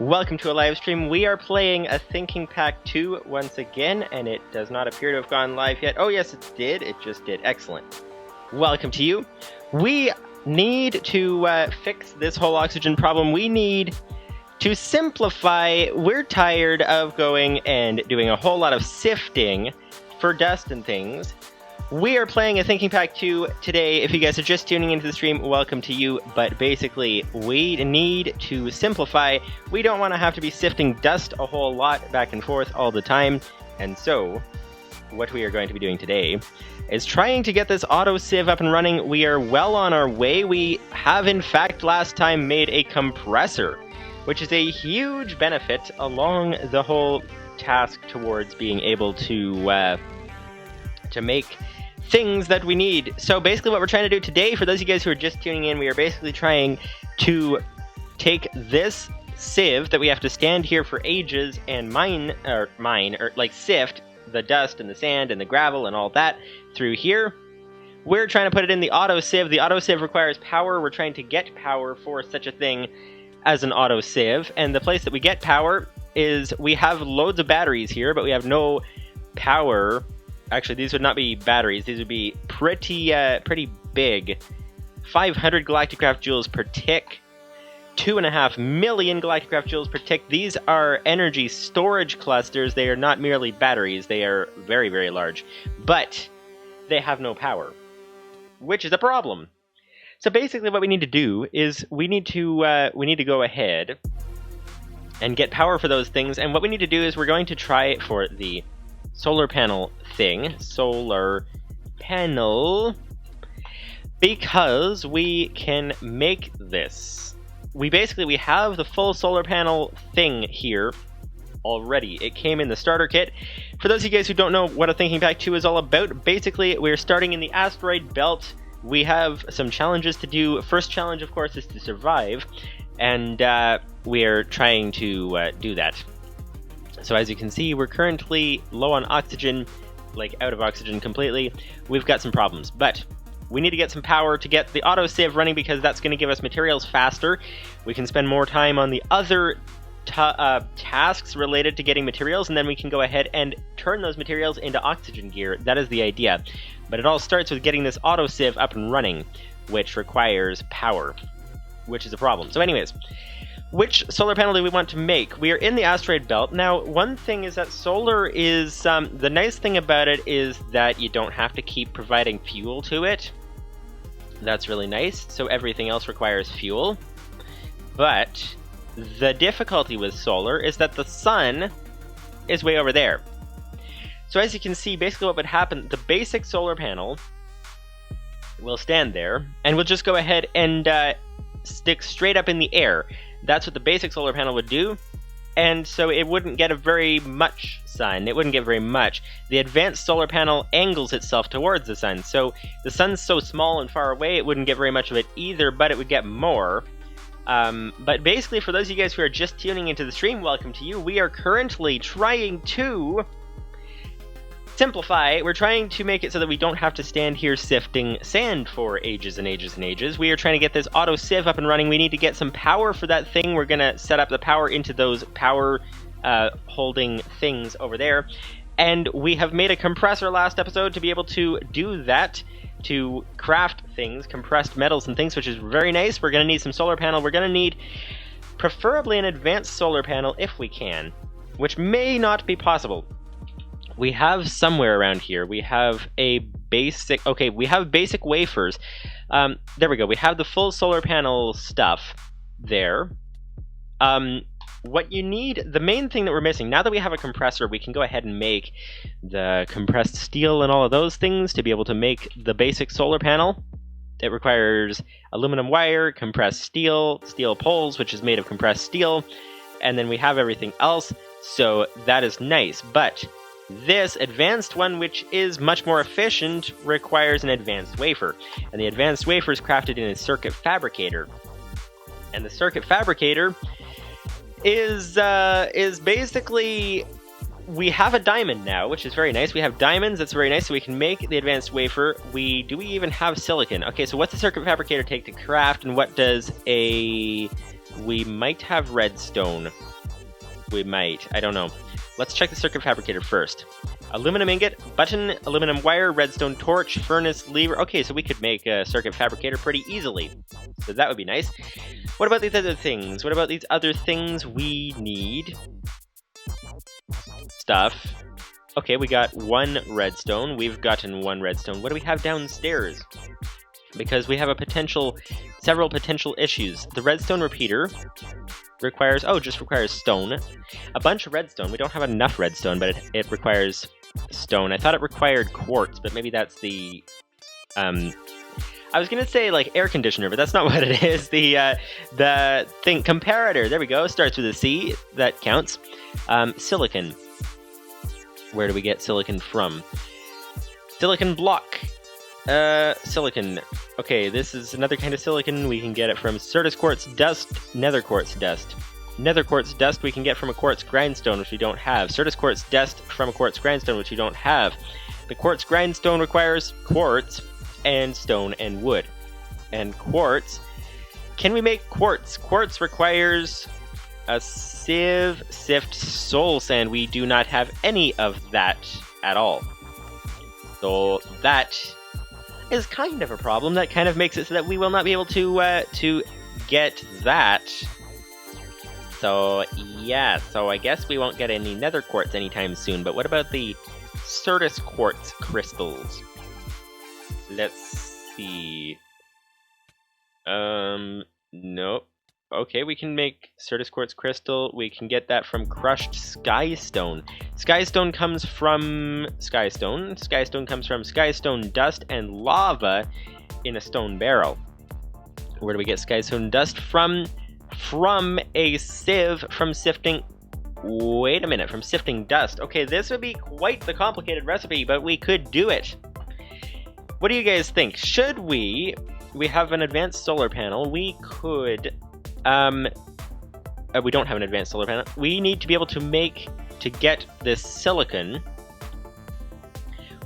Welcome to a live stream. We are playing a Thinking Pack 2 once again, and it does not appear to have gone live yet. Oh yes, it did. It just did. Excellent. Welcome to you. We need to fix this whole oxygen problem. We need to simplify. We're tired of going and doing a whole lot of sifting for dust and things. We are playing a Thinking Pack 2 today. If you guys are just tuning into the stream, welcome to you. But basically, we need to simplify. We don't want to have to be sifting dust a whole lot back and forth all the time. And so, what we are going to be doing today is trying to get this auto sieve up and running. We are well on our way. We have, in fact, last time made a compressor, which is a huge benefit along the whole task towards being able to make things that we need. So basically what we're trying to do today, for those of you guys who are just tuning in, we are basically trying to take this sieve that we have to stand here for ages and sift the dust and the sand and the gravel and all that through here. We're trying to put it in the auto sieve. The auto sieve requires power. We're trying to get power for such a thing as an auto sieve. And the place that we get power is, we have loads of batteries here, but we have no power. Actually, these would not be batteries. These would be pretty big. 500 galacticraft joules per tick. 2.5 million galacticraft joules per tick. These are energy storage clusters. They are not merely batteries. They are very, very large. But they have no power, which is a problem. So basically what we need to do is we need to go ahead and get power for those things. And what we need to do is we're going to try for the solar panel thing. Solar panel. Because we can make this. We have the full solar panel thing here already. It came in the starter kit. For those of you guys who don't know what a Thinking Pack 2 is all about, basically we're starting in the asteroid belt. We have some challenges to do. First challenge, of course, is to survive. And we're trying to do that. So as you can see, we're currently low on oxygen, like out of oxygen completely. We've got some problems, but we need to get some power to get the auto sieve running, because that's going to give us materials faster. We can spend more time on the other tasks related to getting materials, and then we can go ahead and turn those materials into oxygen gear. That is the idea. But it all starts with getting this auto sieve up and running, which requires power, which is a problem. So anyways, which solar panel do we want to make? We are in the asteroid belt. Now, one thing is that solar is, the nice thing about it is that you don't have to keep providing fuel to it. That's really nice. So everything else requires fuel. But the difficulty with solar is that the sun is way over there. So as you can see, basically what would happen, the basic solar panel will stand there, and we'll just go ahead and stick straight up in the air. That's what the basic solar panel would do, and so it wouldn't get very much sun. It wouldn't get very much. The advanced solar panel angles itself towards the sun, so the sun's so small and far away, it wouldn't get very much of it either, but it would get more. But basically, for those of you guys who are just tuning into the stream, welcome to you. We are currently trying to simplify. We're trying to make it so that we don't have to stand here sifting sand for ages and ages and ages. We are trying to get this auto sieve up and running. We need to get some power for that thing. We're going to set up the power into those power holding things over there. And we have made a compressor last episode to be able to do that, to craft things, compressed metals and things, which is very nice. We're going to need some solar panel. We're going to need preferably an advanced solar panel if we can, which may not be possible. We have somewhere around here, we have a basic, we have basic wafers. There we go, we have the full solar panel stuff there. What you need, the main thing that we're missing, now that we have a compressor, we can go ahead and make the compressed steel and all of those things to be able to make the basic solar panel. It requires aluminum wire, compressed steel, steel poles, which is made of compressed steel, and then we have everything else, so that is nice. But this advanced one, which is much more efficient, requires an advanced wafer. And the advanced wafer is crafted in a circuit fabricator. And the circuit fabricator is basically, we have a diamond now, which is very nice. We have diamonds, that's very nice, so we can make the advanced wafer. Do we even have silicon? Okay, so what's the circuit fabricator take to craft, and what does a... We might have redstone. We might. I don't know. Let's check the circuit fabricator first. Aluminum ingot, button, aluminum wire, redstone torch, furnace, lever. Okay, so we could make a circuit fabricator pretty easily. So that would be nice. What about these other things? What about these other things we need? Stuff. Okay, we got 1 redstone. We've gotten 1 redstone. What do we have downstairs? Because we have several potential issues. The redstone repeater requires, just requires stone. A bunch of redstone. We don't have enough redstone, but it requires stone. I thought it required quartz, but maybe that's the, I was gonna say like air conditioner, but that's not what it is. The thing, comparator, there we go, starts with a C, that counts. Silicon. Where do we get silicon from? Silicon block. Silicon. Okay, this is another kind of silicon. We can get it from Certus quartz dust, nether quartz dust. Nether quartz dust we can get from a quartz grindstone, which we don't have. Certus quartz dust from a quartz grindstone, which we don't have. The quartz grindstone requires quartz and stone and wood. And quartz. Can we make quartz? Quartz requires a sieve, sift, soul sand. We do not have any of that at all. So that is kind of a problem. That kind of makes it so that we will not be able to get that. So yeah, so I guess we won't get any nether quartz anytime soon. But what about the Certus quartz crystals? Let's see. Nope. Okay, we can make Certus quartz crystal. We can get that from crushed skystone. Skystone comes from skystone. Skystone comes from skystone dust and lava in a stone barrel. Where do we get skystone dust from? From a sieve, from sifting... Wait a minute, from sifting dust. Okay, this would be quite the complicated recipe, but we could do it. What do you guys think? Should we have an advanced solar panel. We could... we don't have an advanced solar panel. We need to be able to get this silicon.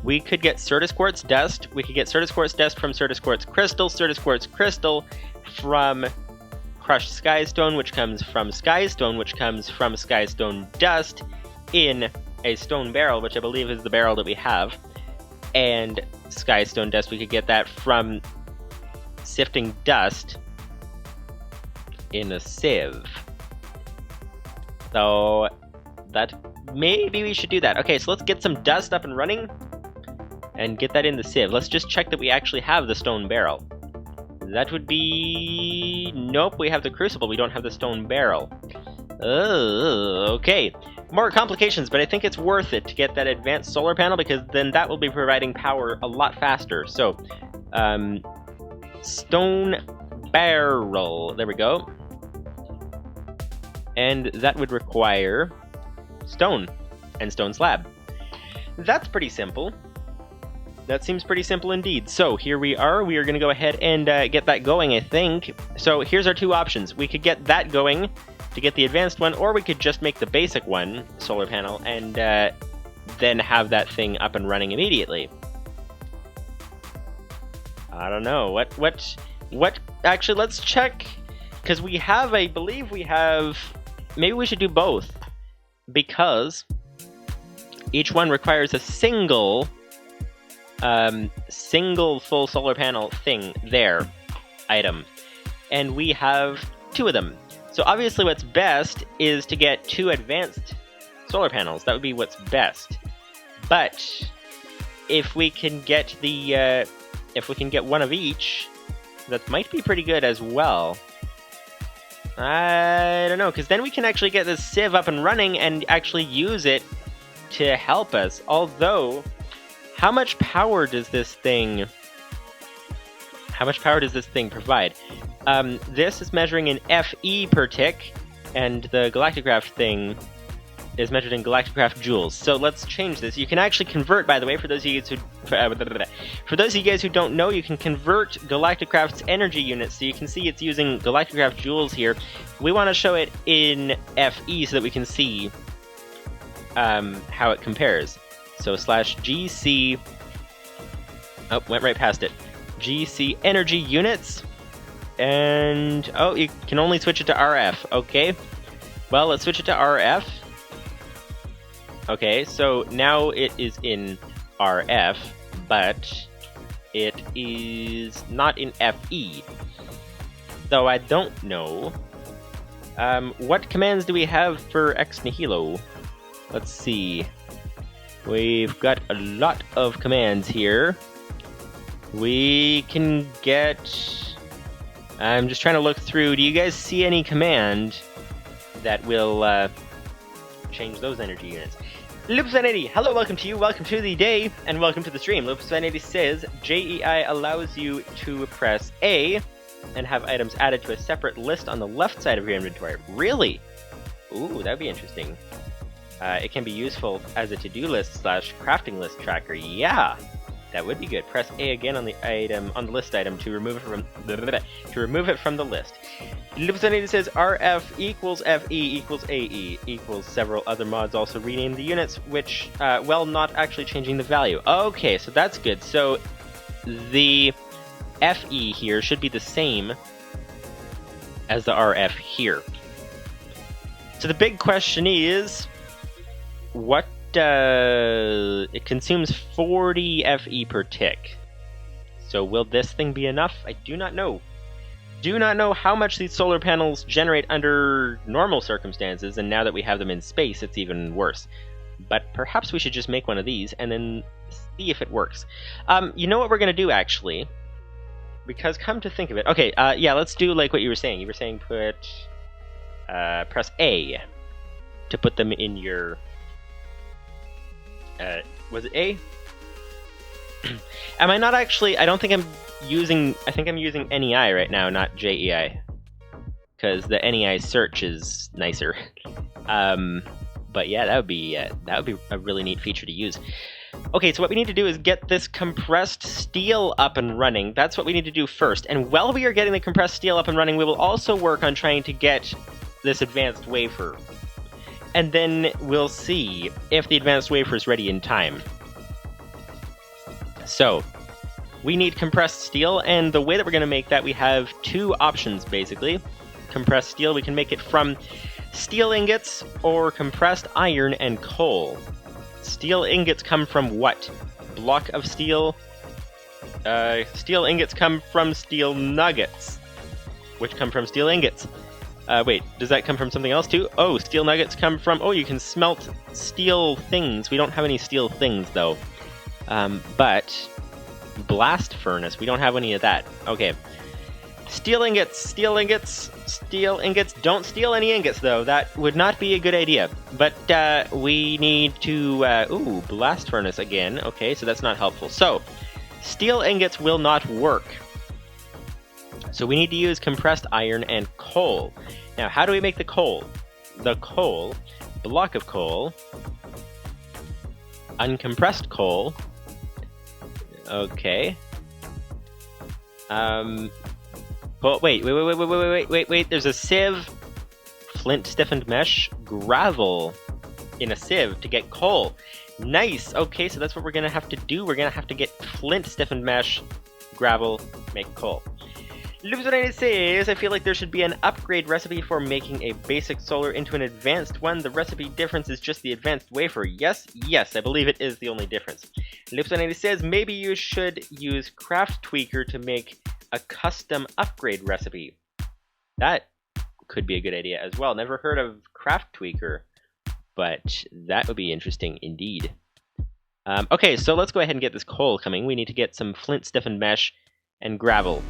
We could get Certus quartz dust. We could get Certus quartz dust from Certus quartz crystal. Certus quartz crystal from crushed skystone, which comes from skystone, which comes from skystone dust in a stone barrel, which I believe is the barrel that we have. And skystone dust, we could get that from sifting dust in a sieve. So that maybe we should do that. Okay, so let's get some dust up and running and get that in the sieve. Let's just check that we actually have the stone barrel. That would be... Nope, we have the crucible. We don't have the stone barrel. Okay. More complications, but I think it's worth it to get that advanced solar panel because then that will be providing power a lot faster. So, stone barrel. There we go. And that would require stone and stone slab. That's pretty simple. That seems pretty simple indeed. So here we are. We are going to go ahead and get that going, I think. So here's our two options. We could get that going to get the advanced one, or we could just make the basic one, solar panel, and then have that thing up and running immediately. I don't know. What? Actually, let's check. Because we have, I believe we have... Maybe we should do both. Because each one requires a single full solar panel thing there, item. And we have 2 of them. So obviously what's best is to get 2 advanced solar panels. That would be what's best. But if we can get the if we can get 1 of each, that might be pretty good as well. I don't know, because then we can actually get this sieve up and running and actually use it to help us. Although, how much power does this thing provide? This is measuring in FE per tick, and the Galacticraft thing is measured in Galacticraft joules. So let's change this. You can actually convert, by the way, for those of you guys who don't know, you can convert Galacticraft's energy units. So you can see it's using Galacticraft joules here. We want to show it in FE so that we can see how it compares. So /GC, oh, went right past it. GC energy units, and oh, you can only switch it to RF. Okay. Well, let's switch it to RF. Okay, so now it is in RF, but it is not in FE. So I don't know. What commands do we have for Ex Nihilo? Let's see. We've got a lot of commands here. We can get... I'm just trying to look through. Do you guys see any command that will change those energy units? Lupus180, hello, welcome to you, welcome to the day, and welcome to the stream. Lupus180 says, JEI allows you to press A and have items added to a separate list on the left side of your inventory. Really? Ooh, that'd be interesting. It can be useful as a to-do list / crafting list tracker. Yeah, that would be good. Press A again on the item, on the list item to remove it from the list. Lupus180 says RF equals FE equals AE equals several other mods also rename the units, which, well, not actually changing the value. Okay, so that's good. So the FE here should be the same as the RF here. So the big question is, what, it consumes 40 FE per tick. So will this thing be enough? I do not know. Do not know how much these solar panels generate under normal circumstances, and now that we have them in space, it's even worse. But perhaps we should just make one of these and then see if it works. You know what we're going to do, actually? Because come to think of it... Okay, yeah, let's do like what you were saying. You were saying put... press A to put them in your... was it A? Am I not actually... I don't think I'm using... I think I'm using NEI right now, not JEI. Because the NEI search is nicer. But yeah, that would be a really neat feature to use. Okay, so what we need to do is get this compressed steel up and running. That's what we need to do first. And while we are getting the compressed steel up and running, we will also work on trying to get this advanced wafer. And then we'll see if the advanced wafer is ready in time. So, we need compressed steel, and the way that we're going to make that, we have two options, basically. Compressed steel, we can make it from steel ingots or compressed iron and coal. Steel ingots come from what? Block of steel? Steel ingots come from steel nuggets, which come from steel ingots. Wait, does that come from something else too? Oh, steel nuggets come from... Oh, you can smelt steel things. We don't have any steel things, though. But blast furnace, we don't have any of that. Okay. Steel ingots, steel ingots, steel ingots. Don't steal any ingots, though. That would not be a good idea. But we need to... ooh, blast furnace again. Okay, so that's not helpful. So, steel ingots will not work. So we need to use compressed iron and coal. Now, how do we make the coal? The coal, block of coal, uncompressed coal. Okay. Oh, wait. There's a sieve, flint stiffened mesh, gravel in a sieve to get coal. Nice. Okay, so that's what we're gonna have to do. We're gonna have to get flint stiffened mesh, gravel, make coal. Lupus180 says, I feel like there should be an upgrade recipe for making a basic solar into an advanced one. The recipe difference is just the advanced wafer. Yes, I believe it is the only difference. Lupus180 says, maybe you should use Craft Tweaker to make a custom upgrade recipe. That could be a good idea as well. Never heard of Craft Tweaker, but that would be interesting indeed. Okay, so let's go ahead and get this coal coming. We need to get some flint stiffened mesh and gravel.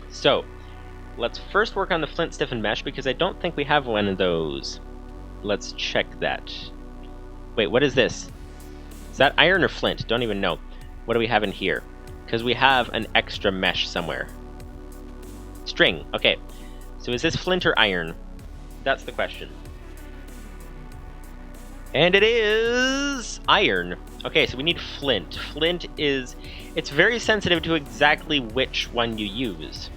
So, let's first work on the flint stiffened mesh, because I don't think we have one of those. Let's check that. Wait, what is this? Is that iron or flint? Don't even know. What do we have in here? Because we have an extra mesh somewhere. String, okay. So is this flint or iron? That's the question. And it is iron. Okay, so we need flint. Flint is... It's very sensitive to exactly which one you use.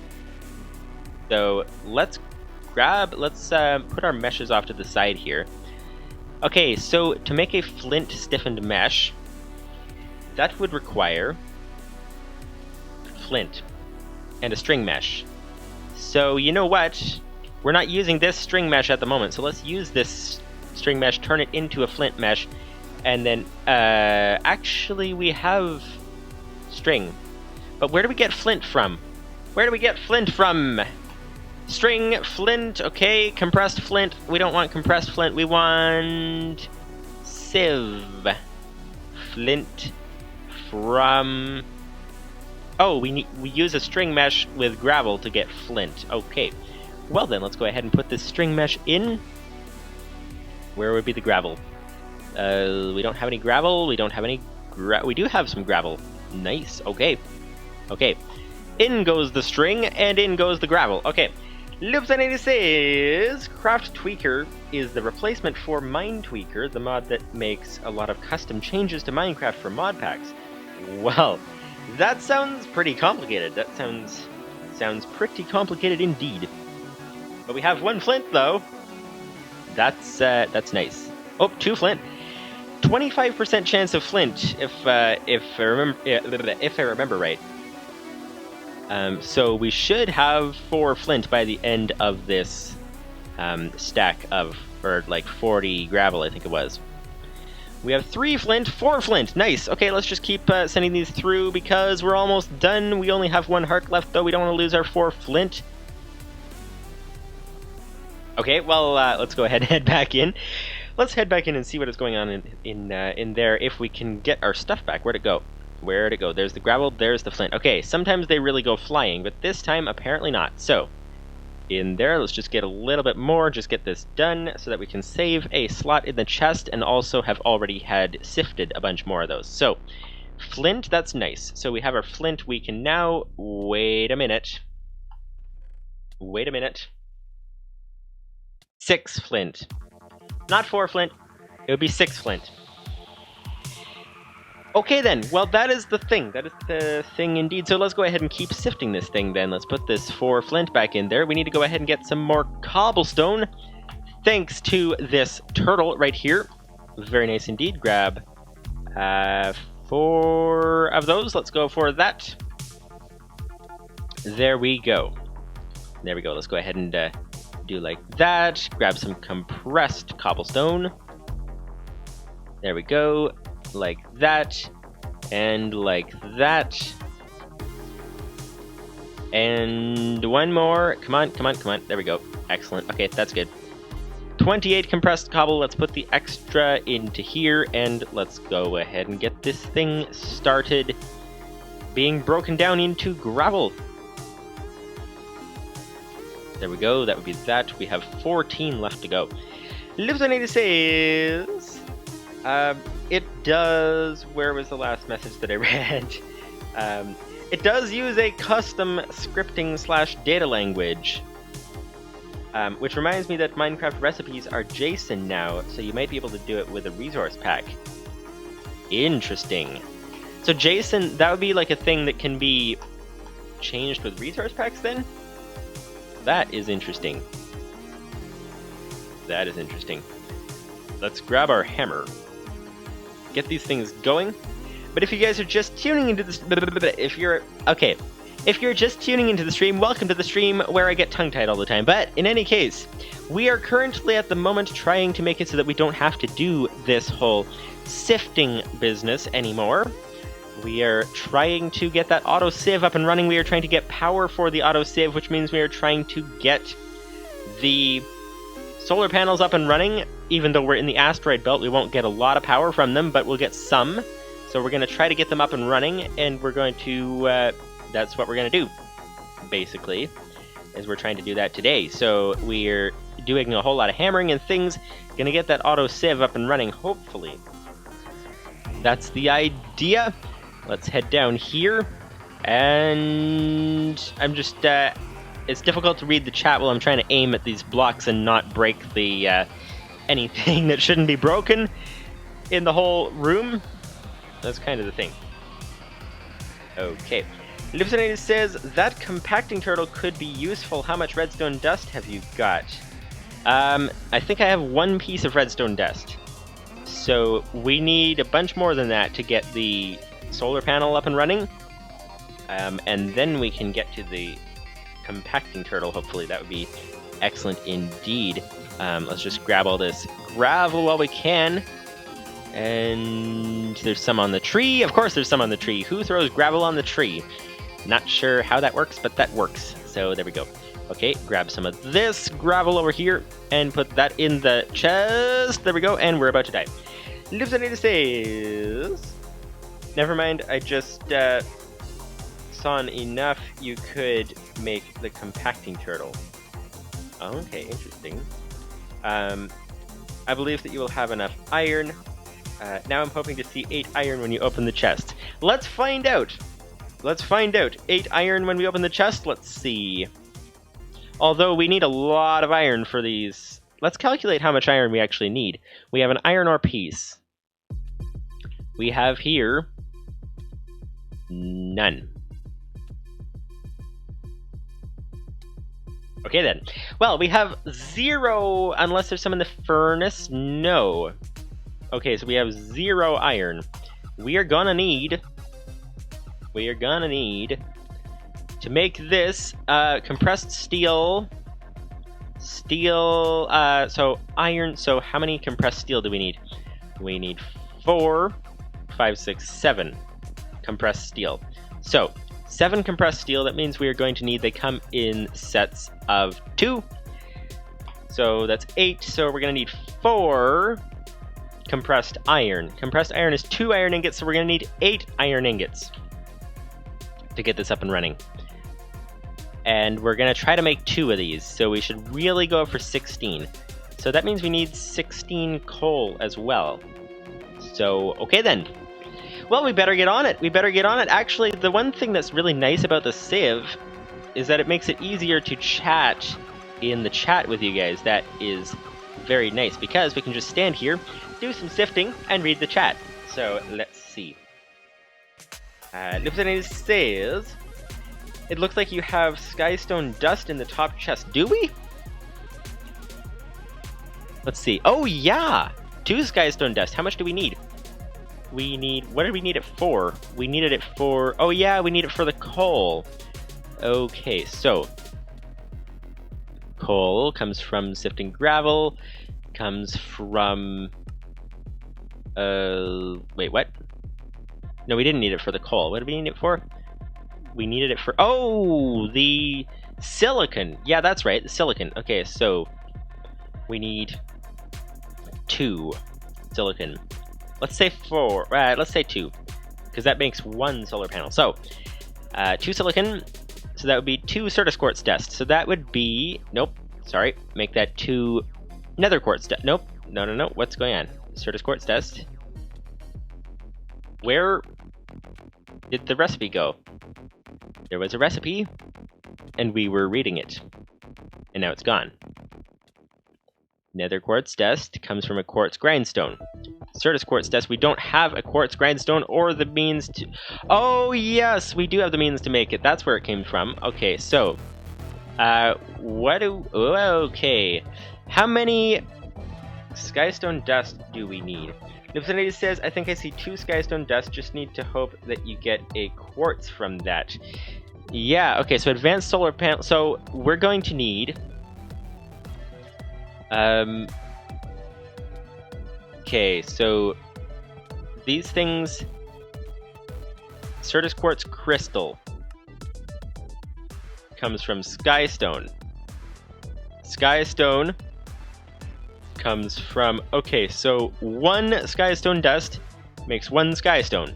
So let's put our meshes off to the side here. Okay, so to make a flint stiffened mesh, that would require flint and a string mesh. So you know what? We're not using this string mesh at the moment, so let's use this string mesh, turn it into a flint mesh, and then, actually we have string. But where do we get flint from? Where do we get flint from? String, flint, okay, compressed flint. We don't want compressed flint, we want sieve. Flint from... Oh, we use a string mesh with gravel to get flint. Okay. Well then, let's go ahead and put this string mesh in. Where would be the gravel? We don't have any gravel. We don't have any we do have some gravel. Nice. Okay. Okay. In goes the string, and in goes the gravel. Okay. Livestream says, Craft Tweaker is the replacement for Mine Tweaker, the mod that makes a lot of custom changes to Minecraft for mod packs. Well, that sounds pretty complicated. That sounds pretty complicated indeed. But we have one flint, though. That's nice. Oh, 2 flint. 25% chance of flint, if I remember right. So we should have 4 flint by the end of this stack of, or like 40 gravel, I think it was. We have 3 flint, 4 flint. Nice. Okay, let's just keep sending these through because we're almost done. We only have 1 heart left, though. We don't want to lose our 4 flint. Okay, well, let's go ahead and head back in. Let's head back in and see what is going on in there. If we can get our stuff back. Where'd it go? Where'd it go? There's the gravel, there's the flint. Okay, sometimes they really go flying, but this time apparently not. So, in there, let's just get a little bit more, just get this done so that we can save a slot in the chest and also have already had sifted a bunch more of those. So, flint, that's nice. So we have our flint, we can now... Wait a minute. Wait a minute. 6 flint. Not 4 flint, it would be 6 flint. Okay then, well that is the thing. That is the thing indeed. So let's go ahead and keep sifting this thing then. Let's put this 4 flint back in there. We need to go ahead and get some more cobblestone. Thanks to this turtle right here. Very nice indeed. Grab 4 of those. Let's go for that. There we go. There we go. Let's go ahead and do like that. Grab some compressed cobblestone. There we go. Like that, and like that, and one more. Come on, come on, come on. There we go. Excellent. Okay, that's good. 28 compressed cobble. Let's put the extra into here, and let's go ahead and get this thing started being broken down into gravel. There we go. That would be that. We have 14 left to go. Livestream says... it does... Where was the last message that I read? It does use a custom scripting / data language. Which reminds me that Minecraft recipes are JSON now, so you might be able to do it with a resource pack. Interesting. So JSON, that would be like a thing that can be changed with resource packs then? That is interesting. That is interesting. Let's grab our hammer. Get these things going. But if you guys are just tuning into this, if you're just tuning into the stream, welcome to the stream where I get tongue-tied all the time. But in any case, we are currently at the moment trying to make it so that we don't have to do this whole sifting business anymore. We are trying to get that auto sieve up and running. We are trying to get power for the auto sieve, which means we are trying to get the solar panels up and running. Even though we're in the asteroid belt, we won't get a lot of power from them, but we'll get some. So we're going to try to get them up and running, and we're going to, that's what we're going to do, basically, is we're trying to do that today. So we're doing a whole lot of hammering and things, going to get that auto sieve up and running, hopefully. That's the idea. Let's head down here, and I'm just, it's difficult to read the chat while I'm trying to aim at these blocks and not break the, anything that shouldn't be broken in the whole room. That's kind of the thing. Okay. Livestream says, that compacting turtle could be useful. How much redstone dust have you got? I think I have 1 piece of redstone dust. So we need a bunch more than that to get the solar panel up and running. And then we can get to the compacting turtle, hopefully. That would be Excellent indeed. Let's just grab all this gravel while we can. And there's some on the tree. Of course there's some on the tree. Who throws gravel on the tree? Not sure how that works, but that works. So there we go. Okay, grab some of this gravel over here and put that in the chest. There we go, and we're about to die. Livestream says... Never mind, I just saw enough you could make the compacting turtle. Okay, interesting. I believe that you will have enough iron. Now I'm hoping to see 8 iron when you open the chest. Let's find out! Let's find out. 8 iron when we open the chest? Let's see. Although we need a lot of iron for these. Let's calculate how much iron we actually need. We have an iron ore piece. We have here... none. Okay then. Well, we have 0 unless there's some in the furnace. No. Okay, so we have 0 iron. We are gonna need to make this compressed steel. So iron. So how many compressed steel do we need? We need 4, 5, 6, 7 compressed steel. So 7 compressed steel. That means we are going to need. They come in sets of 2. So that's 8. So we're gonna need 4 compressed iron. Compressed iron is 2 iron ingots. So we're gonna need 8 iron ingots to get this up and running. And we're gonna try to make 2 of these. So we should really go for 16. So that means we need 16 coal as well. So okay then. Well, we better get on it. We better get on it. Actually, the one thing that's really nice about the Sieve is that it makes it easier to chat in the chat with you guys. That is very nice because we can just stand here, do some sifting, and read the chat. So let's see. Livestream says, it looks like you have skystone dust in the top chest. Do we? Let's see. Oh yeah! 2 skystone dust. How much do we need? We need... What did we need it for? We needed it for... Oh yeah, we need it for the coal. Okay, so... Coal comes from sifting gravel. Comes from... Wait, what? No, we didn't need it for the coal. What did we need it for? We needed it for... Oh! The silicon. Yeah, that's right. The silicon. Okay, so... We need... 2 silicon. Let's say 4. Let's say 2. Because that makes 1 solar panel. So, 2 silicon. So that would be 2 Certus quartz dust. So that would be... Nope. Sorry. Make that 2 nether quartz dust. Nope. No. What's going on? Certus quartz dust. Where did the recipe go? There was a recipe, and we were reading it. And now it's gone. Nether quartz dust comes from a quartz grindstone. Certus quartz dust, we don't have a quartz grindstone or the means to... Oh, yes, we do have the means to make it. That's where it came from. Okay, so... Okay. How many skystone dust do we need? Livestream says, I think I see 2 skystone dust. Just need to hope that you get a quartz from that. Yeah, okay, so advanced solar panel... So, we're going to need... Okay, so these things, Certus quartz crystal comes from skystone. Skystone comes from, okay, so 1 skystone dust makes 1 skystone.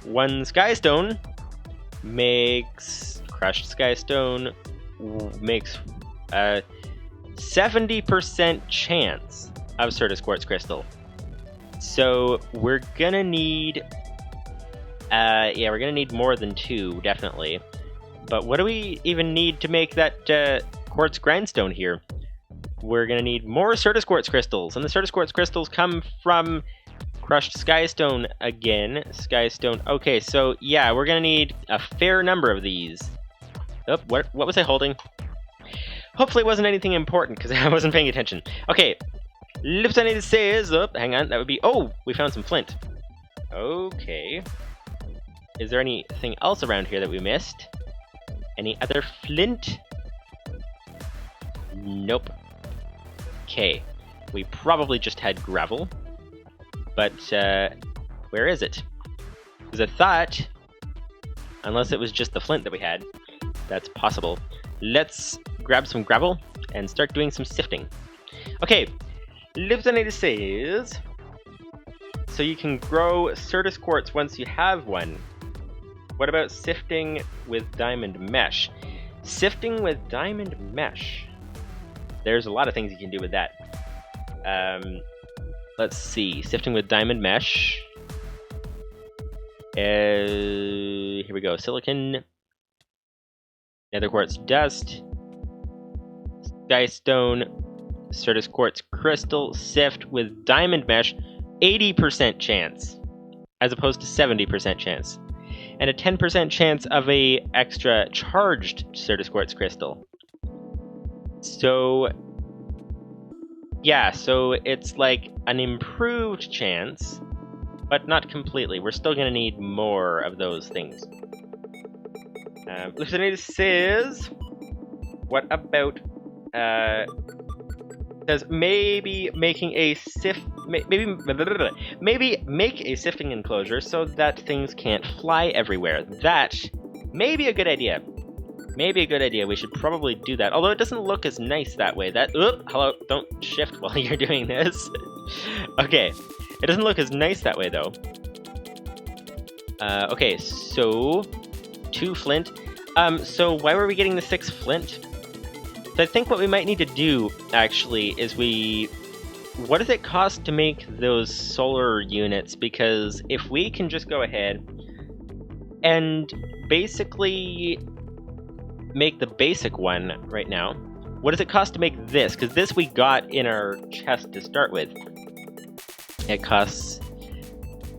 1 skystone makes, crushed skystone makes 70% chance of Certus quartz crystal. So we're gonna need, yeah, we're gonna need more than 2, definitely. But what do we even need to make that quartz grindstone here? We're gonna need more Certus quartz crystals, and the Certus quartz crystals come from crushed skystone again. Skystone. Okay, so yeah, we're gonna need a fair number of these. Oh, what was I holding? Hopefully it wasn't anything important, because I wasn't paying attention. Okay, Livestream says, oh, hang on, that would be, oh, we found some flint. Okay. Is there anything else around here that we missed? Any other flint? Nope. Okay. We probably just had gravel. But, where is it? Because I thought, unless it was just the flint that we had, that's possible. Let's grab some gravel and start doing some sifting. Okay, Livestream says, so you can grow Certus quartz once you have one. What about sifting with diamond mesh? Sifting with diamond mesh. There's a lot of things you can do with that. Let's see. Sifting with diamond mesh. Here we go. Silicon. Nether quartz dust. Skystone. Certus quartz crystal. Sift with diamond mesh. 80% chance. As opposed to 70% chance. And a 10% chance of a extra charged Certus quartz crystal. So, yeah, so it's like an improved chance, but not completely. We're still going to need more of those things. Listener says, what about, says maybe making a maybe make a sifting enclosure so that things can't fly everywhere. That may be a good idea. Maybe a good idea. We should probably do that. Although it doesn't look as nice that way. Hello, don't shift while you're doing this. Okay, it doesn't look as nice that way though. Okay, so 2 flint. So why were we getting the 6 flint? So I think what we might need to do actually is what does it cost to make those solar units? Because if we can just go ahead and basically make the basic one right now. What does it cost to make this? Because this we got in our chest to start with. It costs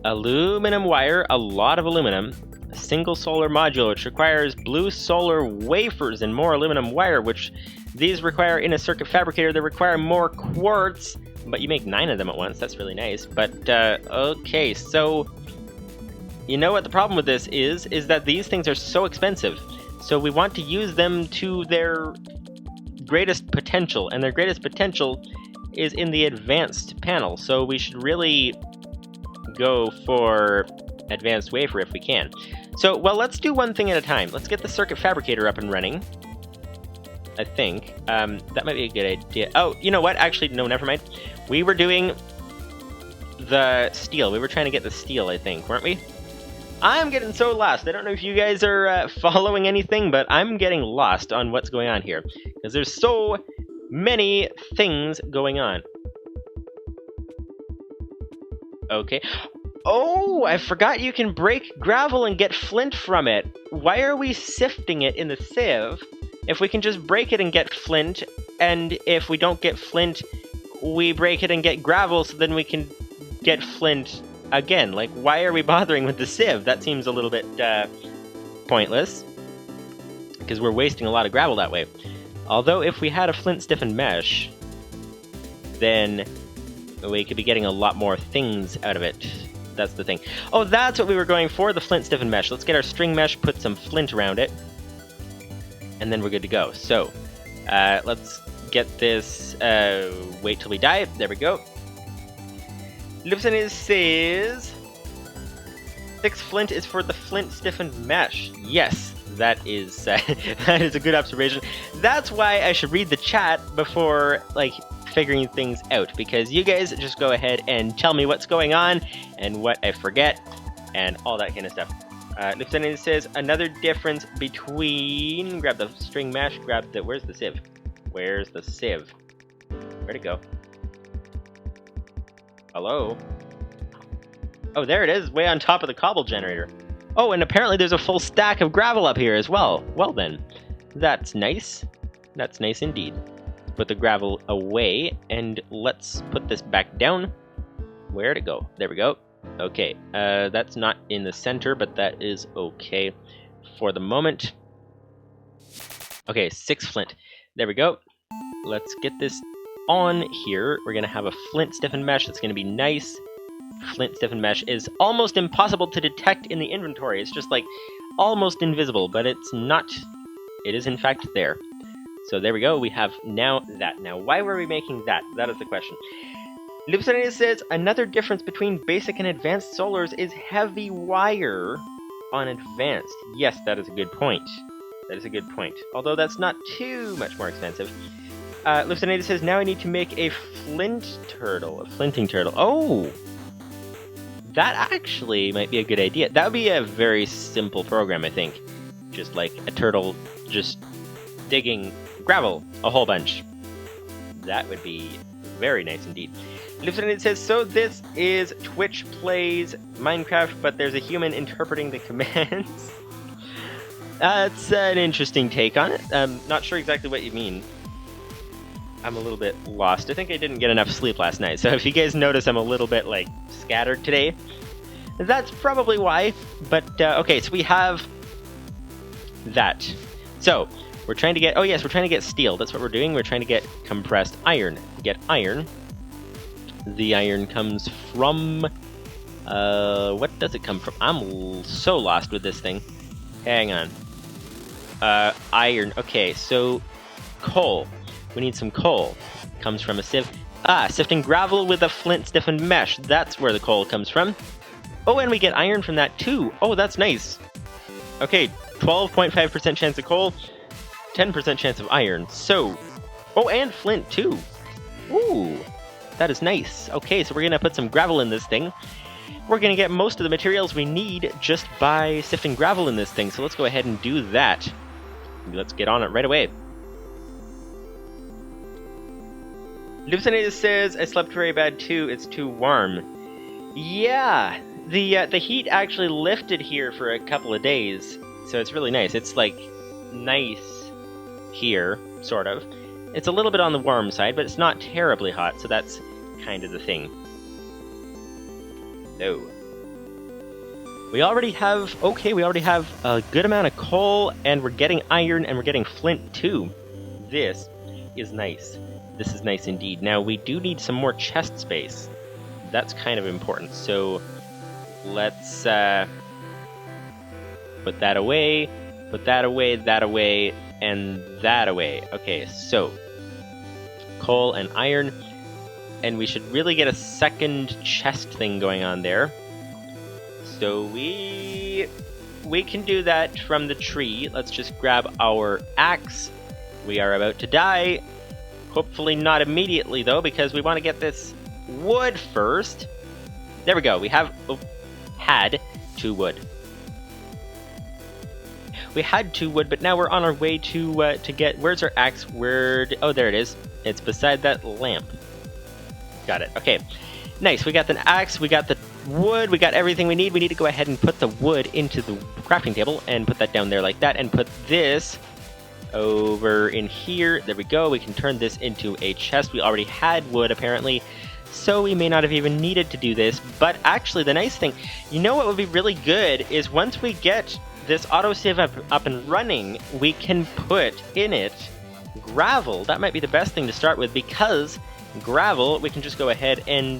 aluminum wire, a lot of aluminum, a single solar module, which requires blue solar wafers and more aluminum wire, which these require in a circuit fabricator. They require more quartz, but you make 9 of them at once. That's really nice. But, okay, so you know what the problem with this is that these things are so expensive. So we want to use them to their greatest potential, and their greatest potential is in the advanced panel. So we should really go for advanced wafer if we can. So, well, let's do one thing at a time. Let's get the circuit fabricator up and running. I think. That might be a good idea. Oh, you know what? Actually, no, never mind. We were doing the steel. We were trying to get the steel, I think, weren't we? I'm getting so lost. I don't know if you guys are following anything, but I'm getting lost on what's going on here. Because there's so many things going on. Okay. Oh, I forgot you can break gravel and get flint from it. Why are we sifting it in the sieve if we can just break it and get flint, and if we don't get flint, we break it and get gravel, so then we can get flint again? Like, why are we bothering with the sieve? That seems a little bit pointless, because we're wasting a lot of gravel that way. Although if we had a flint stiffened mesh, then we could be getting a lot more things out of it. That's the thing. Oh, that's what we were going for, the flint stiffened mesh. Let's get our string mesh, put some flint around it, and then we're good to go. So, let's get this, wait till we die. There we go. Lipson says 6 flint is for the flint stiffened mesh. Yes, that is that is a good observation. That's why I should read the chat before like figuring things out, because you guys just go ahead and tell me what's going on and what I forget and all that kind of stuff. Lipson says another difference between grab the string mesh, grab the where's the sieve? Where's the sieve? Where'd it go? Hello? Oh, there it is, way on top of the cobble generator. Oh, and apparently there's a full stack of gravel up here as well. Well then, that's nice. That's nice indeed. Put the gravel away, and let's put this back down. Where'd it go? There we go. Okay, that's not in the center, but that is okay for the moment. Okay, 6 flint. There we go. Let's get this on here. We're gonna have a flint stiffened mesh. That's gonna be nice. Flint stiffened mesh is almost impossible to detect in the inventory. It's just like almost invisible, but it's not. It is in fact there. So there we go, we have now that. Now, why were we making that? That is the question. Livestream says, another difference between basic and advanced solars is heavy wire on advanced. Yes, that is a good point. That is a good point. Although that's not too much more expensive. Livestream says, now I need to make a flint turtle. A flinting turtle. Oh! That actually might be a good idea. That would be a very simple program, I think. Just like a turtle just digging gravel a whole bunch. That would be very nice indeed. Lieutenant says, so this is Twitch plays Minecraft, but there's a human interpreting the commands. That's an interesting take on it. I'm not sure exactly what you mean. I'm a little bit lost. I think I didn't get enough sleep last night, so if you guys notice I'm a little bit, like, scattered today, that's probably why. But, okay, so we have that. So, we're trying to get, oh yes, we're trying to get steel. That's what we're doing. We're trying to get compressed iron. Get iron. The iron comes from, what does it come from? I'm so lost with this thing. Hang on. Iron. Okay, so coal. We need some coal. Comes from a sieve. Ah, sifting gravel with a flint stiffened mesh. That's where the coal comes from. Oh, and we get iron from that too. Oh, that's nice. Okay, 12.5% chance of coal, 10% chance of iron. So, oh, and flint too. Ooh, that is nice. Okay, so we're gonna put some gravel in this thing. We're gonna get most of the materials we need just by sifting gravel in this thing. So let's go ahead and do that. Let's get on it right away. Lucinatus says, I slept very bad too, it's too warm. Yeah, the heat actually lifted here for a couple of days, so it's really nice. It's like nice here, sort of. It's a little bit on the warm side, but it's not terribly hot, so that's kind of the thing. No. We already have, okay, we already have a good amount of coal, and we're getting iron, and we're getting flint too. This is nice. This is nice indeed. Now, we do need some more chest space. That's kind of important, so let's put that away, that away, and that away. Okay, so coal and iron, and we should really get a second chest thing going on there. So we can do that from the tree. Let's just grab our axe. We are about to die. Hopefully not immediately, though, because we want to get this wood first. There we go. We have had 2 wood. We had 2 wood, but now we're on our way to get. Where's our axe? Oh, there it is. It's beside that lamp. Got it. Okay. Nice. We got the axe. We got the wood. We got everything we need. We need to go ahead and put the wood into the crafting table and put that down there like that, and put this over in here. There we go. We can turn this into a chest. We already had wood, apparently, so we may not have even needed to do this. But actually, the nice thing, you know what would be really good is once we get this autosave up and running, we can put in it gravel. That might be the best thing to start with, because gravel, we can just go ahead and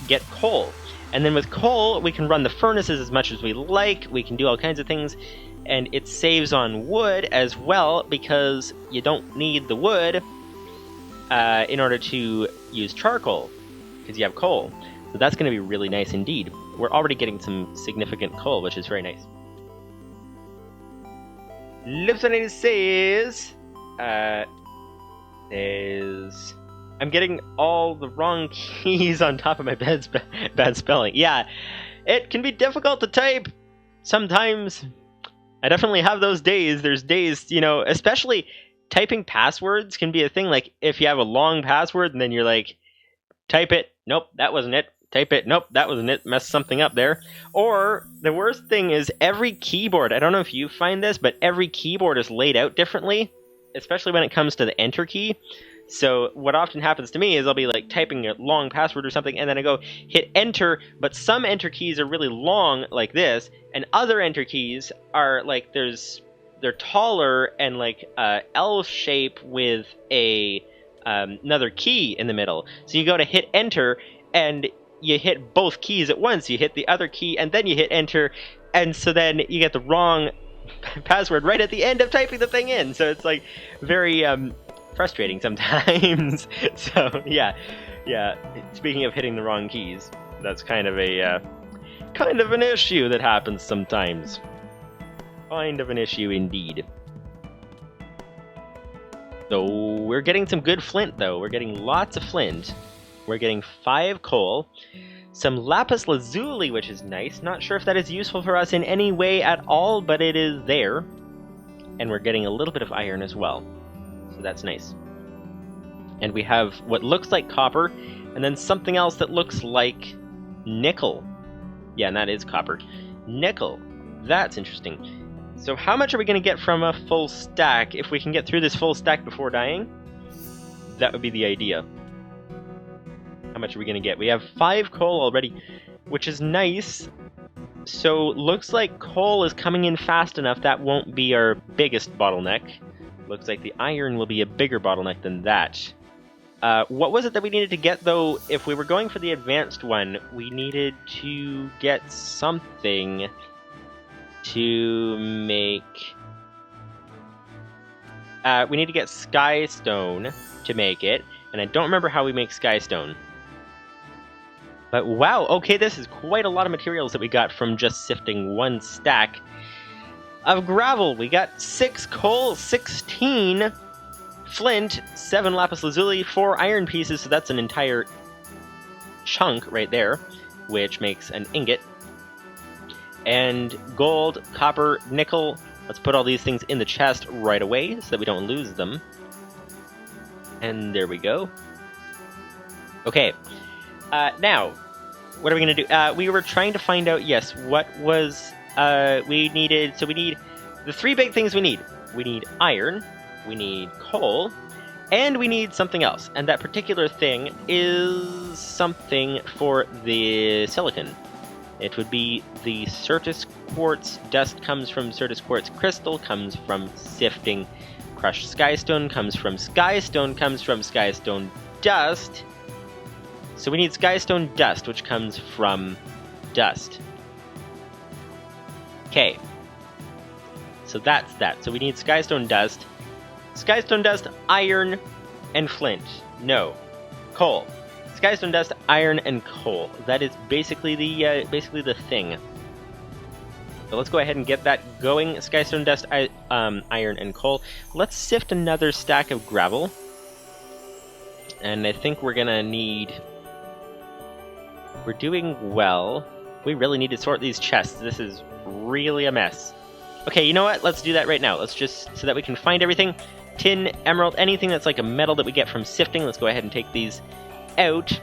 get coal. And then with coal, we can run the furnaces as much as we like. We can do all kinds of things. And it saves on wood as well, because you don't need the wood in order to use charcoal, because you have coal. So that's going to be really nice indeed. We're already getting some significant coal, which is very nice. Lipsonator says, I'm getting all the wrong keys on top of my bad spelling. Yeah, it can be difficult to type sometimes. I definitely have those days. There's days, you know, especially typing passwords can be a thing. Like, if you have a long password and then you're like, type it, nope, that wasn't it. Type it, nope, that wasn't it. Mess something up there. Or the worst thing is every keyboard, I don't know if you find this, but every keyboard is laid out differently, especially when it comes to the enter key. So what often happens to me is I'll be like typing a long password or something, and then I go hit enter, but some enter keys are really long like this, and other enter keys are like they're taller and like L shape with a another key in the middle. So you go to hit enter and you hit both keys at once. You hit the other key and then you hit enter, and so then you get the wrong password right at the end of typing the thing in. So it's like very frustrating sometimes. So yeah. Speaking of hitting the wrong keys, that's kind of an issue that happens sometimes. Kind of an issue indeed. So we're getting some good flint, though. We're getting lots of flint. We're getting 5 coal. Some lapis lazuli, which is nice. Not sure if that is useful for us in any way at all, but it is there. And we're getting a little bit of iron as well. So that's nice. And we have what looks like copper, and then something else that looks like nickel. Yeah, and that is copper. Nickel. That's interesting. So how much are we going to get from a full stack? If we can get through this full stack before dying, that would be the idea. How much are we going to get? We have 5 coal already, which is nice. So looks like coal is coming in fast enough. That won't be our biggest bottleneck. Looks like the iron will be a bigger bottleneck than that. What was it that we needed to get, though? If we were going for the advanced one, we needed to get something to make... we need to get sky stone to make it, and I don't remember how we make sky stone. But wow, okay, this is quite a lot of materials that we got from just sifting 1 stack of gravel. We got 6 coal, 16 flint, 7 lapis lazuli, 4 iron pieces, so that's an entire chunk right there, which makes an ingot. And gold, copper, nickel. Let's put all these things in the chest right away so that we don't lose them. And there we go. Okay. Now, what are we going to do? We were trying to find out, yes, what was... we needed... So we need... The 3 big things we need. We need iron, we need coal, and we need something else. And that particular thing is something for the silicon. It would be the Certus quartz. Dust comes from Certus quartz crystal, comes from sifting crushed skystone, comes from skystone, comes from skystone dust. So we need skystone dust, which comes from dust. Okay. So that's that. So we need skystone dust. Skystone dust, iron, and flint. No. Coal. Skystone dust, iron, and coal. That is basically the thing. So let's go ahead and get that going. Skystone dust, iron, and coal. Let's sift another stack of gravel. And I think we're gonna need... We're doing well. We really need to sort these chests. This is really a mess. Okay, you know what? Let's do that right now. Let's just... So that we can find everything. Tin, emerald, anything that's like a metal that we get from sifting. Let's go ahead and take these out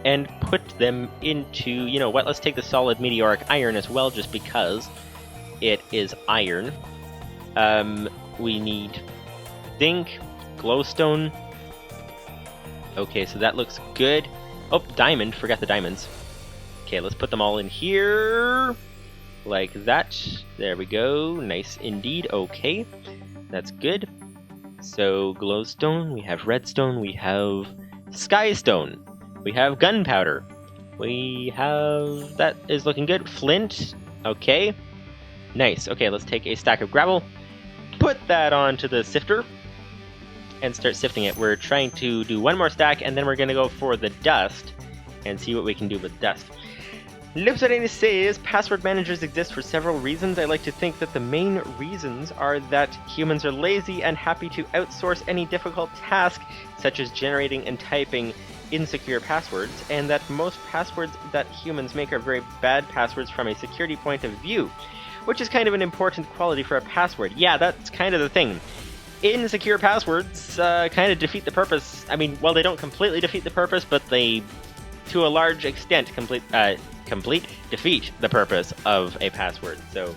and put them into, you know what, let's take the solid meteoric iron as well, just because it is iron. We need zinc, glowstone. Okay, so that looks good. Oh, diamond, forgot the diamonds. Okay, let's put them all in here, like that. There we go, nice indeed. Okay, that's good. So glowstone, we have redstone, we have skystone, we have gunpowder, we have... that is looking good. Flint, okay, nice. Okay, let's take a stack of gravel, put that onto the sifter, and start sifting it. We're trying to do 1 more stack, and then we're going to go for the dust, and see what we can do with dust. Livestream says, password managers exist for several reasons. I like to think that the main reasons are that humans are lazy and happy to outsource any difficult task, such as generating and typing insecure passwords, and that most passwords that humans make are very bad passwords from a security point of view, which is kind of an important quality for a password. Yeah, that's kind of the thing. Insecure passwords kind of defeat the purpose. I mean, well, they don't completely defeat the purpose, but they, to a large extent, defeat the purpose of a password. So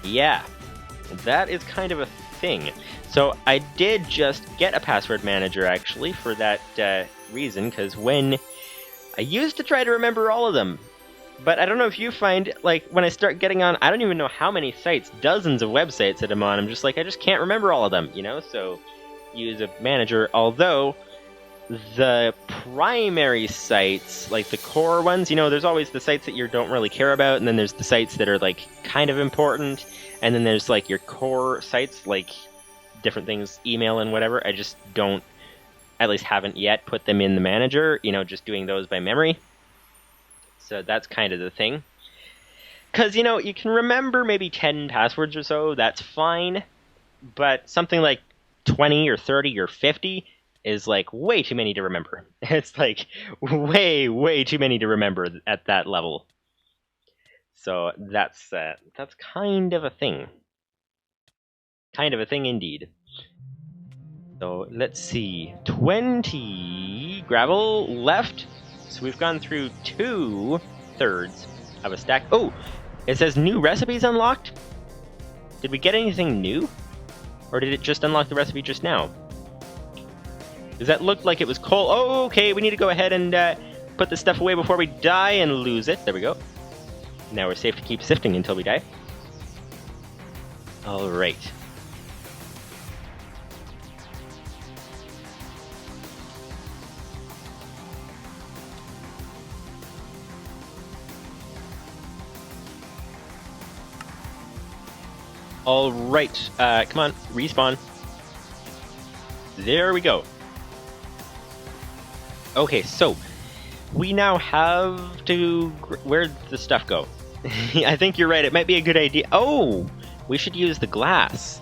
yeah, that is kind of a thing. So I did just get a password manager actually for that reason, because when I used to try to remember all of them, but I don't know if you find, like, when I start getting on, I don't even know how many sites, dozens of websites that I'm on, I'm just like, I just can't remember all of them, you know? So use a manager, although the primary sites, like the core ones, you know, there's always the sites that you don't really care about, and then there's the sites that are like kind of important, and then there's like your core sites, like different things, email and whatever. I just don't, at least haven't yet, put them in the manager, you know, just doing those by memory. So that's kind of the thing. Because, you know, you can remember maybe 10 passwords or so, that's fine, but something like 20 or 30 or 50 is like way too many to remember. It's like way too many to remember at that level. So that's kind of a thing. Kind of a thing indeed. So let's see, 20 gravel left. So we've gone through 2/3 of a stack. Oh, it says new recipes unlocked. Did we get anything new? Or did it just unlock the recipe just now? Because that looked like it was coal. Oh, okay, we need to go ahead and put this stuff away before we die and lose it. There we go. Now we're safe to keep sifting until we die. Alright. Alright, come on, respawn. There we go. Okay, so we now have to... Where'd the stuff go? I think you're right, it might be a good idea. Oh, we should use the glass.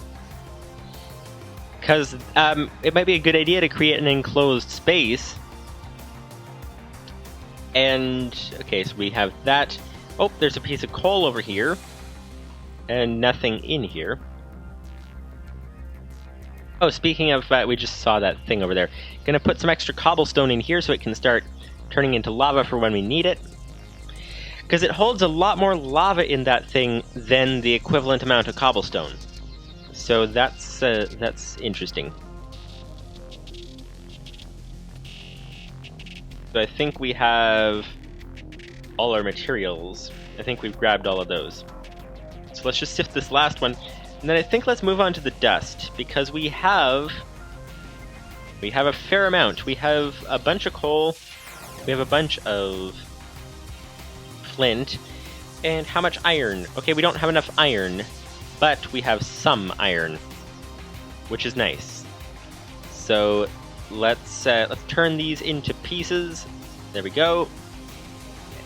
Because it might be a good idea to create an enclosed space. And, okay, so we have that. Oh, there's a piece of coal over here. And nothing in here. Oh, speaking of, we just saw that thing over there. Gonna put some extra cobblestone in here so it can start turning into lava for when we need it. Because it holds a lot more lava in that thing than the equivalent amount of cobblestone. So that's interesting. So I think we have all our materials. I think we've grabbed all of those. So let's just sift this last one, and then I think let's move on to the dust, because we have a fair amount. We have a bunch of coal, we have a bunch of flint, and how much iron? Okay, we don't have enough iron, but we have some iron, which is nice. So let's turn these into pieces. There we go.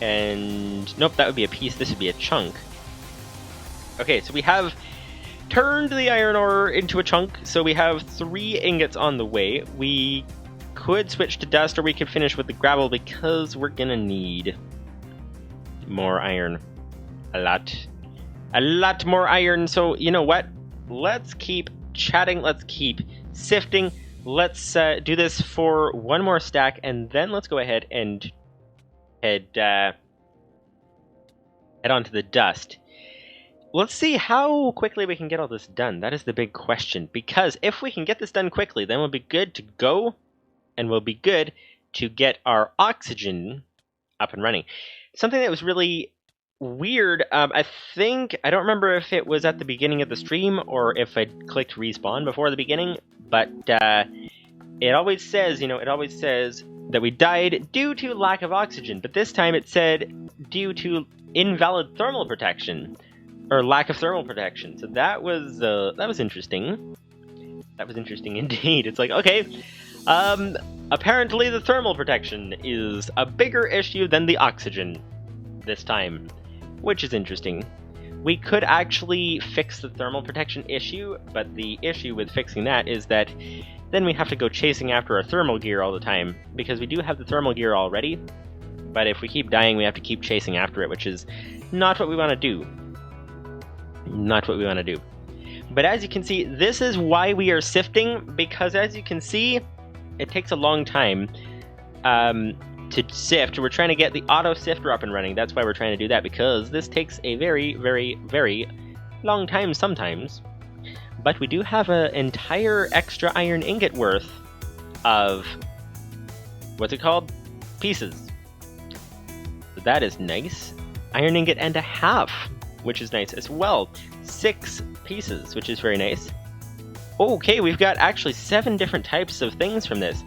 And nope, that would be a piece. This would be a chunk. Okay, so we have turned the iron ore into a chunk, so we have 3 ingots on the way. We could switch to dust, or we could finish with the gravel, because we're gonna need more iron. A lot more iron. So, you know what? Let's keep chatting, let's keep sifting. Let's do this for one more stack, and then let's go ahead and head on to the dust. Let's see how quickly we can get all this done. That is the big question. Because if we can get this done quickly, then we'll be good to go, and we'll be good to get our oxygen up and running. Something that was really weird, I don't remember if it was at the beginning of the stream or if I clicked respawn before the beginning, but it always says, that we died due to lack of oxygen, but this time it said due to invalid thermal protection. Or lack of thermal protection. So that was interesting. That was interesting indeed. It's like, okay, apparently the thermal protection is a bigger issue than the oxygen this time, which is interesting. We could actually fix the thermal protection issue, but the issue with fixing that is that then we have to go chasing after our thermal gear all the time, because we do have the thermal gear already, but if we keep dying, we have to keep chasing after it, which is not what we want to do. Not what we want to do. But as you can see, this is why we are sifting, because as you can see, it takes a long time to sift. We're trying to get the auto sifter up and running. That's why we're trying to do that, because this takes a very, very, very long time sometimes. But we do have an entire extra iron ingot worth of, what's it called? Pieces. So that is nice. Iron ingot and a half, which is nice as well. 6 pieces, which is very nice. Okay, we've got actually 7 different types of things from this.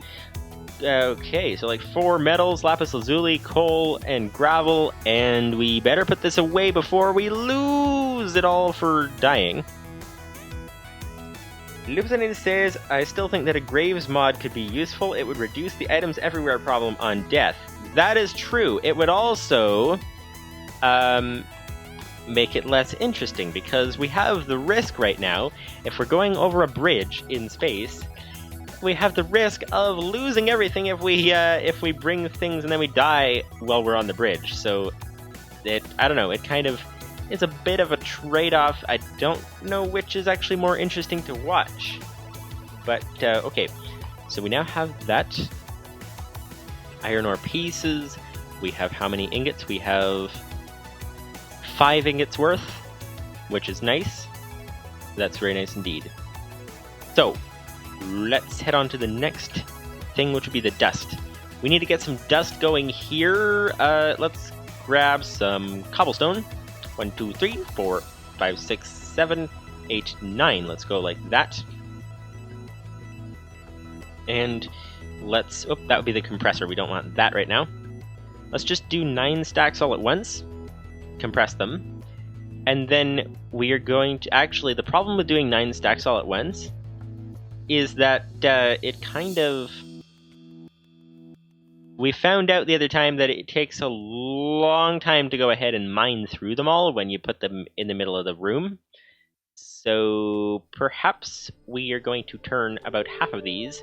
Okay, so like 4 metals, lapis lazuli, coal, and gravel, and we better put this away before we lose it all for dying. Lupinity says, I still think that a graves mod could be useful. It would reduce the items everywhere problem on death. That is true. It would also make it less interesting, because we have the risk right now, if we're going over a bridge in space, we have the risk of losing everything if we bring things and then we die while we're on the bridge. So I don't know, it kind of is a bit of a trade-off. I don't know which is actually more interesting to watch. But okay, so we now have that iron ore pieces. We have how many ingots? We have 5 ingots worth, which is nice. That's very nice indeed. So let's head on to the next thing, which would be the dust. We need to get some dust going here. Let's grab some cobblestone. 1, 2, 3, 4, 5, 6, 7, 8, 9. Let's go like that. And let's... Oh, that would be the compressor. We don't want that right now. Let's just do 9 stacks all at once. Compress them. And then we are going to... Actually, the problem with doing 9 stacks all at once is that it kind of... We found out the other time that it takes a long time to go ahead and mine through them all when you put them in the middle of the room. So perhaps we are going to turn about half of these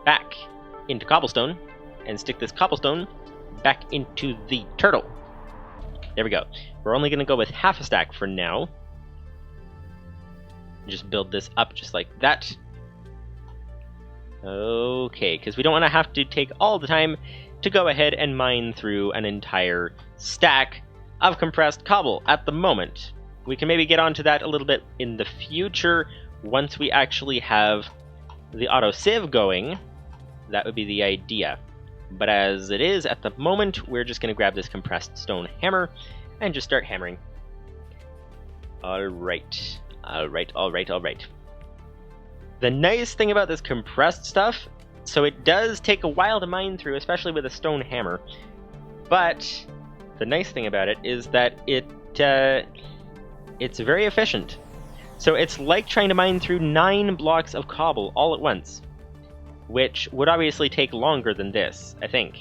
back into cobblestone and stick this cobblestone back into the turtle. There we go. We're only going to go with half a stack for now. Just build this up just like that. Okay, because we don't want to have to take all the time to go ahead and mine through an entire stack of compressed cobble at the moment. We can maybe get onto that a little bit in the future once we actually have the auto sieve going. That would be the idea. But as it is at the moment, we're just going to grab this compressed stone hammer and just start hammering. Alright. The nice thing about this compressed stuff, so it does take a while to mine through, especially with a stone hammer, but the nice thing about it is that it's very efficient. So it's like trying to mine through 9 blocks of cobble all at once, which would obviously take longer than this, I think.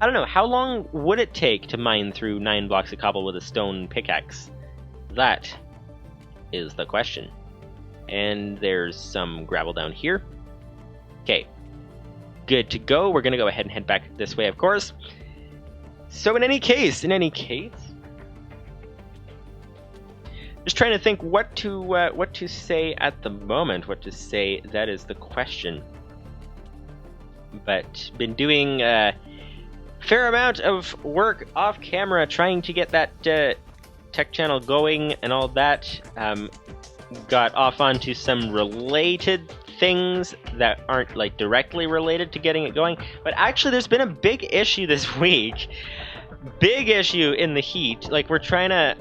I don't know, how long would it take to mine through 9 blocks of cobble with a stone pickaxe? That is the question. And there's some gravel down here. Okay, good to go. We're going to go ahead and head back this way, of course. So in any case, just trying to think what to say at the moment. What to say, that is the question. But been doing a fair amount of work off camera trying to get that tech channel going and all that. Got off onto some related things that aren't like directly related to getting it going, but actually there's been a big issue this week. Big issue in the heat. Like we're trying to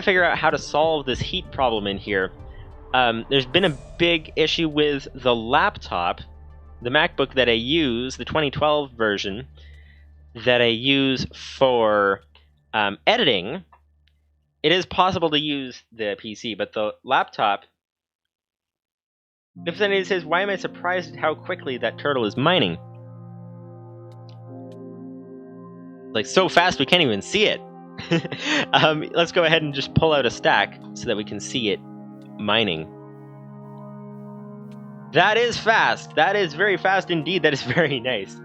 figure out how to solve this heat problem in here. There's been a big issue with the laptop, the MacBook that I use, the 2012 version that I use for editing. It is possible to use the PC, but the laptop... If somebody says, why am I surprised at how quickly that turtle is mining? Like, so fast we can't even see it. Let's go ahead and just pull out a stack so that we can see it mining. That is fast. That is very fast indeed. That is very nice.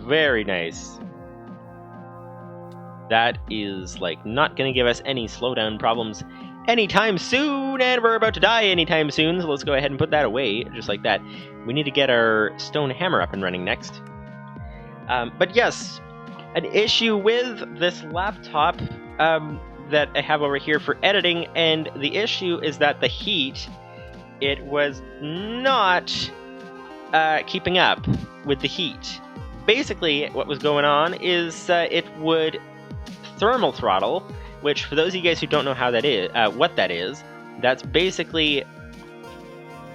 Very nice. That is, like, not going to give us any slowdown problems anytime soon, and we're about to die anytime soon, so let's go ahead and put that away, just like that. We need to get our stone hammer up and running next. But yes, an issue with this laptop that I have over here for editing, and the issue is that the heat, it was not keeping up with the heat. Basically, what was going on is it would thermal throttle, which for those of you guys who don't know how that is, what that is, that's basically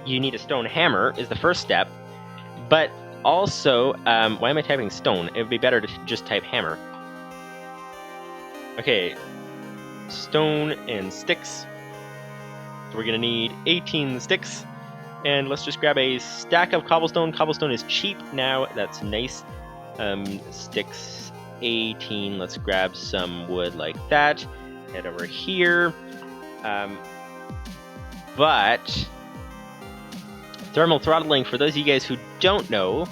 you need a stone hammer is the first step, but also, why am I typing stone? It would be better to just type hammer. Okay, stone and sticks. So we're gonna need 18 sticks. And let's just grab a stack of cobblestone. Cobblestone is cheap now, that's nice. Sticks 18, let's grab some wood like that. Head over here. But thermal throttling, for those of you guys who don't know,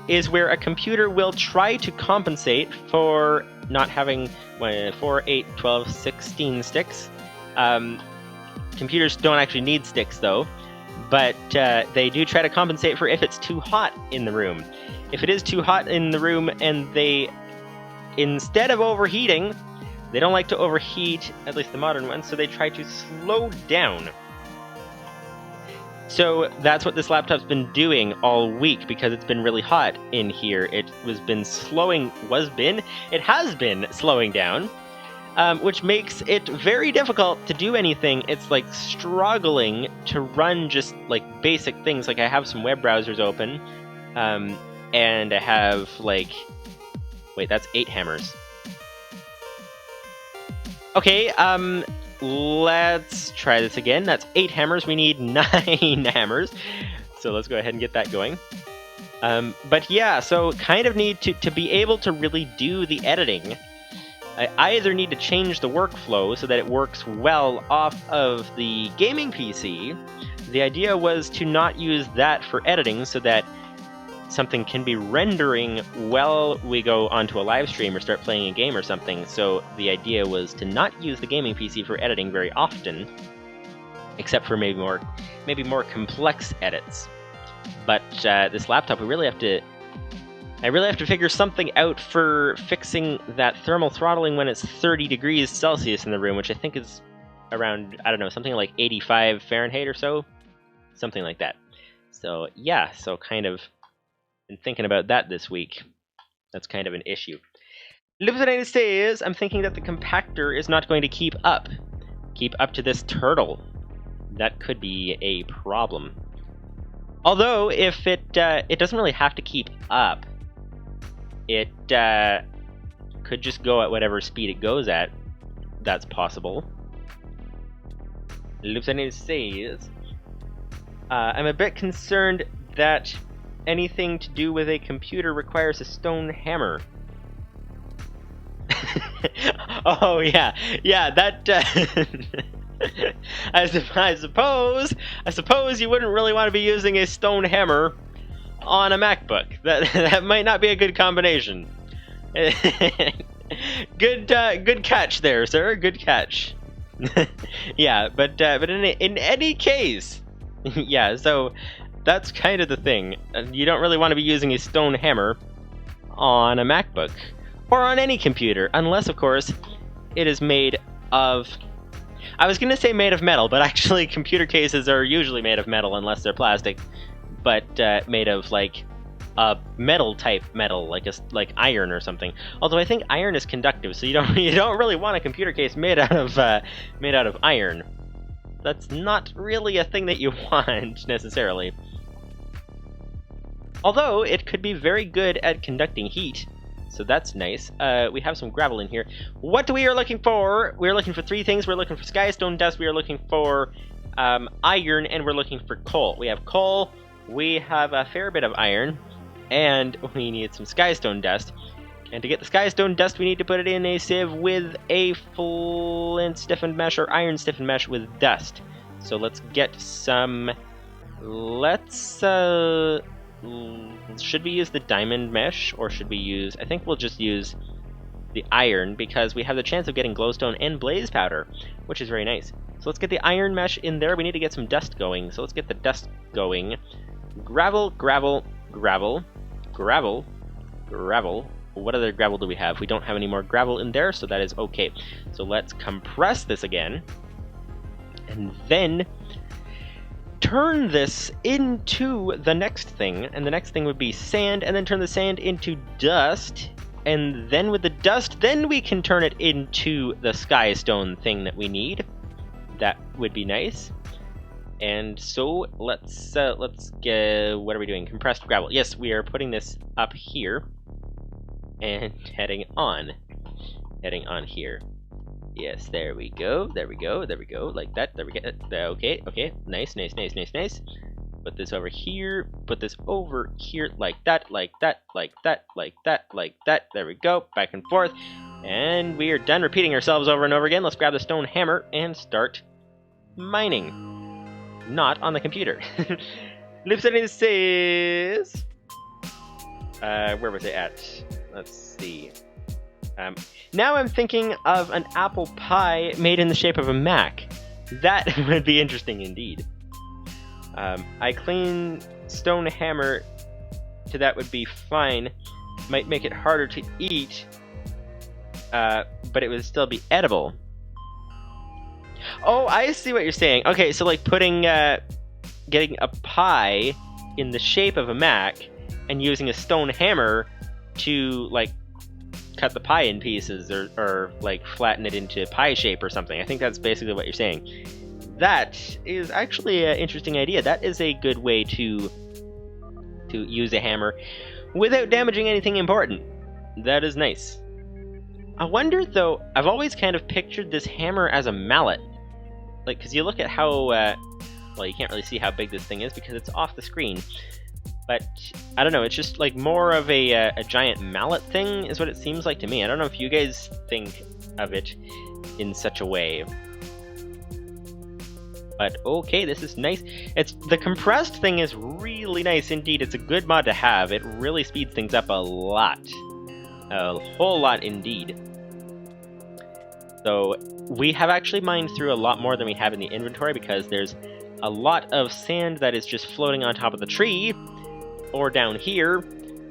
is where a computer will try to compensate for not having 4, 8, 12, 16 sticks. Computers don't actually need sticks though, but they do try to compensate for if it's too hot in the room. If it is too hot in the room and they, instead of overheating, they don't like to overheat, at least the modern ones, so they try to slow down. So that's what this laptop's been doing all week because it's been really hot in here. It has been slowing down, which makes it very difficult to do anything. It's like struggling to run just like basic things. Like I have some web browsers open, and I have like, wait, that's 8 hammers. Okay, let's try this again. That's 8 hammers. We need 9 hammers. So let's go ahead and get that going. But yeah, so kind of need to be able to really do the editing. I either need to change the workflow so that it works well off of the gaming PC. The idea was to not use that for editing so that something can be rendering while we go onto a live stream or start playing a game or something. So the idea was to not use the gaming PC for editing very often, except for maybe more complex edits. But this laptop, I really have to figure something out for fixing that thermal throttling when it's 30 degrees Celsius in the room, which I think is around, I don't know, something like 85 Fahrenheit or so, something like that. So yeah, so kind of been thinking about that this week. That's kind of an issue. Livestream says, I'm thinking that the compactor is not going to keep up to this turtle. That could be a problem. Although, if it doesn't really have to keep up, it could just go at whatever speed it goes at. That's possible. Livestream says, I'm a bit concerned that anything to do with a computer requires a stone hammer. Oh yeah, that. I suppose you wouldn't really want to be using a stone hammer on a MacBook. That might not be a good combination. Good catch there, sir. Good catch. Yeah, but in any case, yeah. So that's kind of the thing. You don't really want to be using a stone hammer on a MacBook or on any computer, unless, of course, it is made of. I was going to say made of metal, but actually computer cases are usually made of metal unless they're plastic, but made of like a metal type metal, like iron or something. Although I think iron is conductive, so you don't really want a computer case made out of iron. That's not really a thing that you want necessarily. Although it could be very good at conducting heat. So that's nice. We have some gravel in here. What we are looking for? We're looking for 3 things. We're looking for skystone dust, we are looking for iron, and we're looking for coal. We have coal, we have a fair bit of iron, and we need some skystone dust. And to get the skystone dust, we need to put it in a sieve with a flint stiffened mesh or iron stiffened mesh with dust. So let's get some... should we use the diamond mesh, or should we use... I think we'll just use the iron, because we have the chance of getting glowstone and blaze powder, which is very nice. So let's get the iron mesh in there. We need to get some dust going, so let's get the dust going. Gravel, gravel, gravel, gravel, gravel. What other gravel do we have? We don't have any more gravel in there, so that is okay. So let's compress this again, and then turn this into the next thing, and the next thing would be sand, and then turn the sand into dust, and then with the dust, then we can turn it into the skystone thing that we need. That would be nice. And so let's get, what are we doing? Compressed gravel. Yes, we are putting this up here and heading on here. Yes, there we go, there we go, there we go, like that, there we go. Okay, okay, nice. Put this over here, put this over here, like that, like that, like that, like that, like that. There we go, back and forth. And we are done repeating ourselves over and over again. Let's grab the stone hammer and start mining. Not on the computer. Livestream says... where was it at? Let's see. Now I'm thinking of an apple pie made in the shape of a Mac. That would be interesting indeed. I clean stone hammer to that would be fine. Might make it harder to eat, but it would still be edible. Oh, I see what you're saying. Okay, so like putting, getting a pie in the shape of a Mac and using a stone hammer to like cut the pie in pieces or like flatten it into pie shape or something. I think that's basically what you're saying. That is actually an interesting idea. That is a good way to use a hammer without damaging anything important. That is nice. I wonder though, I've always kind of pictured this hammer as a mallet. Like, because you look at how, well, you can't really see how big this thing is because it's off the screen. But, I don't know, it's just like more of a giant mallet thing is what it seems like to me. I don't know if you guys think of it in such a way. But, okay, this is nice. The compressed thing is really nice indeed. It's a good mod to have. It really speeds things up a lot. A whole lot indeed. So, we have actually mined through a lot more than we have in the inventory because there's a lot of sand that is just floating on top of the tree, or down here,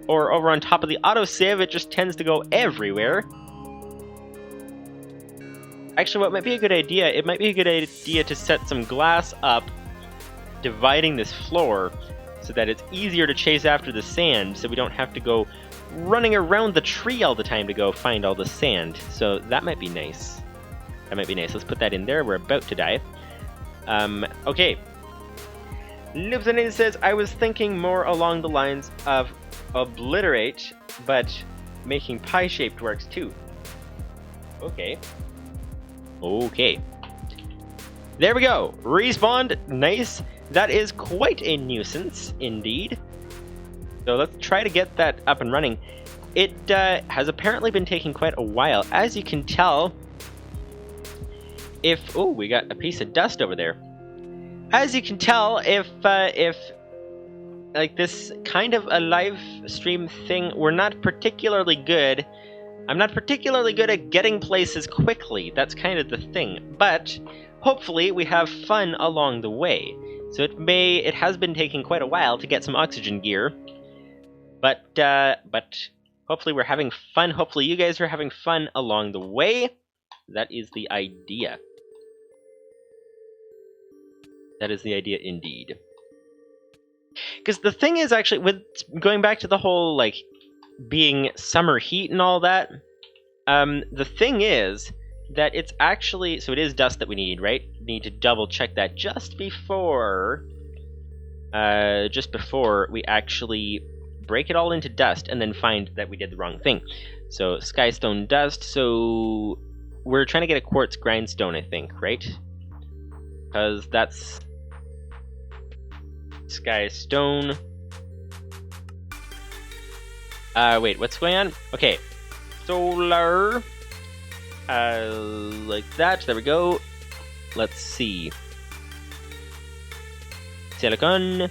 or over on top of the autosieve. It just tends to go everywhere. Actually, what might be a good idea, it might be a good idea to set some glass up dividing this floor so that it's easier to chase after the sand, so we don't have to go running around the tree all the time to go find all the sand. So that might be nice. That might be nice. Let's put that in there. We're about to die. Okay. Lubzanin says, I was thinking more along the lines of obliterate, but making pie-shaped works too. Okay. Okay. There we go. Respawned. Nice. That is quite a nuisance indeed. So let's try to get that up and running. It has apparently been taking quite a while. As you can tell, if... Oh, we got a piece of dust over there. As you can tell, if like this kind of a live stream thing, we're not particularly good. I'm not particularly good at getting places quickly. That's kind of the thing. But hopefully we have fun along the way. So it has been taking quite a while to get some oxygen gear. But hopefully we're having fun. Hopefully you guys are having fun along the way. That is the idea. That is the idea indeed. Because the thing is actually, with going back to the whole, like, being summer heat and all that, the thing is that it's actually, so it is dust that we need, right? We need to double check that just before we actually break it all into dust and then find that we did the wrong thing. So skystone dust, so we're trying to get a quartz grindstone, I think, right? Because that's skystone. Wait, what's going on? Okay, solar, like that, there we go. Let's see. Silicon,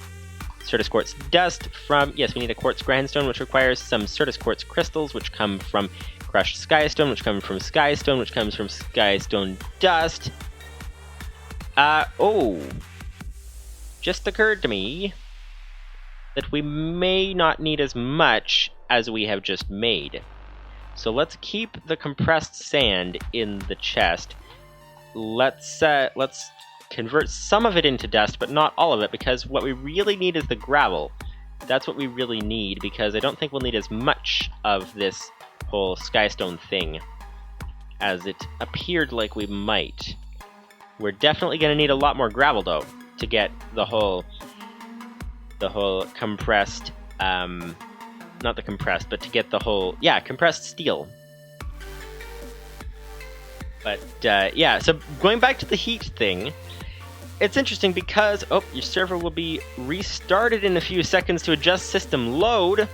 Certus quartz dust from, yes, we need a quartz grindstone, which requires some Certus quartz crystals, which come from crushed skystone, which come from skystone, which comes from skystone dust. Oh, just occurred to me that we may not need as much as we have just made. So let's keep the compressed sand in the chest. Let's convert some of it into dust, but not all of it, because what we really need is the gravel. That's what we really need, because I don't think we'll need as much of this whole skystone thing as it appeared like we might. We're definitely going to need a lot more gravel, though. to get the whole compressed, not the compressed, but to get the whole, yeah, compressed steel. But yeah, so going back to the heat thing, it's interesting because, oh, your server will be restarted in a few seconds to adjust system load.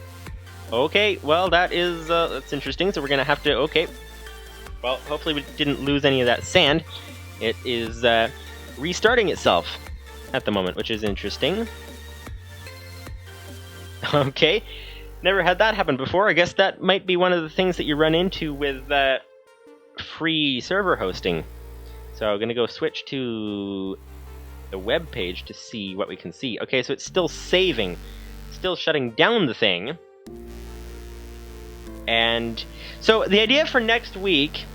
Okay, well, that's interesting, so we're gonna have to, okay. Well, hopefully we didn't lose any of that sand. It is restarting itself at the moment, which is interesting. Okay, never had that happen before. I guess that might be one of the things that you run into with free server hosting. So I'm gonna go switch to the web page to see what we can see. Okay, so it's still saving, still shutting down the thing. And so the idea for next week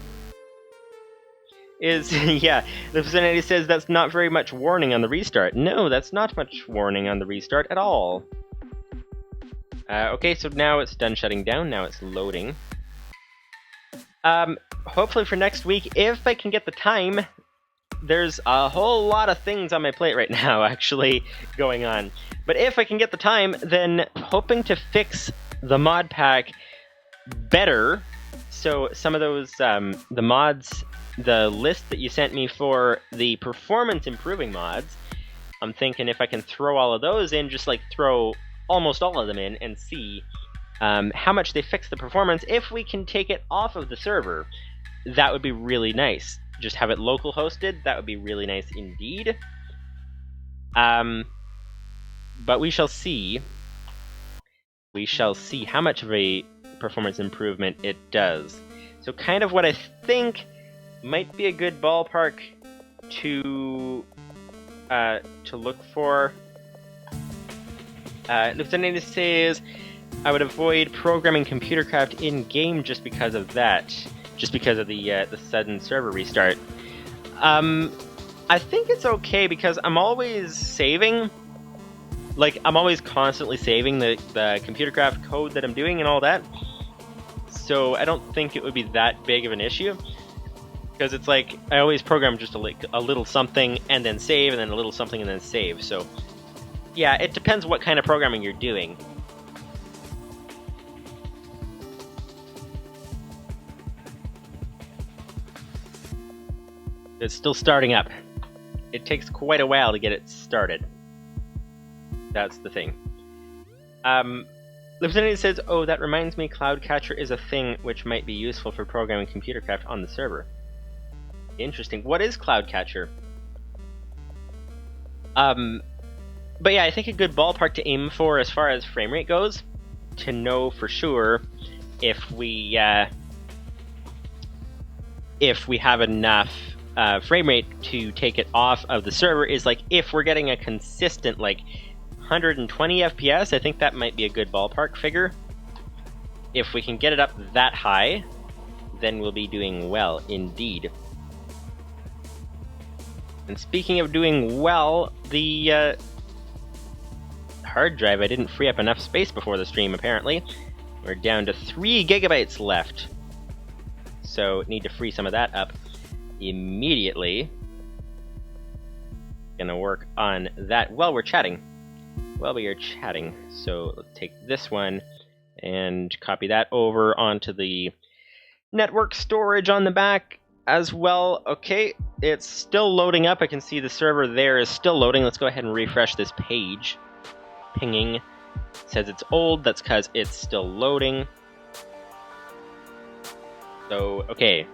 is, yeah, the vicinity says that's not very much warning on the restart. No, that's not much warning on the restart at all. Okay, so now it's done shutting down, now it's loading. Hopefully for next week, if I can get the time, there's a whole lot of things on my plate right now, actually, going on. But if I can get the time, then hoping to fix the mod pack better. So some of those, the mods, the list that you sent me for the performance improving mods, I'm thinking if I can throw all of those in, just like throw almost all of them in and see how much they fix the performance. If we can take it off of the server, that would be really nice. Just have it local hosted, that would be really nice indeed. But we shall see. We shall see how much of a performance improvement it does. So kind of what I think might be a good ballpark to look for. Lieutenant says, I would avoid programming ComputerCraft in-game just because of that. Just because of the sudden server restart. I think it's okay because I'm always saving. Like, I'm always constantly saving the ComputerCraft code that I'm doing and all that. So I don't think it would be that big of an issue. Because it's like, I always program just a little something and then save, and then a little something and then save. So, yeah, it depends what kind of programming you're doing. It's still starting up. It takes quite a while to get it started. That's the thing. Lieutenant says, oh, that reminds me, Cloudcatcher is a thing which might be useful for programming ComputerCraft on the server. Interesting. What is Cloudcatcher? But yeah, I think a good ballpark to aim for as far as frame rate goes, to know for sure if we have enough frame rate to take it off of the server, is like if we're getting a consistent like 120 FPS, I think that might be a good ballpark figure. If we can get it up that high, then we'll be doing well indeed. And speaking of doing well, the hard drive, I didn't free up enough space before the stream apparently. We're down to 3 gigabytes left. So need to free some of that up immediately. Gonna work on that while we're chatting. While we are chatting. So let's take this one and copy that over onto the network storage on the back as well. Okay, it's still loading up. I can see the server there is still loading. Let's go ahead and refresh this page. Pinging. It says it's old. That's because it's still loading. So, okay.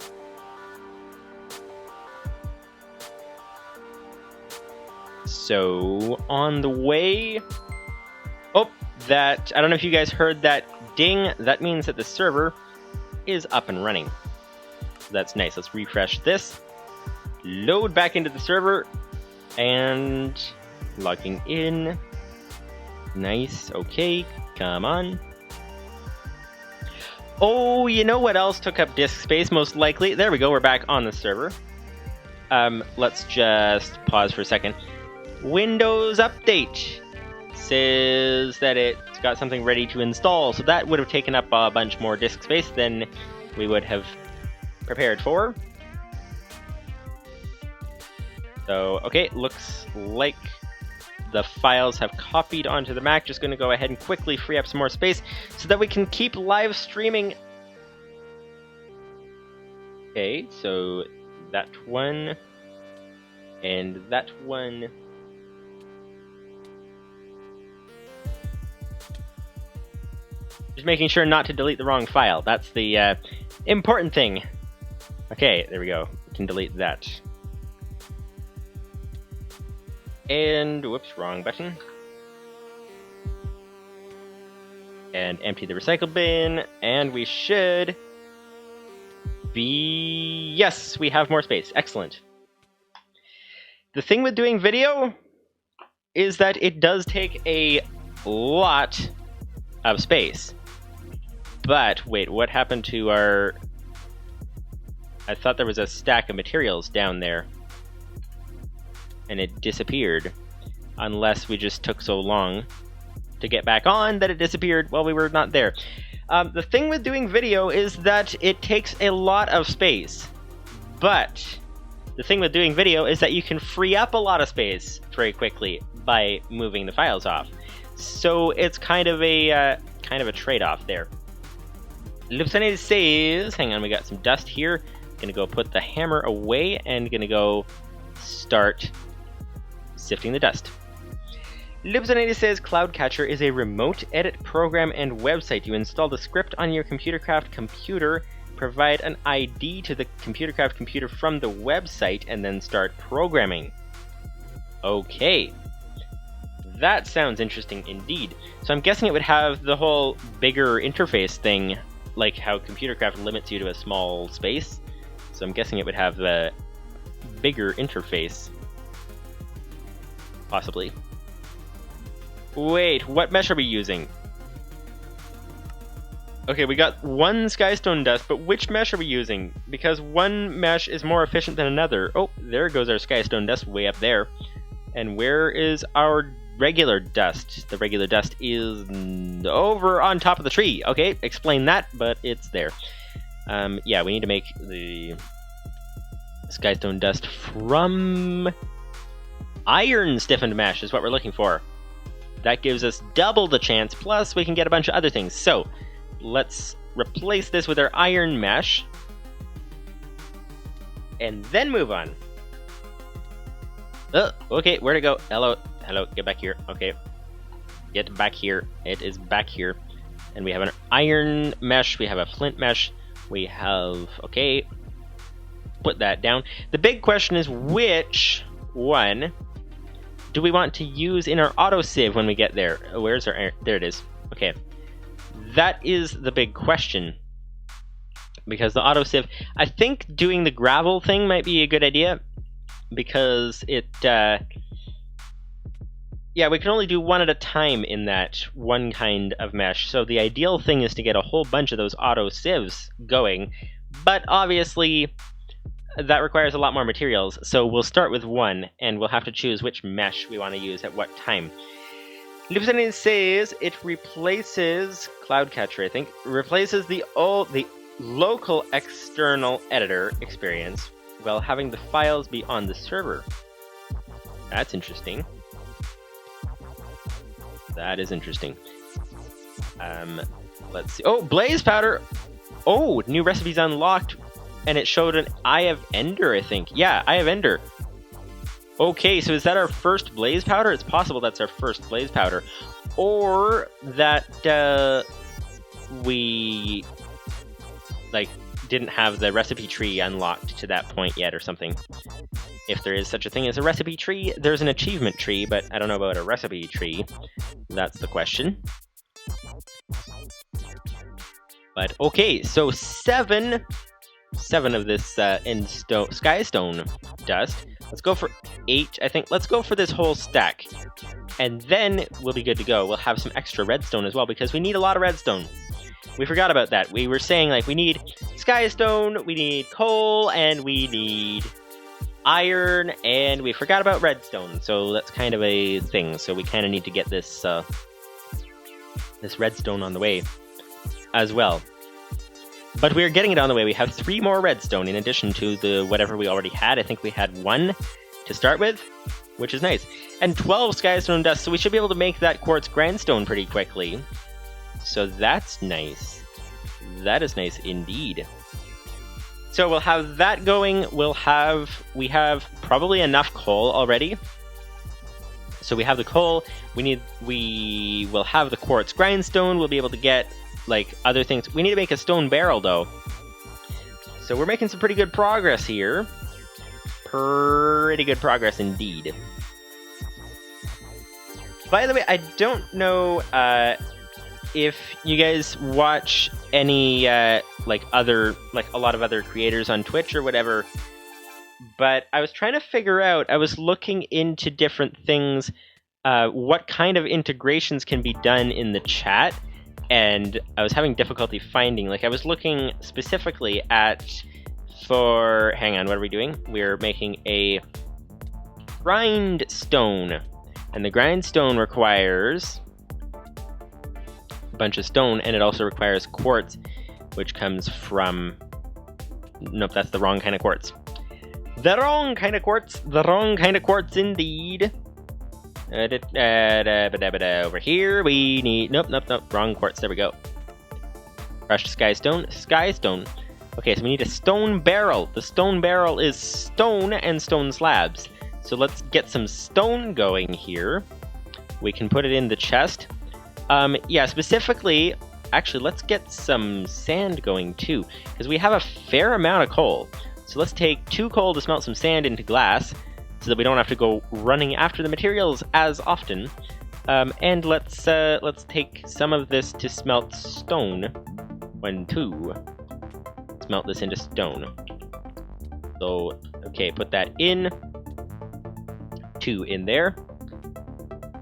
So, on the way... Oh, that... I don't know if you guys heard that ding. That means that the server is up and running. So that's nice. Let's refresh this. Load back into the server. And... logging in. Nice. Okay. Come on. Oh, you know what else took up disk space most likely? There we go. We're back on the server. Let's just pause for a second. Windows Update says that it's got something ready to install, so that would have taken up a bunch more disk space than we would have prepared for. So, okay, looks like the files have copied onto the Mac. Just going to go ahead and quickly free up some more space so that we can keep live streaming. Okay, so that one and that one. Just making sure not to delete the wrong file. That's the important thing. Okay, there we go. We can delete that. And, whoops, wrong button. And empty the recycle bin, and we should be... Yes, we have more space. Excellent. The thing with doing video is that it does take a lot of space. But, wait, what happened to our... I thought there was a stack of materials down there. And it disappeared. Unless we just took so long to get back on that it disappeared while we were not there. The thing with doing video is that it takes a lot of space. But the thing with doing video is that you can free up a lot of space very quickly by moving the files off. So it's kind of a trade-off there. Livestream says, hang on, we got some dust here. Gonna go put the hammer away and gonna go start sifting the dust. Livestream says Cloudcatcher is a remote edit program and website. You install the script on your ComputerCraft computer, provide an ID to the ComputerCraft computer from the website, and then start programming. Okay. That sounds interesting indeed. So I'm guessing it would have the whole bigger interface thing, like how ComputerCraft limits you to a small space. So I'm guessing it would have the bigger interface. Possibly. Wait, what mesh are we using? Okay, we got one skystone dust, but which mesh are we using? Because one mesh is more efficient than another. Oh, there goes our skystone dust way up there. And where is our regular dust? The regular dust is over on top of the tree. Okay, explain that, but it's there. Yeah, we need to make the skystone dust from iron stiffened mesh is what we're looking for. That gives us double the chance, plus we can get a bunch of other things. So, let's replace this with our iron mesh. And then move on. Oh, okay, where'd it go? Hello, get back here. Okay, get back here. It is back here. And we have an iron mesh, we have a flint mesh, we have, okay, put that down. The big question is which one do we want to use in our auto sieve when we get there? Where's our, there it is. Okay, that is the big question. Because the auto sieve, I think doing the gravel thing might be a good idea. Because it, yeah, we can only do one at a time in that one kind of mesh. So the ideal thing is to get a whole bunch of those auto sieves going. But obviously, that requires a lot more materials. So we'll start with one, and we'll have to choose which mesh we want to use at what time. Livestream says it replaces Cloudcatcher, I think, replaces the local external editor experience while having the files be on the server. That's interesting. That is interesting. Let's see. Oh, blaze powder! Oh, new recipes unlocked, and it showed an Eye of Ender, I think. Yeah, Eye of Ender. Okay, so is that our first blaze powder? It's possible that's our first blaze powder. Or that we like didn't have the recipe tree unlocked to that point yet or something. If there is such a thing as a recipe tree, there's an achievement tree, but I don't know about a recipe tree. That's the question. But okay, so seven of this skystone dust. Let's go for 8, I think. Let's go for this whole stack. And then we'll be good to go. We'll have some extra redstone as well, because we need a lot of redstone. We forgot about that. We were saying, like, we need skystone, we need coal, and we need iron, and we forgot about redstone. So that's kind of a thing. So we kind of need to get this this redstone on the way as well. But we're getting it on the way. We have 3 more redstone in addition to the whatever we already had. I think we had 1 to start with. which is nice. And 12 skystone dust, so we should be able to make that quartz grindstone pretty quickly. So that's nice. That is nice indeed. So we'll have that going. We have probably enough coal already. So we have the coal. We will have the quartz grindstone. We'll be able to get like other things. We need to make a stone barrel though. So we're making some pretty good progress here. Pretty good progress indeed. By the way, I don't know if you guys watch any like a lot of other creators on Twitch or whatever, but I was trying to figure out, I was looking into different things, what kind of integrations can be done in the chat, and I was having difficulty finding, like I was looking specifically at, hang on, what are we doing? We're making a grindstone, and the grindstone requires a bunch of stone, and it also requires quartz, which comes from, nope, that's the wrong kind of quartz. The wrong kind of quartz, the wrong kind of quartz indeed. Over here we need, nope, wrong quartz, there we go. Crushed skystone. Okay, so we need a stone barrel. The stone barrel is stone and stone slabs. So let's get some stone going here. We can put it in the chest. Yeah, specifically, actually, let's get some sand going too, because we have a fair amount of coal. So let's take 2 coal to smelt some sand into glass, so that we don't have to go running after the materials as often. And let's take some of this to smelt stone. 1, 2. Smelt this into stone. So, okay, put that in. 2 in there.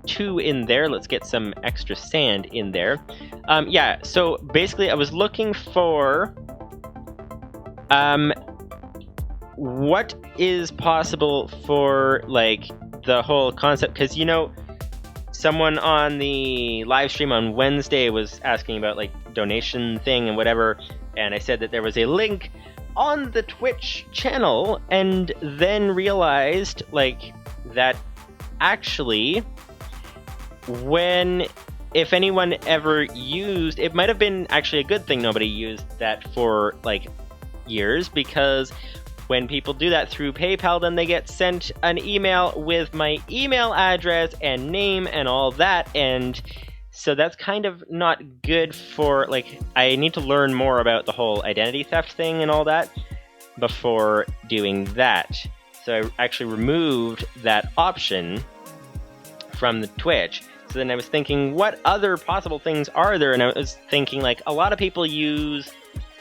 2 in there. Let's get some extra sand in there. Yeah, so basically I was looking for what is possible for like the whole concept, because you know, someone on the live stream on Wednesday was asking about like donation thing and whatever, and I said that there was a link on the Twitch channel, and then realized like that actually if anyone ever used, it might have been actually a good thing nobody used that for like years, because when people do that through PayPal, then they get sent an email with my email address and name and all that, and so that's kind of not good for, like, I need to learn more about the whole identity theft thing and all that before doing that. So I actually removed that option from the Twitch. So then I was thinking, what other possible things are there? And I was thinking, like, a lot of people use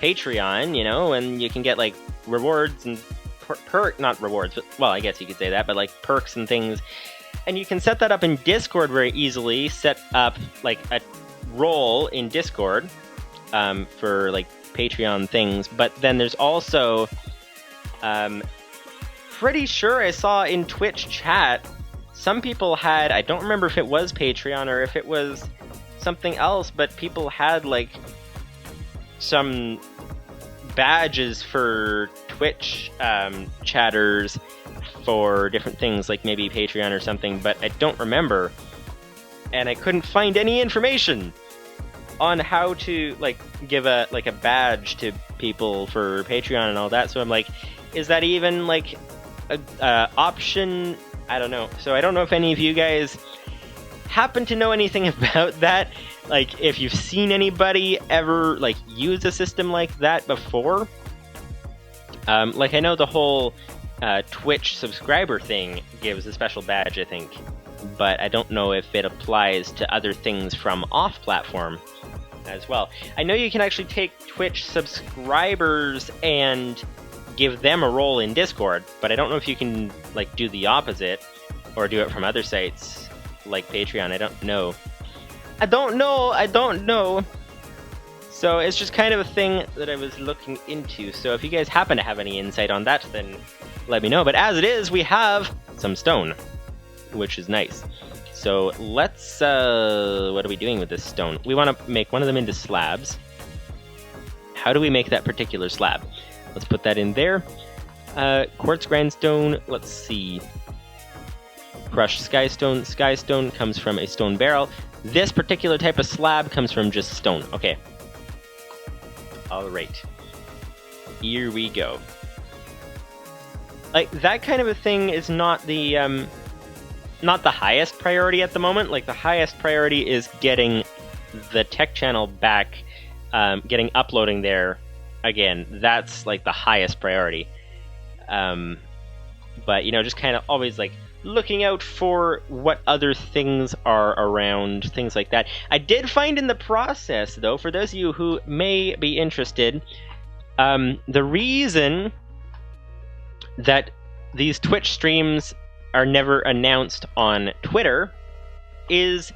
Patreon, you know, and you can get like rewards and not rewards, but, well, I guess you could say that, but like perks and things. And you can set that up in Discord very easily, set up like a role in Discord for like Patreon things. But then there's also, pretty sure I saw in Twitch chat, some people had, I don't remember if it was Patreon or if it was something else, but people had like some badges for Twitch chatters for different things, like maybe Patreon or something, but I don't remember, and I couldn't find any information on how to like give a badge to people for Patreon and all that. So I'm like, is that even like a option? I don't know. So I don't know if any of you guys happen to know anything about that. Like, if you've seen anybody ever like use a system like that before. Like, I know the whole Twitch subscriber thing gives a special badge, I think, but I don't know if it applies to other things from off-platform as well. I know you can actually take Twitch subscribers and give them a role in Discord, but I don't know if you can like do the opposite or do it from other sites like Patreon. I don't know. I don't know. So it's just kind of a thing that I was looking into. So if you guys happen to have any insight on that, then let me know. But as it is, we have some stone, which is nice. So let's, what are we doing with this stone? We want to make one of them into slabs. How do we make that particular slab? Let's put that in there. Quartz grindstone, let's see. crushed skystone. Skystone comes from a stone barrel. This particular type of slab comes from just stone. Okay. Alright. Here we go. Like, that kind of a thing is not the highest priority at the moment. Like, the highest priority is getting the tech channel back, uploading there again. That's, like, the highest priority. But, you know, just kind of always, like, looking out for what other things are around, things like that. I did find in the process, though, for those of you who may be interested, the reason that these Twitch streams are never announced on Twitter is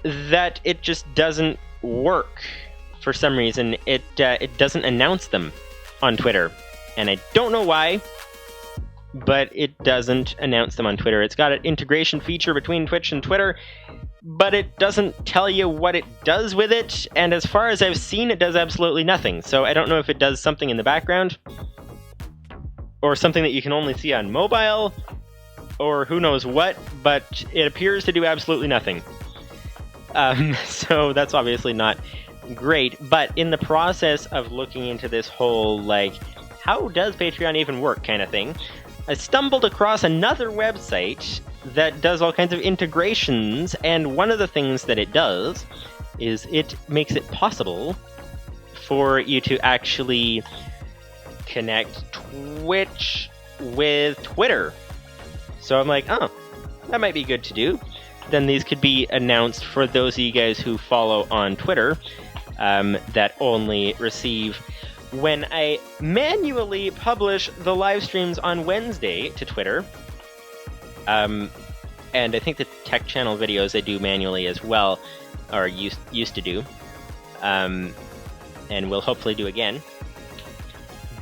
that it just doesn't work for some reason. It doesn't announce them on Twitter, and I don't know why, but it doesn't announce them on Twitter. It's got an integration feature between Twitch and Twitter, but it doesn't tell you what it does with it, and as far as I've seen, it does absolutely nothing. So I don't know if it does something in the background, or something that you can only see on mobile, or who knows what, but it appears to do absolutely nothing. So that's obviously not great, but in the process of looking into this whole, like, how does Patreon even work kind of thing, I stumbled across another website that does all kinds of integrations, and one of the things that it does is it makes it possible for you to actually connect Twitch with Twitter. So I'm like, oh, that might be good to do. Then these could be announced for those of you guys who follow on Twitter, that only receive when I manually publish the live streams on Wednesday to Twitter. And I think the tech channel videos I do manually as well, or used to do, and will hopefully do again.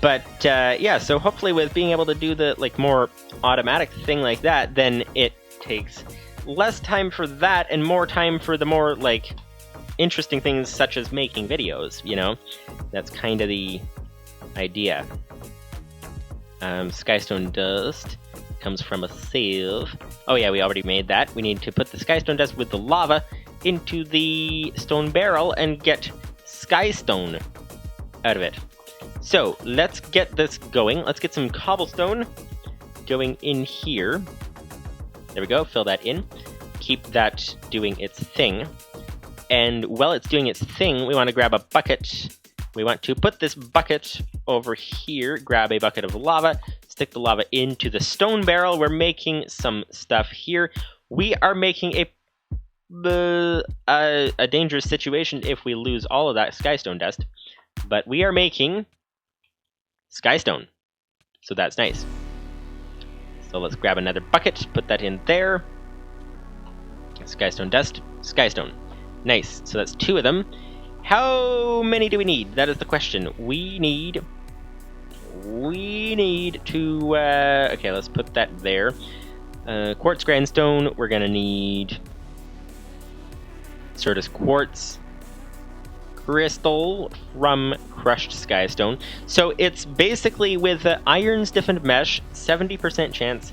But yeah, so hopefully with being able to do the, like, more automatic thing like that, then it takes less time for that and more time for the more, like, interesting things such as making videos, you know? That's kind of the idea. Skystone dust comes from a sieve. Oh yeah, we already made that. We need to put the skystone dust with the lava into the stone barrel and get skystone out of it. So, let's get this going. Let's get some cobblestone going in here. There we go, fill that in. Keep that doing its thing. And while it's doing its thing, we want to grab a bucket. We want to put this bucket over here, grab a bucket of lava, stick the lava into the stone barrel. We're making some stuff here. We are making a dangerous situation if we lose all of that skystone dust. But we are making skystone. So that's nice. So let's grab another bucket, put that in there. Skystone dust, skystone. Nice, so that's 2 of them. How many do we need? That is the question. We need to, okay, let's put that there. Quartz grindstone, we're gonna need Certus quartz. Crystal from crushed skystone. So it's basically with iron stiffened mesh, 70% chance.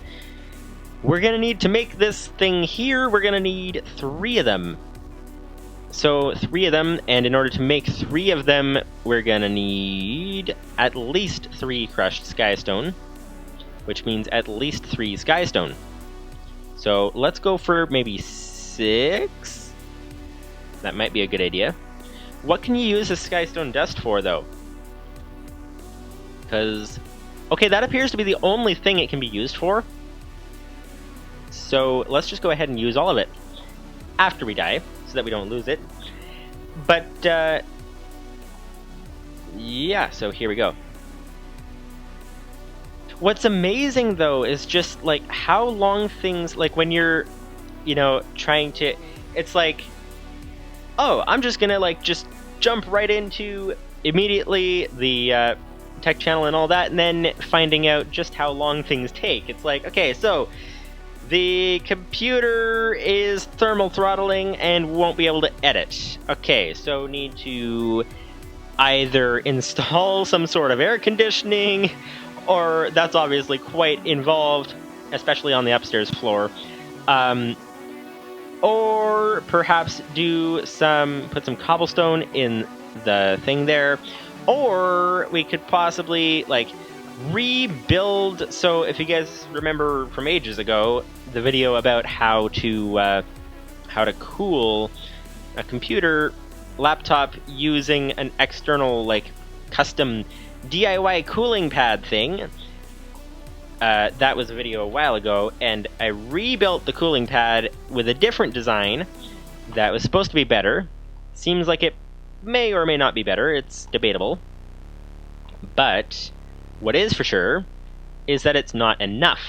We're gonna need to make this thing here, we're gonna need 3 of them. So 3 of them, and in order to make 3 of them, we're gonna need at least 3 crushed skystone, which means at least 3 skystone. So let's go for maybe 6. That might be a good idea. What can you use this skystone dust for, though? Because, okay, that appears to be the only thing it can be used for. So let's just go ahead and use all of it after we die, so that we don't lose it. But, yeah, so here we go. What's amazing, though, is just, like, how long things, like, when you're, you know, trying to, it's like, oh, I'm just gonna, like, just jump right into immediately the tech channel and all that, and then finding out just how long things take. It's like, okay, so the computer is thermal throttling and won't be able to edit. Okay, so need to either install some sort of air conditioning, or that's obviously quite involved, especially on the upstairs floor. Or perhaps put some cobblestone in the thing there. Or we could possibly, like, rebuild. So if you guys remember from ages ago, the video about how to cool a computer laptop using an external, like, custom DIY cooling pad thing. That was a video a while ago, and I rebuilt the cooling pad with a different design that was supposed to be better. Seems like it may or may not be better. It's debatable. But what is for sure is that it's not enough.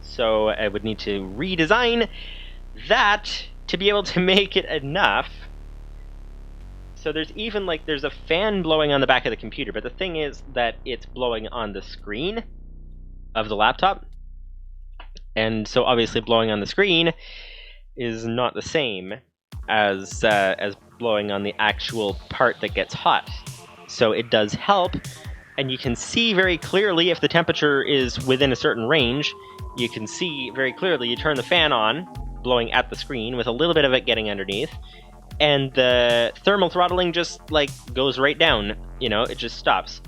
So I would need to redesign that to be able to make it enough. So there's even, like, there's a fan blowing on the back of the computer, but the thing is that it's blowing on the screen of the laptop. And so obviously blowing on the screen is not the same as blowing on the actual part that gets hot. So it does help, and you can see very clearly if the temperature is within a certain range. You can see very clearly, you turn the fan on, blowing at the screen with a little bit of it getting underneath, and the thermal throttling just, like, goes right down. You know, it just stops.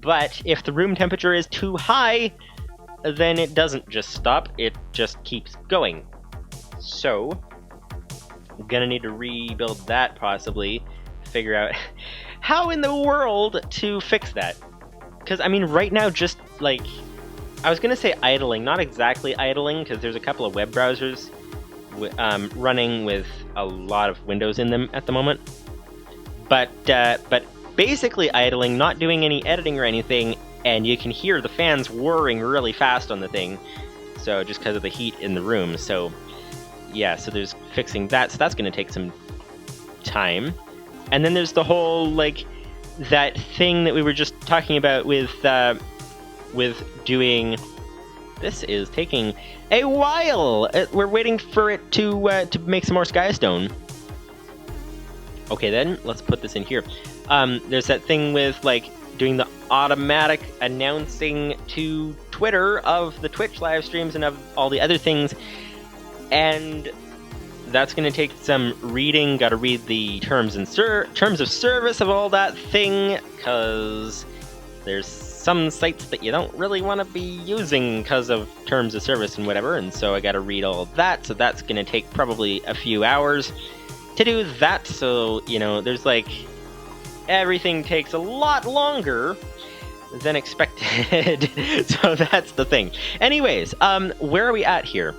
But if the room temperature is too high, then it doesn't just stop, it just keeps going. So I'm gonna need to rebuild that, possibly figure out how in the world to fix that. Because, I mean, right now, just, like, I was gonna say idling, not exactly idling, because there's a couple of web browsers running with a lot of windows in them at the moment. But basically idling, not doing any editing or anything, and you can hear the fans whirring really fast on the thing, so just because of the heat in the room. So yeah, so there's fixing that, so that's going to take some time. And then there's the whole, like, that thing that we were just talking about with doing. This is taking a while. We're waiting for it to make some more skystone. Okay, then let's put this in here. There's that thing with, like, doing the automatic announcing to Twitter of the Twitch live streams and of all the other things, and that's going to take some reading. Got to read the terms of service of all that thing, because there's some sites that you don't really want to be using because of terms of service and whatever, and so I got to read all of that, so that's going to take probably a few hours to do that. So, you know, there's, like, everything takes a lot longer than expected. So that's the thing. Anyways, where are we at here?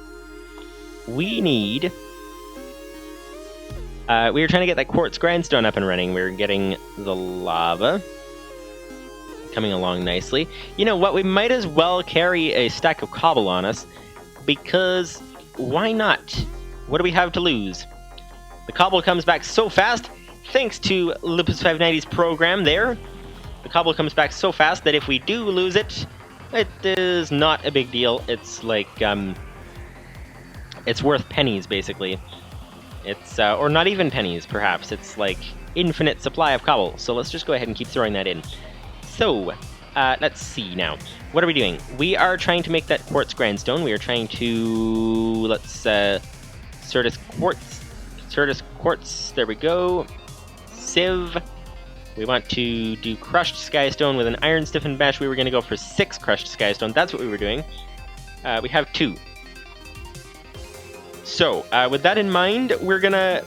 We need... we were trying to get that quartz grindstone up and running. We were getting the lava coming along nicely. You know what? We might as well carry a stack of cobble on us, because why not? What do we have to lose? The cobble comes back so fast, thanks to Lupus590's program there. The cobble comes back so fast that if we do lose it, it is not a big deal. It's like, it's worth pennies, basically. It's, or not even pennies, perhaps. It's like infinite supply of cobble. So let's just go ahead and keep throwing that in. So, let's see now. What are we doing? We are trying to make that quartz grindstone. We are trying to, let's, Certus quartz, there we go. Sieve. We want to do crushed skystone with an iron stiffened mesh. We were going to go for 6 crushed skystone. That's what we were doing. We have 2. So, with that in mind, we're going to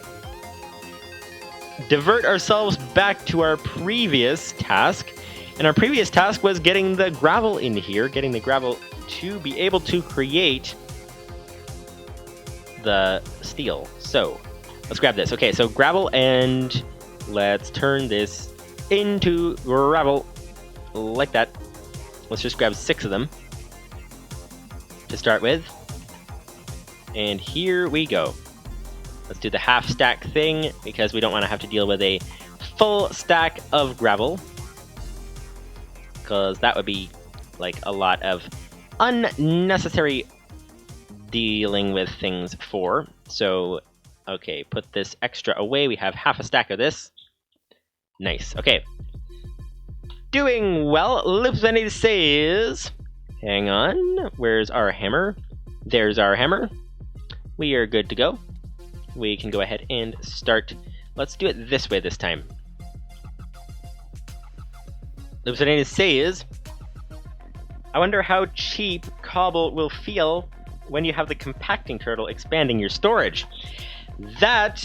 divert ourselves back to our previous task. And our previous task was getting the gravel in here, getting the gravel to be able to create the steel. So, let's grab this. Okay, so gravel, and let's turn this into gravel, like that. Let's just grab 6 of them to start with. And here we go. Let's do the half stack thing, because we don't want to have to deal with a full stack of gravel, because that would be like a lot of unnecessary dealing with things for. So, okay, put this extra away. We have half a stack of this. Nice. Okay. Doing well. Lipsvenny says, hang on, where's our hammer? There's our hammer. we are good to go. We can go ahead and start. Let's do it this way this time. What I need to say is, I wonder how cheap cobble will feel when you have the compacting turtle expanding your storage. That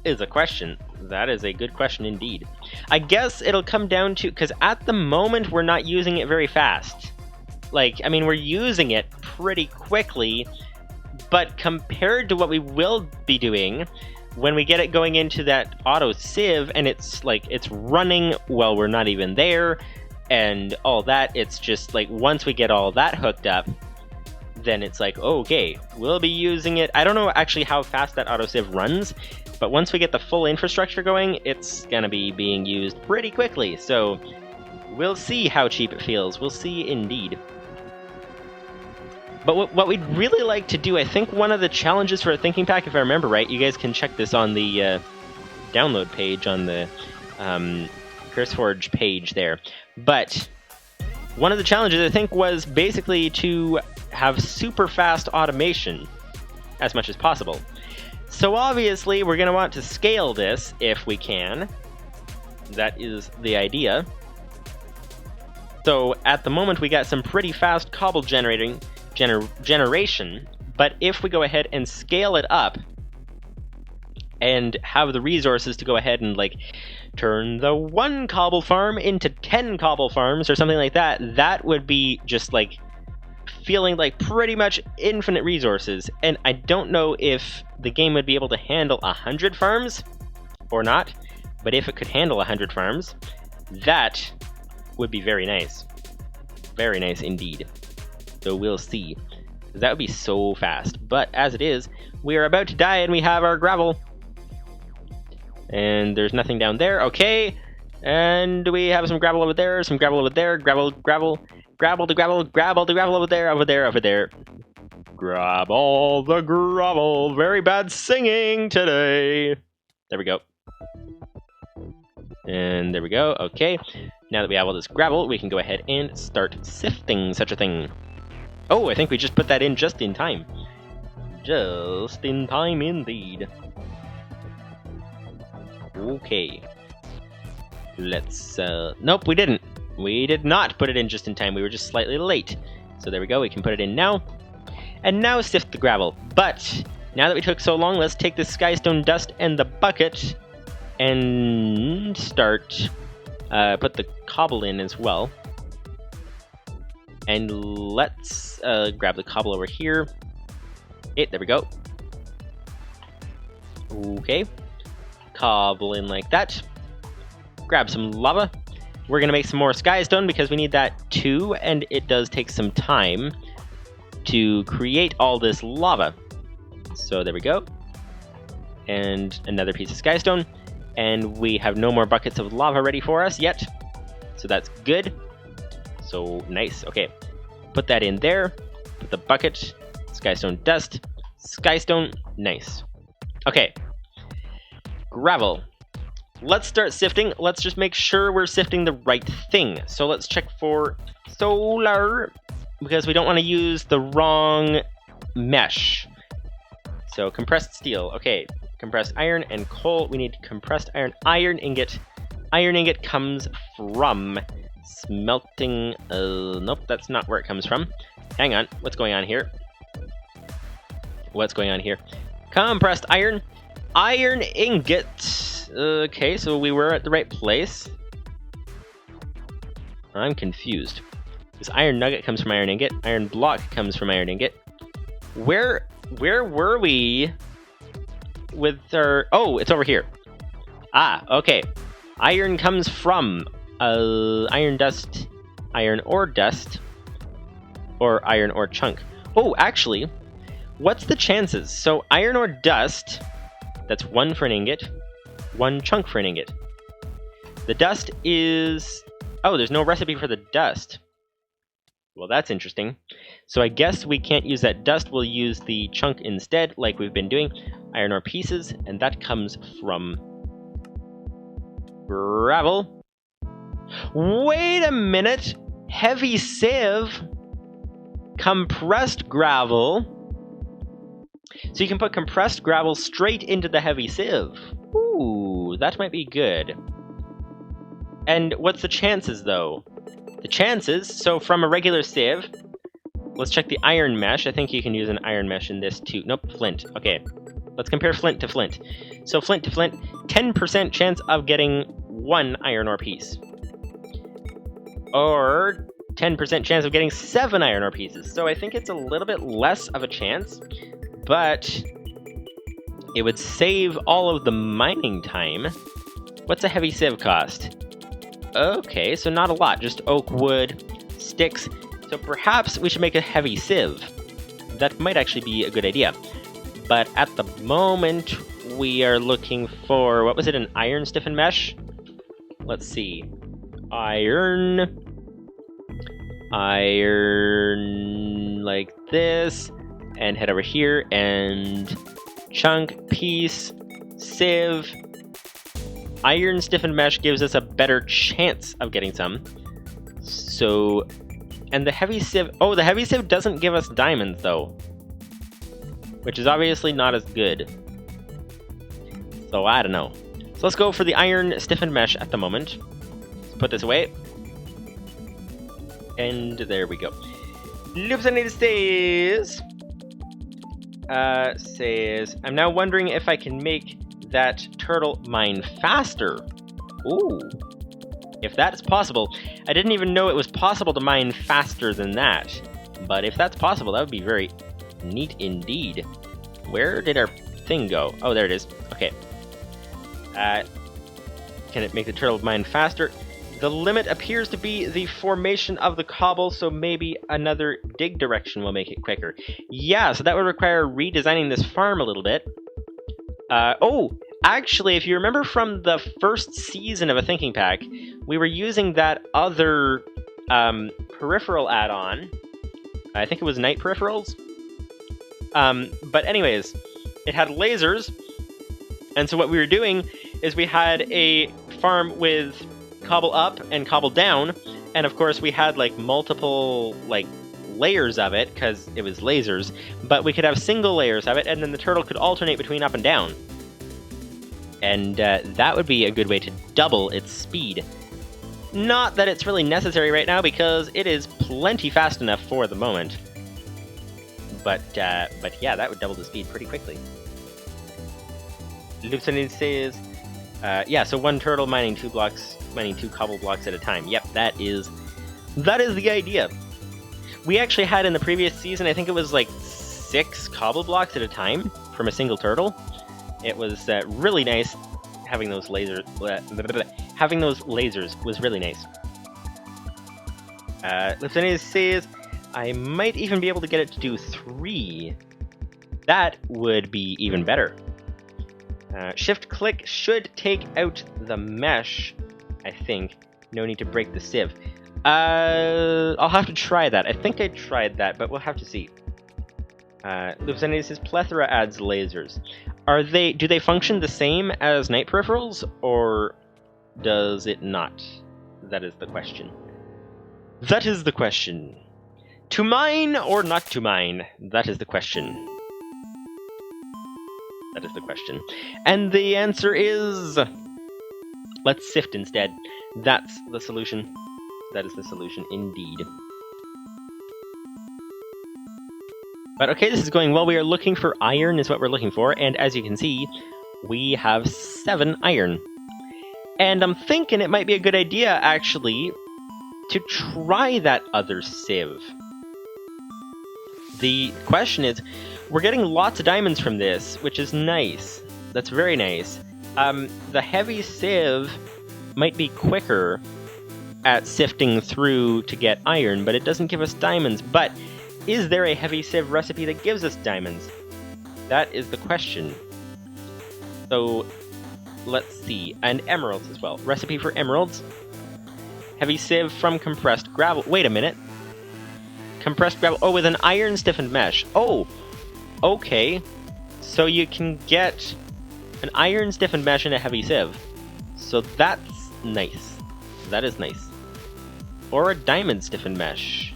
is a question. That is a good question indeed. I guess it'll come down to, because at the moment we're not using it very fast. Like, I mean, we're using it pretty quickly, but compared to what we will be doing when we get it going into that auto sieve and it's like it's running while we're not even there and all that, it's just like once we get all that hooked up, then it's like, okay, we'll be using it. I don't know actually how fast that auto sieve runs, but once we get the full infrastructure going, it's gonna be being used pretty quickly. So we'll see how cheap it feels. We'll see indeed. But what we'd really like to do, I think one of the challenges for a thinking pack, if I remember right, you guys can check this on the download page on the CurseForge page there. But one of the challenges, I think, was basically to have super fast automation as much as possible. So obviously, we're going to want to scale this if we can. That is the idea. So at the moment, we got some pretty fast cobble generation, but if we go ahead and scale it up and have the resources to go ahead and like turn the 1 cobble farm into 10 cobble farms or something like that, that would be just like feeling like pretty much infinite resources. And I don't know if the game would be able to handle 100 farms or not, but if it could handle 100 farms, that would be very nice. Very nice indeed. So we'll see. That would be so fast. But as it is, we are about to die and we have our gravel. And there's nothing down there. Okay. And we have some gravel over there, some gravel over there, gravel to gravel over there. Grab all the gravel. Very bad singing today. There we go. And there we go. Okay. Now that we have all this gravel, we can go ahead and start sifting such a thing. Oh, I think we just put that in just in time. Just in time indeed. Okay. Let's, nope, we didn't. We did not put it in just in time. We were just slightly late. So there we go, we can put it in now. And now sift the gravel. But, now that we took so long, let's take the skystone dust and the bucket and start, put the cobble in as well. And let's grab the cobble over here. There we go. Okay. Cobble in like that. Grab some lava. We're going to make some more skystone because we need that too, and it does take some time to create all this lava. So there we go. And another piece of skystone. And we have no more buckets of lava ready for us yet. So that's good. So nice. Okay. Put that in there. Put the bucket. Skystone dust. Skystone. Nice. Okay. Gravel. Let's start sifting. Let's just make sure we're sifting the right thing. So let's check for solar, because we don't want to use the wrong mesh. So compressed steel. Okay. Compressed iron and coal. We need compressed iron. Iron ingot. Iron ingot comes from smelting. Nope, that's not where it comes from. Hang on. What's going on here? What's going on here? Compressed iron. Iron ingot. Okay, so we were at the right place. I'm confused. This iron nugget comes from iron ingot. Iron block comes from iron ingot. Where were we with our... Oh, it's over here. Ah, okay. Iron comes from iron dust, iron ore dust, or iron ore chunk. Oh, actually, what's the chances? So iron ore dust, that's 1 for an ingot, 1 chunk for an ingot. The dust is... Oh, there's no recipe for the dust. Well, that's interesting. So I guess we can't use that dust. We'll use the chunk instead, like we've been doing. Iron ore pieces, and that comes from gravel. Wait a minute! Heavy sieve, compressed gravel, So you can put compressed gravel straight into the heavy sieve. Ooh, that might be good. And what's the chances, though? The chances, so from a regular sieve, let's check the iron mesh. I think you can use an iron mesh in this too. Nope, flint. Okay, let's compare flint to flint. So flint to flint, 10% chance of getting 1 iron ore piece. Or 10% chance of getting 7 iron ore pieces. So I think it's a little bit less of a chance, but it would save all of the mining time. What's a heavy sieve cost? Okay, so not a lot, just oak, wood, sticks. So perhaps we should make a heavy sieve. That might actually be a good idea. But at the moment, we are looking for, what was it, an iron stiffened mesh? Let's see. Iron like this, and head over here, and chunk, piece, sieve. Iron stiffened mesh gives us a better chance of getting some. So, and the heavy sieve, oh, the heavy sieve doesn't give us diamonds though, which is obviously not as good. So I don't know. So let's go for the iron stiffened mesh at the moment. Let's put this away. And there we go. Livestream says, I'm now wondering if I can make that turtle mine faster. Ooh. If that is possible, I didn't even know it was possible to mine faster than that. But if that's possible, that would be very neat indeed. Where did our thing go? Oh, there it is. Okay. Can it make the turtle mine faster? The limit appears to be the formation of the cobble, so maybe another dig direction will make it quicker. Yeah, so that would require redesigning this farm a little bit. Oh, actually, if you remember from the first season of A Thinking Pack, we were using that other peripheral add-on. I think it was night peripherals. But anyways, it had lasers, and so what we were doing is we had a farm with cobble up and cobble down, and of course we had like multiple like layers of it because it was lasers, but we could have single layers of it, and then the turtle could alternate between up and down, and that would be a good way to double its speed. Not that it's really necessary right now because it is plenty fast enough for the moment, but yeah, that would double the speed pretty quickly. Lieutenant says, yeah, so 1 turtle mining 2 blocks, mining 2 cobble blocks at a time. Yep, that is the idea. We actually had in the previous season, I think it was like 6 cobble blocks at a time from a single turtle. It was really nice having those lasers. Having those lasers was really nice. Lieutenant says, I might even be able to get it to do 3. That would be even better. Shift click should take out the mesh, I think. No need to break the sieve. I'll have to try that. I think I tried that, but we'll have to see. Lieutenant says plethora adds lasers. Do they function the same as night peripherals, or does it not? That is the question. That is the question. To mine or not to mine? That is the question. That is the question. And the answer is, let's sift instead. That's the solution. That is the solution indeed. But okay, this is going well. We are looking for iron is what we're looking for. And as you can see, we have 7 iron. And I'm thinking it might be a good idea, actually, to try that other sieve. The question is, we're getting lots of diamonds from this, which is nice. That's very nice. The heavy sieve might be quicker at sifting through to get iron, but it doesn't give us diamonds. But is there a heavy sieve recipe that gives us diamonds? That is the question. So, let's see. And emeralds as well. Recipe for emeralds. Heavy sieve from compressed gravel. Wait a minute. Compressed gravel. Oh, with an iron stiffened mesh. Oh! Okay, so you can get an iron stiffened mesh and a heavy sieve. So that's nice. That is nice. Or a diamond stiffened mesh.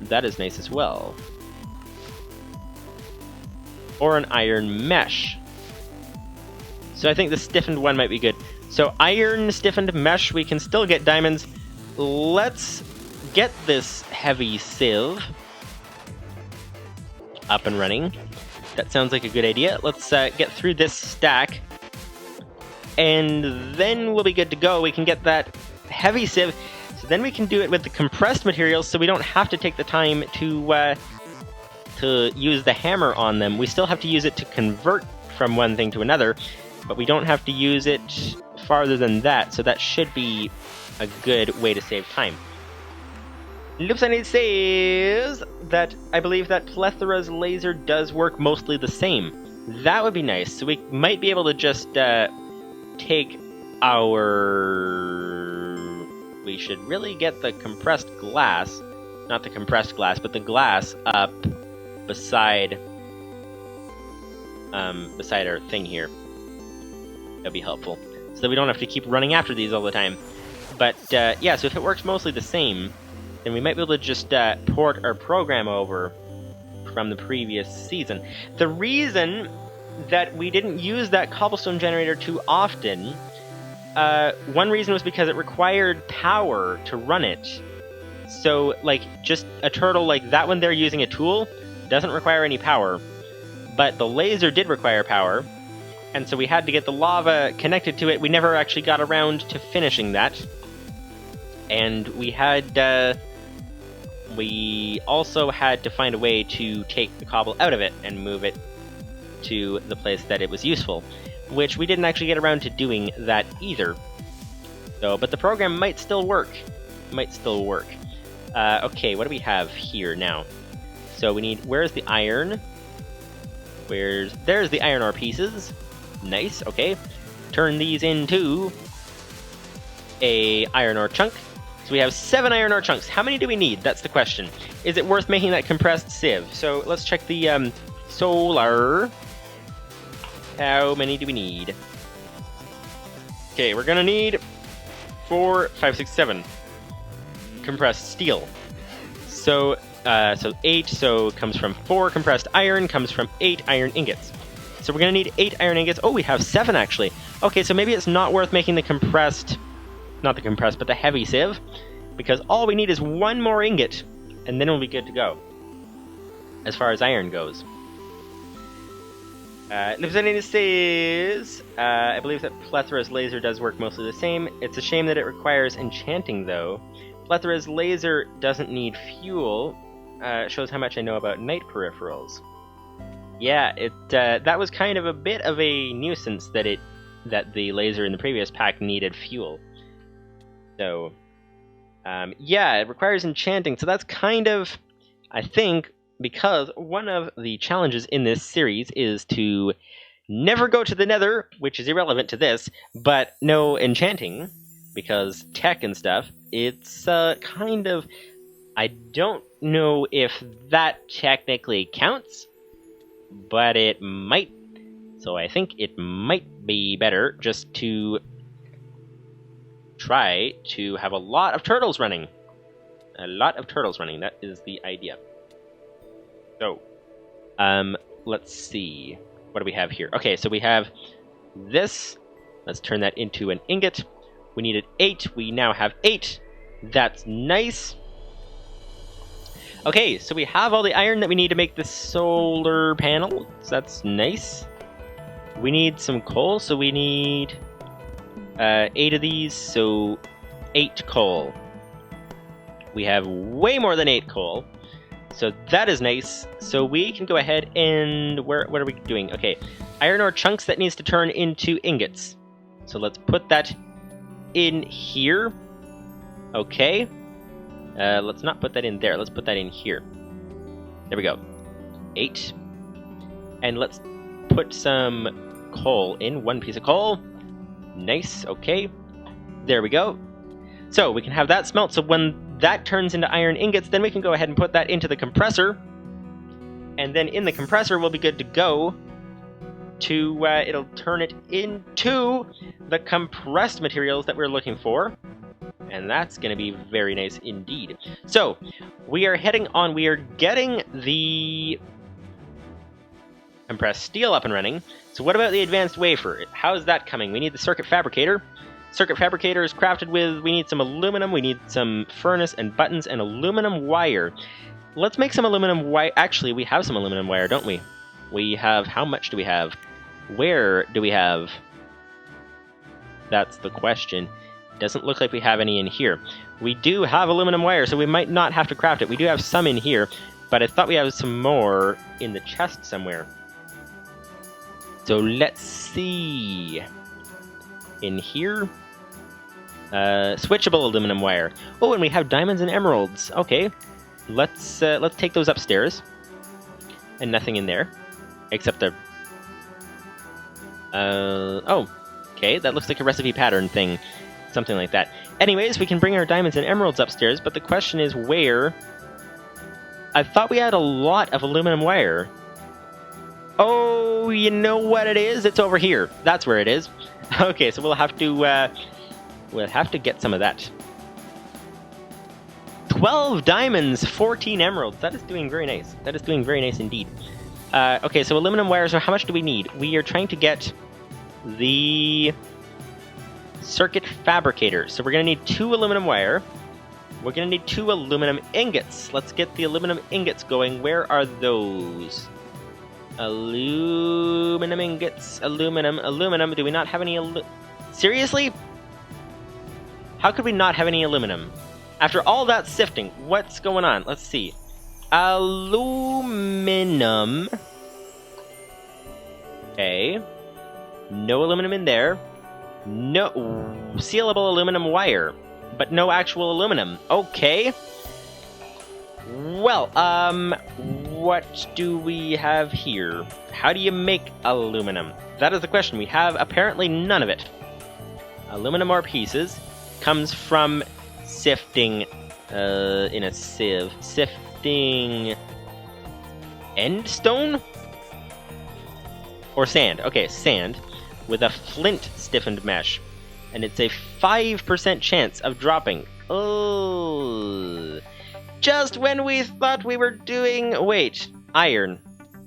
That is nice as well. or an iron mesh. So I think the stiffened one might be good. So iron stiffened mesh, we can still get diamonds. Let's get this heavy sieve up and running. That sounds like a good idea. Let's get through this stack, and then we'll be good to go. We can get that heavy sieve, so then we can do it with the compressed materials, so we don't have to take the time to use the hammer on them. We still have to use it to convert from one thing to another, but we don't have to use it farther than that, so that should be a good way to save time. Loopsanity says that I believe that Plethора's laser does work mostly the same. That would be nice. So we might be able to just take our... We should really get the compressed glass, not the compressed glass, but the glass up beside our thing here. That'd be helpful, so that we don't have to keep running after these all the time. But yeah, so if it works mostly the same, then we might be able to just port our program over from the previous season. The reason that we didn't use that cobblestone generator too often, one reason was because it required power to run it. So, like, just a turtle like that one there using a tool doesn't require any power, but the laser did require power, and so we had to get the lava connected to it. We never actually got around to finishing that. And we also had to find a way to take the cobble out of it and move it to the place that it was useful, which we didn't actually get around to doing that either. So, but the program might still work. Okay, what do we have here now? So we need, where's the iron? There's the iron ore pieces. Nice, okay. Turn these into a iron ore chunk. So we have 7 iron ore chunks. How many do we need? That's the question. Is it worth making that compressed sieve? So let's check the solar. How many do we need? Okay, we're gonna need 4, 5, 6, 7 compressed steel. So 8, so comes from 4 compressed iron, comes from 8 iron ingots. So we're gonna need 8 iron ingots. Oh, we have 7 actually. Okay, so maybe it's not worth making the compressed, not the compressed, but the heavy sieve, because all we need is 1 more ingot, and then we'll be good to go, as far as iron goes. Livestream says, I believe that Plethора's laser does work mostly the same. It's a shame that it requires enchanting, though. Plethора's laser doesn't need fuel. Shows how much I know about night peripherals. Yeah, that was kind of a bit of a nuisance that the laser in the previous pack needed fuel. So, yeah, it requires enchanting. So that's kind of, I think, because one of the challenges in this series is to never go to the nether, which is irrelevant to this, but no enchanting, because tech and stuff, it's kind of... I don't know if that technically counts, but it might. So I think it might be better just to try to have a lot of turtles running. A lot of turtles running, that is the idea. So, let's see. What do we have here? Okay, so we have this. Let's turn that into an ingot. We needed 8. We now have 8. That's nice. Okay, so we have all the iron that we need to make the solar panel. So that's nice. We need some coal, so we need 8 of these, so 8 coal. We have way more than 8 coal. So that is nice. So we can go ahead and... what are we doing? Okay, iron ore chunks that needs to turn into ingots. So let's put that in here. Okay. Let's not put that in there. Let's put that in here. There we go. 8. And let's put some coal in. 1 piece of coal. Nice. Okay. There we go. So we can have that smelt. So when that turns into iron ingots, then we can go ahead and put that into the compressor. And then in the compressor, we'll be good to go to... it'll turn it into the compressed materials that we're looking for. And that's going to be very nice indeed. So, we are heading on. We are getting the compressed steel up and running. So what about the advanced wafer? How's that coming? We need the circuit fabricator. Circuit fabricator is crafted with, we need some aluminum, we need some furnace and buttons and aluminum wire. Let's make some aluminum wire. Actually, we have some aluminum wire, don't we? We have, how much do we have? Where do we have? That's the question. Doesn't look like we have any in here. We do have aluminum wire, so we might not have to craft it. We do have some in here, but I thought we had some more in the chest somewhere. So let's see. In here, switchable aluminum wire. Oh, and we have diamonds and emeralds. Okay, let's take those upstairs. And nothing in there, except the. Oh, okay. That looks like a recipe pattern thing, something like that. Anyways, we can bring our diamonds and emeralds upstairs, but the question is where. I thought we had a lot of aluminum wire. Oh, you know what it is? It's over here. That's where it is. Okay, so we'll have to get some of that. 12 diamonds, 14 emeralds. That is doing very nice. That is doing very nice indeed. Okay, so aluminum wire. So how much do we need? We are trying to get the circuit fabricator. So we're going to need 2 aluminum wire. We're going to need 2 aluminum ingots. Let's get the aluminum ingots going. Where are those? Aluminum ingots. Aluminum. Do we not have any Seriously? How could we not have any aluminum? After all that sifting, what's going on? Let's see. Aluminum. Okay. No aluminum in there. No sealable aluminum wire, but no actual aluminum. Okay. Well, what do we have here? How do you make aluminum? That is the question. We have apparently none of it. Aluminum ore pieces comes from sifting in a sieve. Sifting end stone? Or sand. Okay, sand with a flint stiffened mesh. And it's a 5% chance of dropping. Oh, just when we thought we were doing... Wait, iron.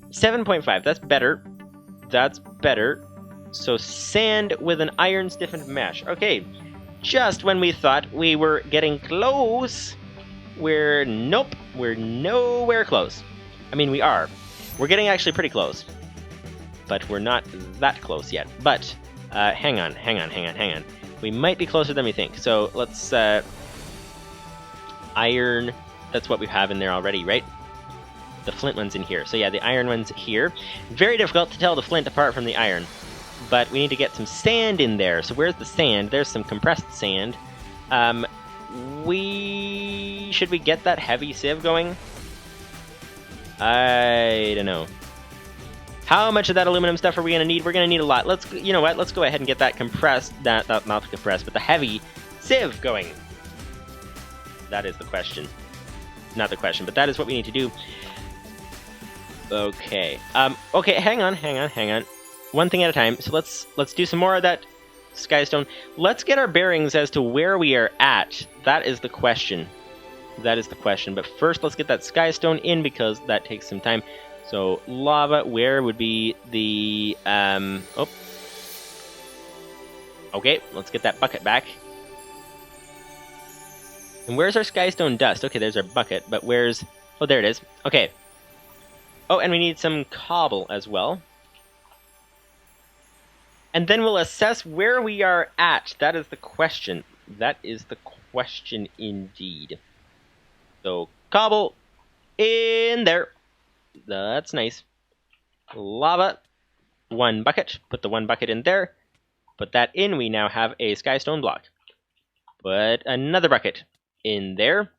7.5, that's better. That's better. So sand with an iron stiffened mesh. Okay, just when we thought we were getting close, nope, we're nowhere close. I mean, we are. We're getting actually pretty close. But we're not that close yet. But, hang on. We might be closer than we think. So, let's, iron, that's what we have in there already, right? The flint one's in here. So yeah, the iron one's here. Very difficult to tell the flint apart from the iron. But we need to get some sand in there. So where's the sand? There's some compressed sand. Should we get that heavy sieve going? I don't know. How much of that aluminum stuff are we going to need? We're going to need a lot. You know what? Let's go ahead and get that compressed, not the compressed, but the heavy sieve going. That is the question. Not the question, but that is what we need to do. Okay. Okay, hang on. One thing at a time. So let's do some more of that skystone. Let's get our bearings as to where we are at. That is the question. But first, let's get that skystone in because that takes some time. So lava, where would be the Okay, let's get that bucket back. And where's our skystone dust? Okay, there's our bucket, but where's... Oh, there it is. Okay. Oh, and we need some cobble as well. And then we'll assess where we are at. That is the question. That is the question indeed. So, cobble in there. That's nice. Lava. 1 bucket. Put the 1 bucket in there. Put that in. We now have a skystone block. Put another bucket in there.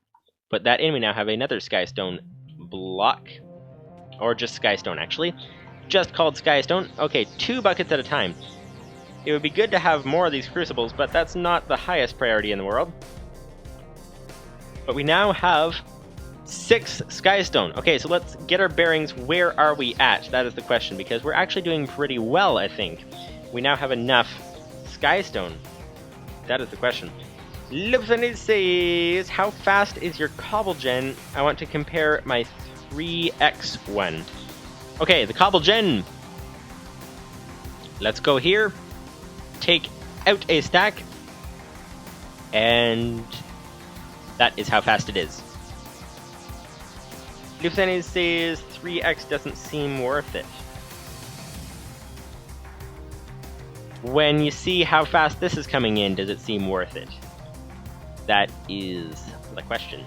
Put that in. We now have another skystone block. Or just skystone, actually. Just called skystone. Okay, 2 buckets at a time. It would be good to have more of these crucibles, but that's not the highest priority in the world. But we now have 6 skystone. Okay, so let's get our bearings. Where are we at? That is the question, because we're actually doing pretty well, I think. We now have enough skystone. That is the question. Lupin says, how fast is your cobble gen? I want to compare my 3x one. Okay, the cobble gen. Let's go here. Take out a stack. And that is how fast it is. Livestream says 3x doesn't seem worth it. When you see how fast this is coming in, does it seem worth it? That is the question.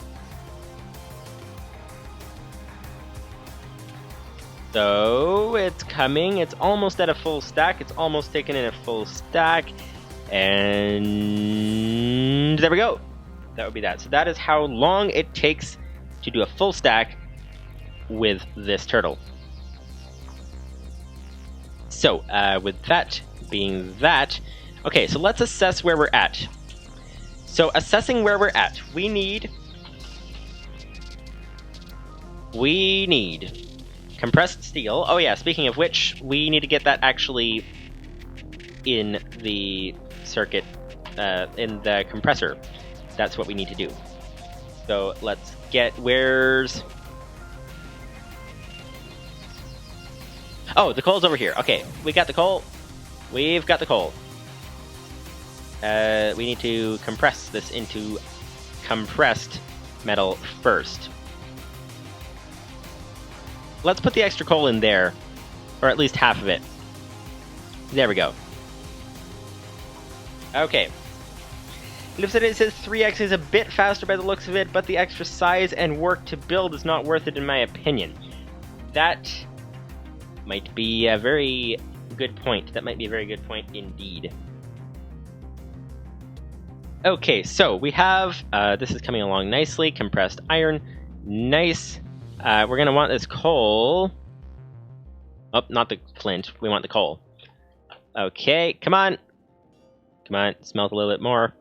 So, it's coming. It's almost at a full stack. It's almost taken in a full stack. And there we go. That would be that. So that is how long it takes to do a full stack with this turtle. So, with that being that, okay, so let's assess where we're at. So, assessing where we're at, we need compressed steel. Oh yeah, speaking of which, we need to get that actually in the circuit, in the compressor. That's what we need to do. So let's get, where's... Oh, the coal's over here. Okay, we got the coal. We've got the coal. We need to compress this into compressed metal first. Let's put the extra coal in there, or at least half of it. There we go. Okay. It says 3x is a bit faster by the looks of it, but the extra size and work to build is not worth it in my opinion. That might be a very good point. That might be a very good point indeed. Okay, so we have, this is coming along nicely, compressed iron, nice. We're going to want this coal. Oh, not the flint, we want the coal. Okay, come on. Come on, smelt a little bit more.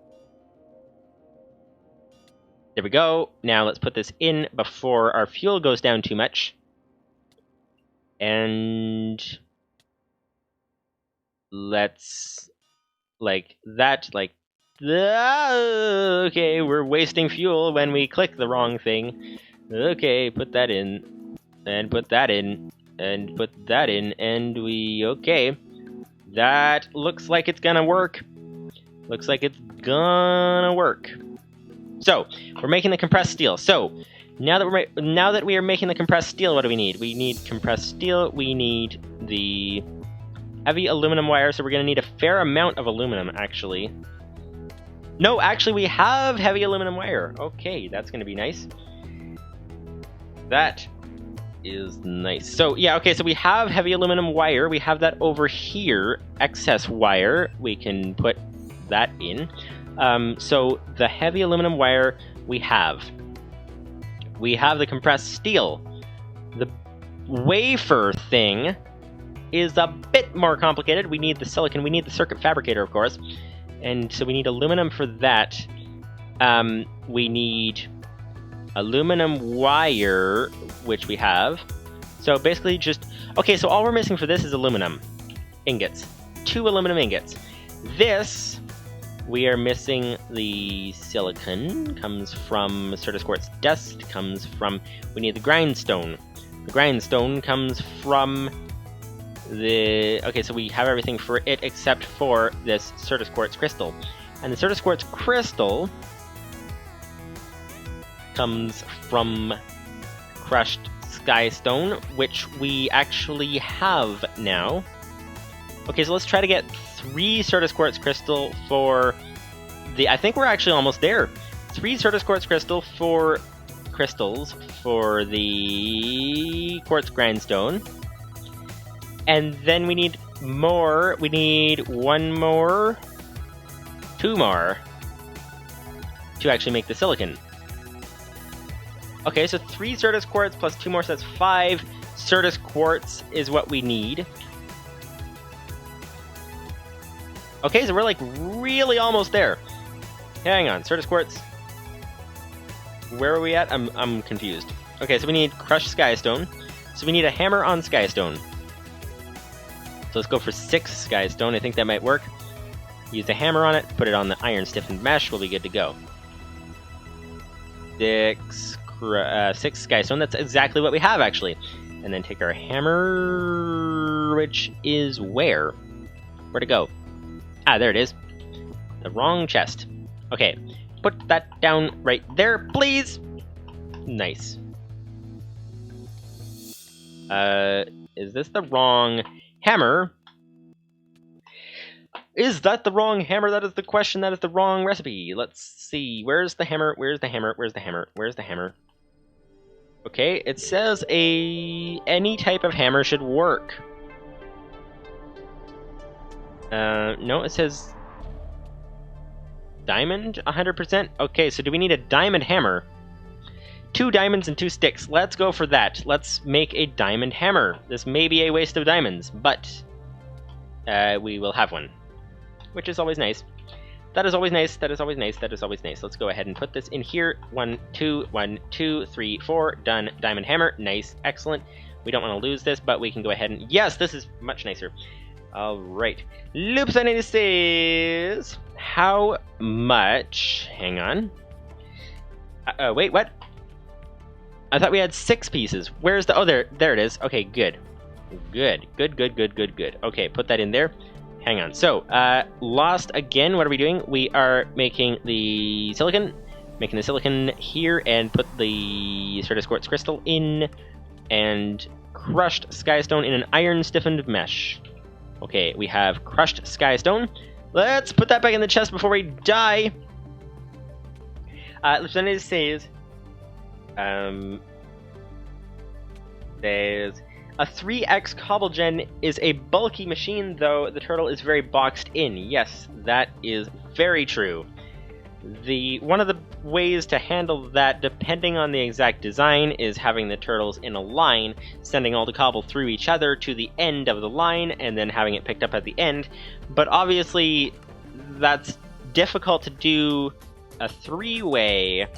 There we go. Now let's put this in before our fuel goes down too much. And let's, like that, like, okay, we're wasting fuel when we click the wrong thing. Okay, put that in, and put that in, and put that in, and we, okay. That looks like it's gonna work. Looks like it's gonna work. So, we're making the compressed steel. So, now that we are making the compressed steel, what do we need? We need compressed steel, we need the heavy aluminum wire, so we're gonna need a fair amount of aluminum, actually. No, actually, we have heavy aluminum wire. Okay, that's gonna be nice. That is nice. So, yeah, okay, so we have heavy aluminum wire. We have that over here, excess wire. We can put that in. So, the heavy aluminum wire we have. We have the compressed steel. The wafer thing is a bit more complicated. We need the silicon. We need the circuit fabricator, of course. And so we need aluminum for that. We need aluminum wire, which we have. So basically just... Okay, so all we're missing for this is aluminum ingots. 2 aluminum ingots. This, we are missing the silicon. Comes from Certus Quartz dust. Comes from... We need the grindstone. The grindstone comes from the... Okay, so we have everything for it except for this Certus Quartz crystal. And the Certus Quartz crystal comes from crushed skystone, which we actually have now. Okay, so let's try to get 3 Certus Quartz crystal for the... I think we're actually almost there. 3 Certus Quartz crystal for crystals for the quartz grindstone. And then we need more. We need 1 more, 2 more to actually make the silicon. Okay, so 3 Certus Quartz plus 2 more, so that's 5 Certus Quartz is what we need. Okay, so we're like really almost there. Hang on, Certus Quartz. Where are we at? I'm confused. Okay, so we need crushed skystone. So we need a hammer on skystone. So let's go for 6 skystone. I think that might work. Use the hammer on it, put it on the iron stiffened mesh, we'll be good to go. 6 skystone, that's exactly what we have actually. And then take our hammer, which is where? Where'd it go? Ah, there it is. The wrong chest. Okay, put that down right there, please. Nice. Is this the wrong hammer? Is that the wrong hammer? That is the question. That is the wrong recipe. Let's see. Where's the hammer? Where's the hammer? Where's the hammer? Where's the hammer? Okay, it says any type of hammer should work. No, it says diamond 100%. Okay, so do we need a diamond hammer? 2 diamonds and 2 sticks. Let's go for that. Let's make a diamond hammer. This may be a waste of diamonds, but we will have one, which is always nice. That is always nice. That is always nice. That is always nice. Let's go ahead and put this in here. 1, 2, 1, 2, 3, 4. Done. Diamond hammer. Nice. Excellent. We don't want to lose this, but we can go ahead and... Yes, this is much nicer. All right. Loopsanity says... How much... Hang on. Wait, what? I thought we had 6 pieces. Where's the... Oh, there it is. Okay, good. Good. Okay, put that in there. Hang on. So, lost again. What are we doing? We are making the silicon. Making the silicon here and put the Certus Quartz crystal in. And crushed skystone in an iron stiffened mesh. Okay, we have crushed skystone. Let's put that back in the chest before we die. Lieutenant says... There's a 3x cobble gen is a bulky machine, though the turtle is very boxed in. Yes, that is very true. One of the ways to handle that, depending on the exact design, is having the turtles in a line, sending all the cobble through each other to the end of the line, and then having it picked up at the end. But obviously, that's difficult to do a 3-way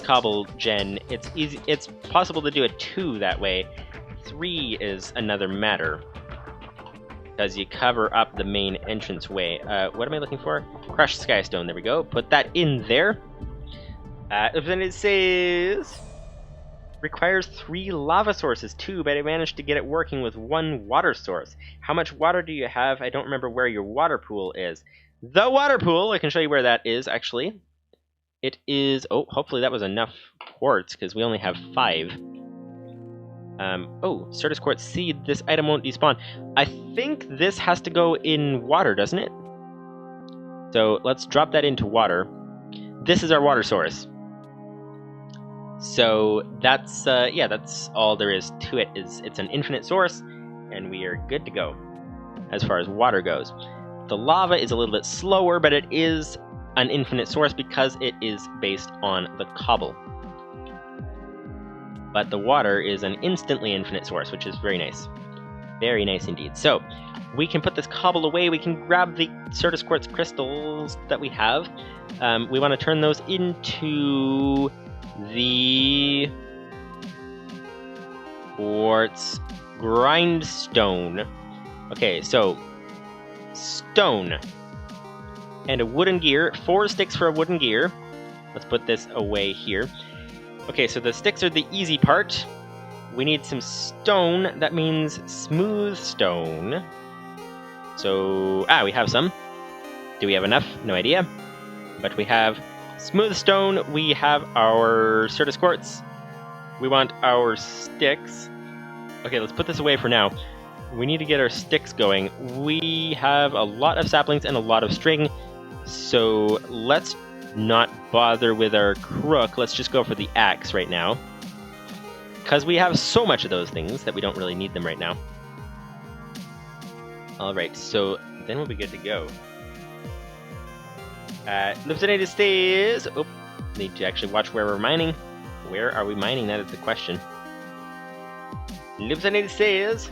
cobble gen. It's possible to do a 2 that way. 3 is another matter, because you cover up the main entranceway. What am I looking for? Crushed skystone. There we go. Put that in there. Then it says requires 3 lava sources too, but I managed to get it working with 1 water source. How much water do you have? I don't remember where your water pool is. The water pool. I can show you where that is actually. It is... Oh, hopefully that was enough quartz, because we only have 5. Oh, Certus Quartz seed. This item won't despawn. I think this has to go in water, doesn't it? So let's drop that into water. This is our water source. So that's, yeah, that's all there is to it. It's an infinite source, and we are good to go as far as water goes. The lava is a little bit slower, but it is an infinite source because it is based on the cobble. But the water is an instantly infinite source, which is very nice. Very nice indeed. So, we can put this cobble away. We can grab the Certus Quartz crystals that we have. We want to turn those into the quartz grindstone. Okay, so stone and a wooden gear. 4 sticks for a wooden gear. Let's put this away here. Okay, so the sticks are the easy part. We need some stone. That means smooth stone. So, we have some. Do we have enough? No idea. But we have smooth stone. We have our Certus Quartz. We want our sticks. Okay, let's put this away for now. We need to get our sticks going. We have a lot of saplings and a lot of string. So, let's not bother with our crook. Let's just go for the axe right now, because we have so much of those things that we don't really need them right now. Alright, so then we'll be good to go. Lieutenant stays... Oh, need to actually watch where we're mining. Where are we mining? That is the question. Lieutenant says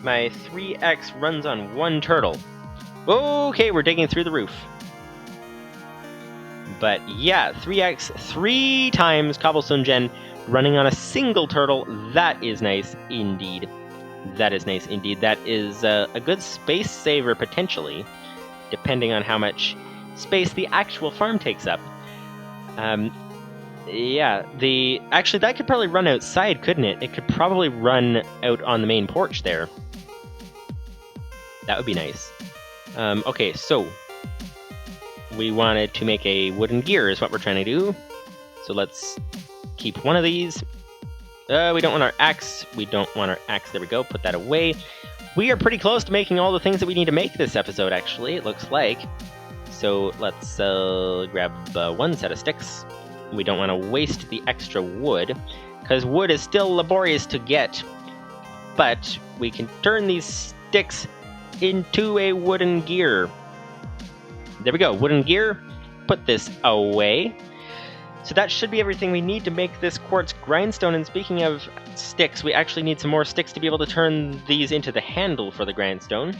my 3x runs on 1 turtle. Okay, we're digging through the roof. But yeah, 3x, 3 times cobblestone gen running on a single turtle. That is nice indeed. That is nice indeed. That is a good space saver potentially, depending on how much space the actual farm takes up. Yeah, actually that could probably run outside, couldn't it? It could probably run out on the main porch there. That would be nice. Okay, so we wanted to make a wooden gear is what we're trying to do. So let's keep one of these. We don't want our axe. We don't want our axe. There we go. Put that away. We are pretty close to making all the things that we need to make this episode, actually, it looks like. So let's grab one set of sticks. We don't want to waste the extra wood, because wood is still laborious to get. But we can turn these sticks into a wooden gear. There we go, wooden gear. Put this away. So that should be everything we need to make this quartz grindstone. And speaking of sticks, we actually need some more sticks to be able to turn these into the handle for the grindstone.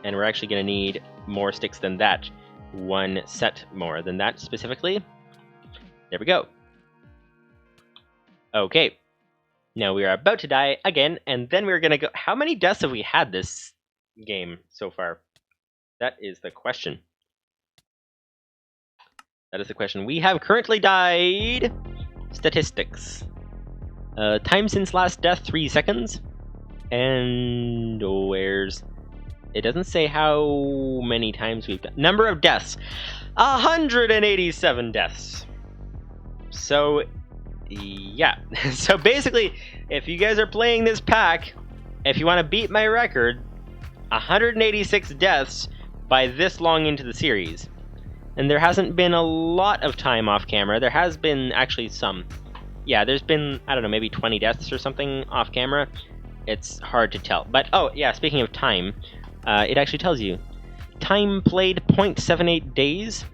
And we're actually going to need more sticks than that. One set more than that specifically. There we go. Okay. Now we are about to die again, and then we're going to go... How many deaths have we had this game so far? That is the question. That is the question. We have currently died... Statistics. Time since last death, 3 seconds. And where's... It doesn't say how many times we've done. Number of deaths. 187 deaths. So, yeah. So basically, if you guys are playing this pack, if you want to beat my record, 186 deaths by this long into the series. And there hasn't been a lot of time off camera. There has been actually some. Yeah, there's been, I don't know, maybe 20 deaths or something off camera. It's hard to tell. But, oh, yeah, speaking of time, it actually tells you. Time played 0.78 days.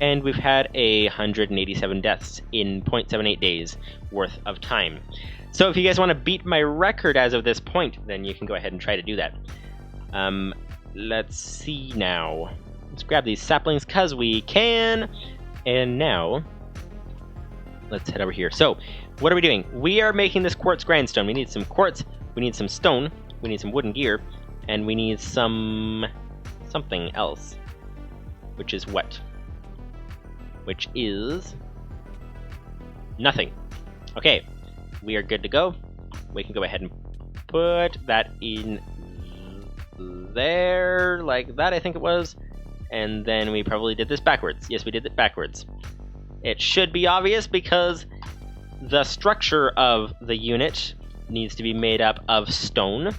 And we've had 187 deaths in 0.78 days worth of time. So if you guys want to beat my record as of this point, then you can go ahead and try to do that. Let's see now. Let's grab these saplings because we can. And now, let's head over here. So, what are we doing? We are making this quartz grindstone. We need some quartz, we need some stone, we need some wooden gear, and we need something else. Which is what? Which is nothing. Okay, we are good to go. We can go ahead and put that in there, like that I think it was. And then we probably did this backwards. Yes, we did it backwards. It should be obvious because the structure of the unit needs to be made up of stone.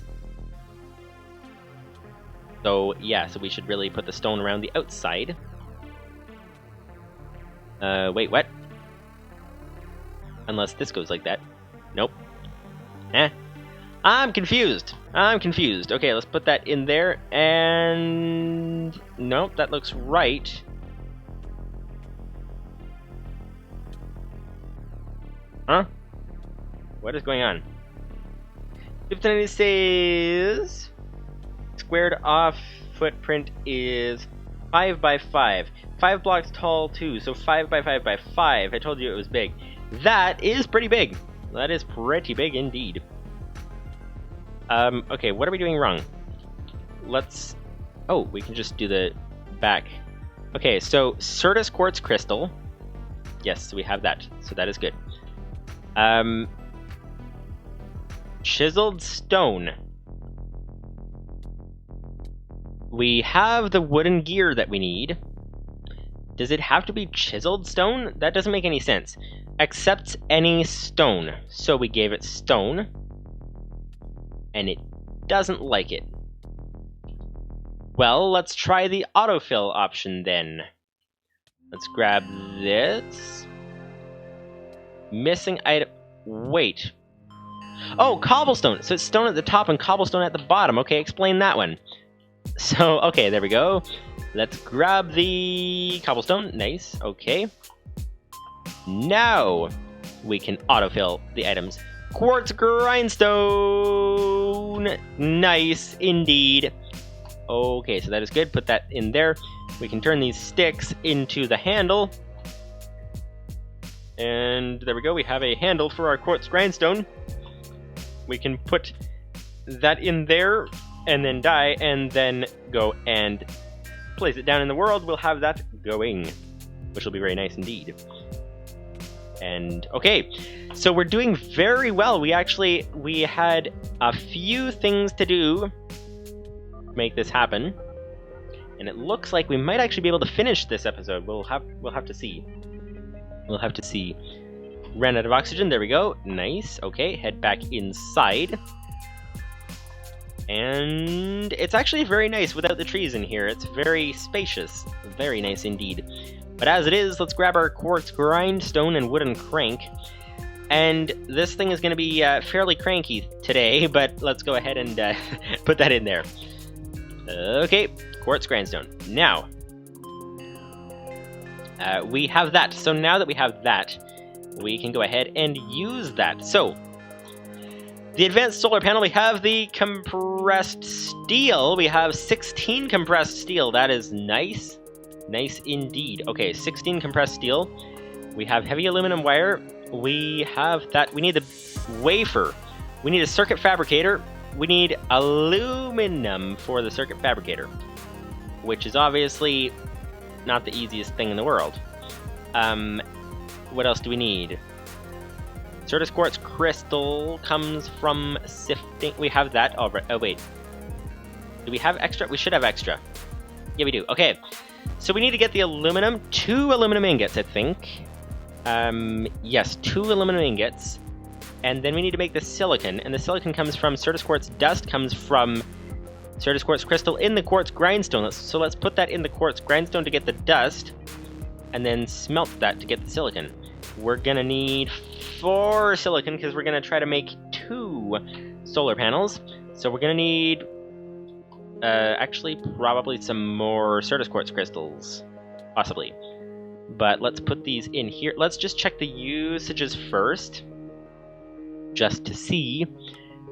So yeah, so we should really put the stone around the outside. Wait, what? Unless this goes like that. Nope. I'm confused. Okay, let's put that in there, and... Nope, that looks right. Huh? What is going on? 59 says... Squared off footprint is 5 by 5. 5 blocks tall too, so 5 by 5 by 5. I told you it was big. That is pretty big. That is pretty big indeed. Okay, what are we doing wrong? Let's... Oh, we can just do the back. Okay, so Certus Quartz Crystal. Yes, we have that, so that is good. Chiseled Stone. We have the wooden gear that we need. Does it have to be chiseled stone? That doesn't make any sense. Accepts any stone. So we gave it stone. And it doesn't like it. Well, let's try the autofill option then. Let's grab this. Missing item. Wait. Oh, cobblestone. So it's stone at the top and cobblestone at the bottom. Okay, explain that one. So, okay, there we go. Let's grab the cobblestone. Nice, okay. Now we can autofill the items. Quartz grindstone! Nice, indeed. Okay, so that is good. Put that in there. We can turn these sticks into the handle. And there we go. We have a handle for our quartz grindstone. We can put that in there and then die and then go and place it down in the world. We'll have that going. which will be very nice indeed. And okay, so we're doing very well. We had a few things to do to make this happen, and it looks like we might actually be able to finish this episode. We'll have to see. We'll have to see. Ran out of oxygen. There we go. Nice. Okay, head back inside. And it's actually very nice without the trees in here. It's very spacious. Very nice indeed. But as it is, let's grab our quartz grindstone and wooden crank. And this thing is going to be fairly cranky today, but let's go ahead and put that in there. Okay, quartz grindstone. Now, we have that. So now that we have that, we can go ahead and use that. So, the advanced solar panel, we have the compressed steel. We have 16 compressed steel. That is nice. Nice indeed. Okay, 16 compressed steel. We have heavy aluminum wire. We have that. We need the wafer. We need a circuit fabricator. We need aluminum for the circuit fabricator, which is obviously not the easiest thing in the world. What else do we need? Certus quartz crystal comes from sifting. We have that already. Oh, wait. Do we have extra? We should have extra. Yeah, we do. Okay. So we need to get the aluminum. 2 aluminum ingots, I think. Yes, 2 aluminum ingots. And then we need to make the silicon. And the silicon comes from Certus quartz dust, comes from Certus quartz crystal in the quartz grindstone. So let's put that in the quartz grindstone to get the dust, and then smelt that to get the silicon. We're gonna need 4 silicon because we're gonna try to make 2 solar panels. So we're gonna need actually probably some more Certus quartz crystals, possibly. But let's put these in here. Let's just check the usages first, just to see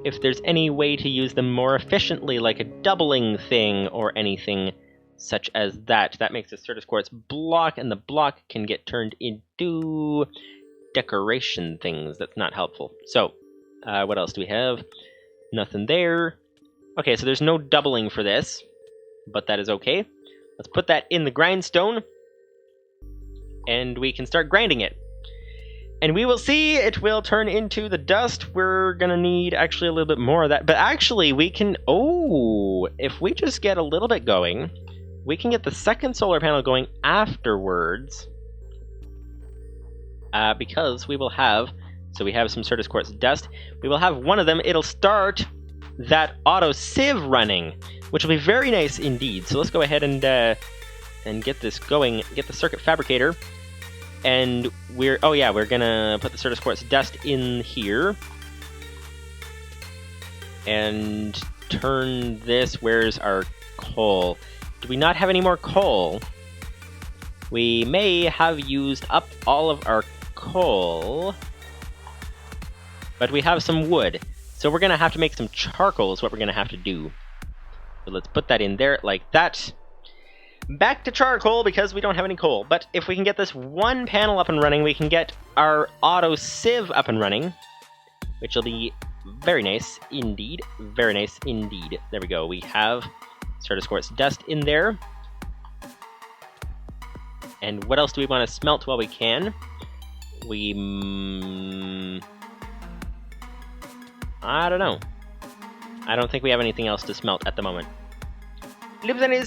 if there's any way to use them more efficiently, like a doubling thing or anything such as that. That makes a Certus quartz block, and the block can get turned into decoration things. That's not helpful. So, what else do we have? Nothing there. Okay, so there's no doubling for this, but that is okay. Let's put that in the grindstone, and we can start grinding it. And we will see, it will turn into the dust. We're gonna need actually a little bit more of that. But actually, we can... Oh! If we just get a little bit going, we can get the second solar panel going afterwards. Because we will have... So we have some Certus quartz dust. We will have one of them. It'll start that auto sieve running, which will be very nice indeed. So let's go ahead and get this going. Get the circuit fabricator. And we're gonna put the Certus quartz dust in here. And turn this, where's our coal? Do we not have any more coal? We may have used up all of our coal. But we have some wood. So we're gonna have to make some charcoal is what we're gonna have to do. So let's put that in there like that. Back to charcoal because we don't have any coal. But if we can get this one panel up and running, we can get our auto sieve up and running, which will be very nice indeed. Very nice indeed. There we go. We have Certus quartz dust in there. And what else do we want to smelt while we can? I don't know. I don't think we have anything else to smelt at the moment. Livestream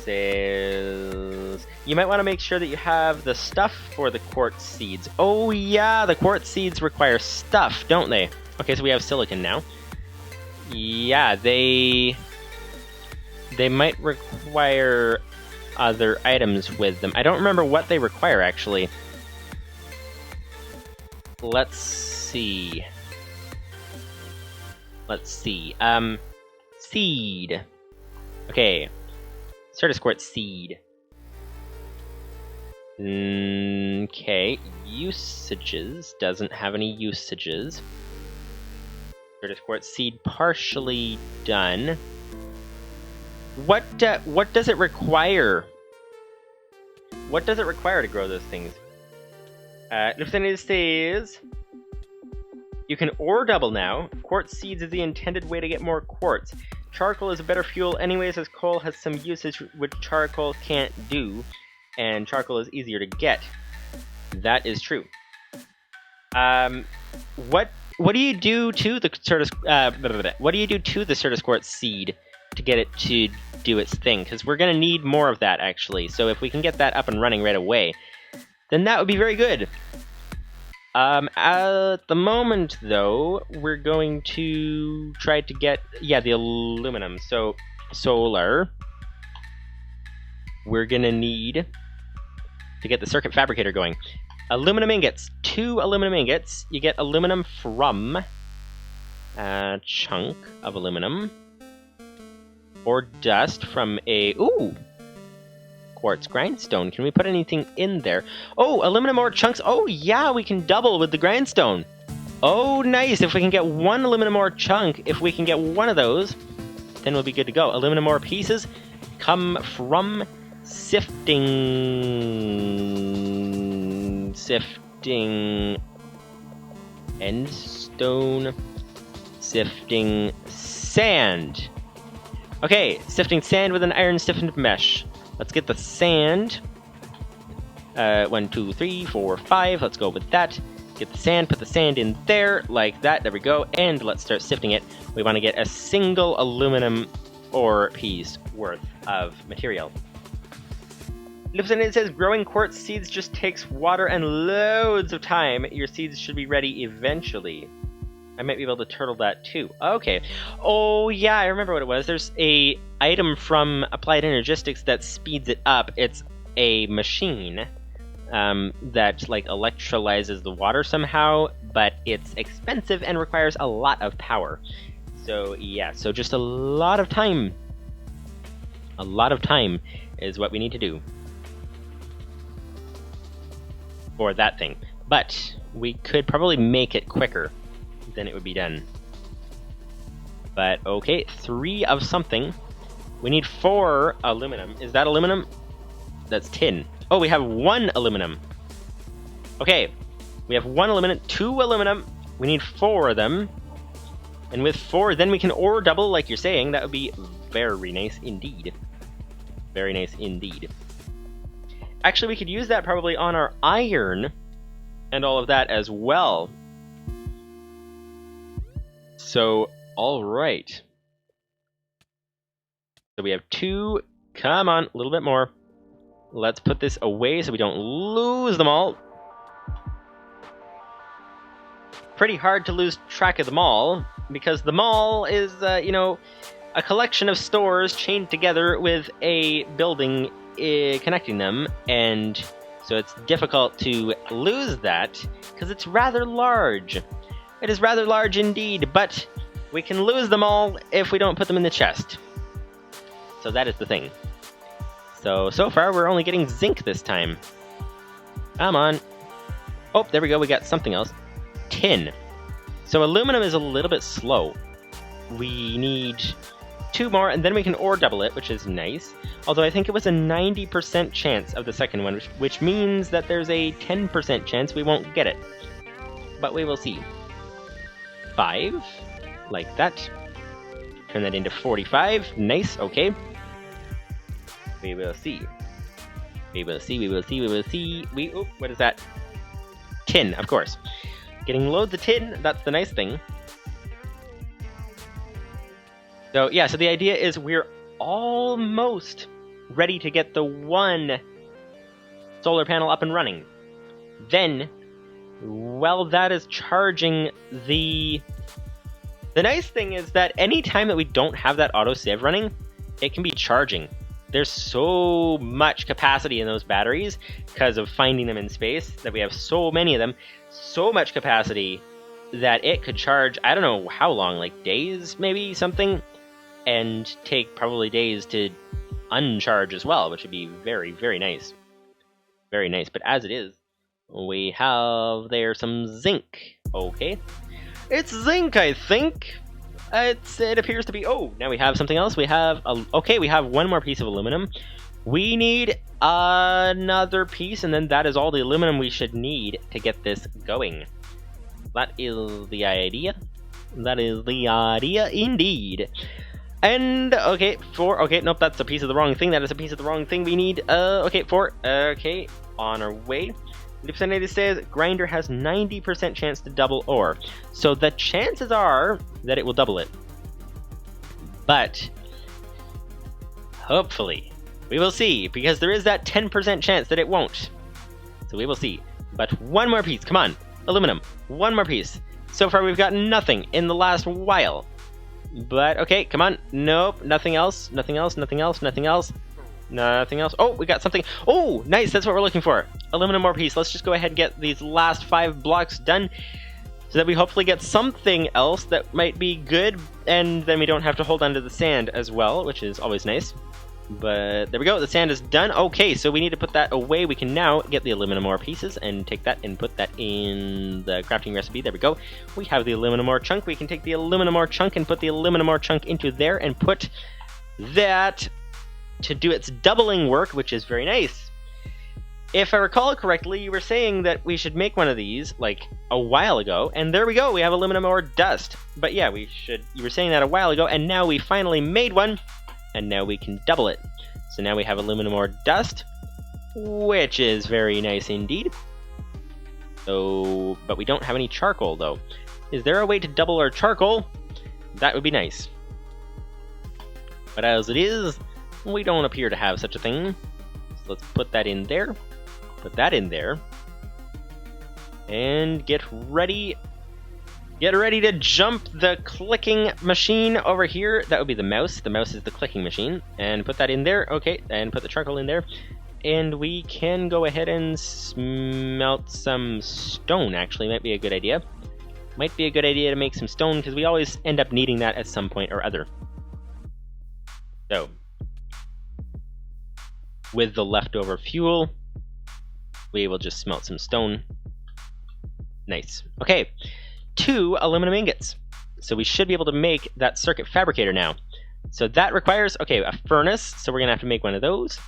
says you might want to make sure that you have the stuff for the quartz seeds. Oh yeah, the quartz seeds require stuff, don't they? Okay, so we have silicon now. Yeah, they might require other items with them. I don't remember what they require actually. Let's see. Seed. Okay. Certus quartz seed. Okay. Usages. Doesn't have any usages. Certus quartz seed partially done. What does it require? What does it require to grow those things? Lieutenant says... You can ore double now. Quartz seeds is the intended way to get more quartz. charcoal is a better fuel anyways, as coal has some usage which charcoal can't do, and charcoal is easier to get. That is true. What do you do to the Certus Quartz seed to get it to do its thing? Because we're gonna need more of that actually. So if we can get that up and running right away, then that would be very good. At the moment, though, we're going to try to get, the aluminum. So, solar. We're gonna need to get the circuit fabricator going. Aluminum ingots. 2 aluminum ingots. You get aluminum from a chunk of aluminum. Or dust from a... Ooh! Quartz grindstone. Can we put anything in there? Oh, aluminum ore chunks. Oh, yeah, we can double with the grindstone. Oh, nice. If we can get 1 aluminum ore chunk, if we can get 1 of those, then we'll be good to go. Aluminum ore pieces come from sifting endstone, sifting sand. Okay, sifting sand with an iron stiffened mesh. Let's get the sand. 1, 2, 3, 4, 5. Let's go with that. Get the sand, put the sand in there, like that. There we go. And let's start sifting it. We want to get a single aluminum ore piece worth of material. Lieutenant says, growing quartz seeds just takes water and loads of time. Your seeds should be ready eventually. I might be able to turtle that too. Okay. Oh yeah, I remember what it was. There's a item from Applied Energistics that speeds it up. It's a machine that like electrolyzes the water somehow, but it's expensive and requires a lot of power. So yeah, so just a lot of time. A lot of time is what we need to do for that thing. But we could probably make it quicker. Then it would be done. But okay, 3 of something. We need 4 aluminum. Is that aluminum? That's tin. Oh, we have 1 aluminum. Okay, we have 1 aluminum, 2 aluminum. We need 4 of them. And with 4, then we can ore double, like you're saying. That would be very nice indeed. Very nice indeed. Actually, we could use that probably on our iron and all of that as well. So, alright. So we have 2. Come on, a little bit more. Let's put this away so we don't lose them all. Pretty hard to lose track of them all, because the mall is, you know, a collection of stores chained together with a building connecting them, and so it's difficult to lose that, because it's rather large. It is rather large indeed, but we can lose them all if we don't put them in the chest. So that is the thing. So far we're only getting zinc this time. Come on. Oh, there we go, we got something else. Tin. So aluminum is a little bit slow. We need 2 more, and then we can ore double it, which is nice. Although I think it was a 90% chance of the second one, which means that there's a 10% chance we won't get it. But we will see. 5, like that. Turn that into 45. Nice, okay. We will see. We will see, we will see, we will see. Oh, what is that? Tin, of course. Getting loads of tin, that's the nice thing. So yeah, so the idea is we're almost ready to get the 1 solar panel up and running. Then, while that is charging, the nice thing is that any time that we don't have that autosave running, it can be charging. There's so much capacity in those batteries because of finding them in space, that we have so many of them, so much capacity that it could charge, I don't know how long, like days maybe, something, and take probably days to uncharge as well, which would be very, very nice. Very nice, but as it is, we have there some zinc. Okay. It's zinc, I think. It appears to be... Oh, now we have something else. We have... okay, we have 1 more piece of aluminum. We need another piece, and then that is all the aluminum we should need to get this going. That is the idea. That is the idea, indeed. And, okay, 4, okay, nope, that's a piece of the wrong thing, that is a piece of the wrong thing we need, okay, 4, okay, on our way. Livestream says, grinder has 90% chance to double ore, so the chances are that it will double it. But, hopefully, we will see, because there is that 10% chance that it won't. So we will see. But one more piece, come on, aluminum, one more piece. So far we've got nothing in the last while. But, okay, come on. Nope, nothing else, nothing else, nothing else, nothing else. Nothing else. Oh, we got something. Oh, nice, that's what we're looking for. Aluminum ore piece. Let's just go ahead and get these last 5 blocks done so that we hopefully get something else that might be good, and then we don't have to hold on to the sand as well, which is always nice. But there we go, the sand is done. Okay, so we need to put that away. We can now get the aluminum ore pieces and take that and put that in the crafting recipe. There we go. We have the aluminum ore chunk. We can take the aluminum ore chunk and put the aluminum ore chunk into there and put that to do its doubling work, which is very nice. If I recall correctly, you were saying that we should make one of these like a while ago, and there we go, we have aluminum ore dust. But yeah, you were saying that a while ago, and now we finally made one. And now we can double it. So now we have aluminum ore dust, which is very nice indeed. So, but we don't have any charcoal though. Is there a way to double our charcoal? That would be nice. But as it is, we don't appear to have such a thing. So let's put that in there. Put that in there. And get ready. Get ready to jump the clicking machine over here. That would be the mouse. The mouse is the clicking machine. And put that in there. Okay, and put the charcoal in there. And we can go ahead and smelt some stone, actually. Might be a good idea. Might be a good idea to make some stone, because we always end up needing that at some point or other. So, with the leftover fuel, we will just smelt some stone. Nice. Okay. 2 aluminum ingots. So we should be able to make that circuit fabricator now. So that requires, okay, a furnace. So we're going to have to make one of those.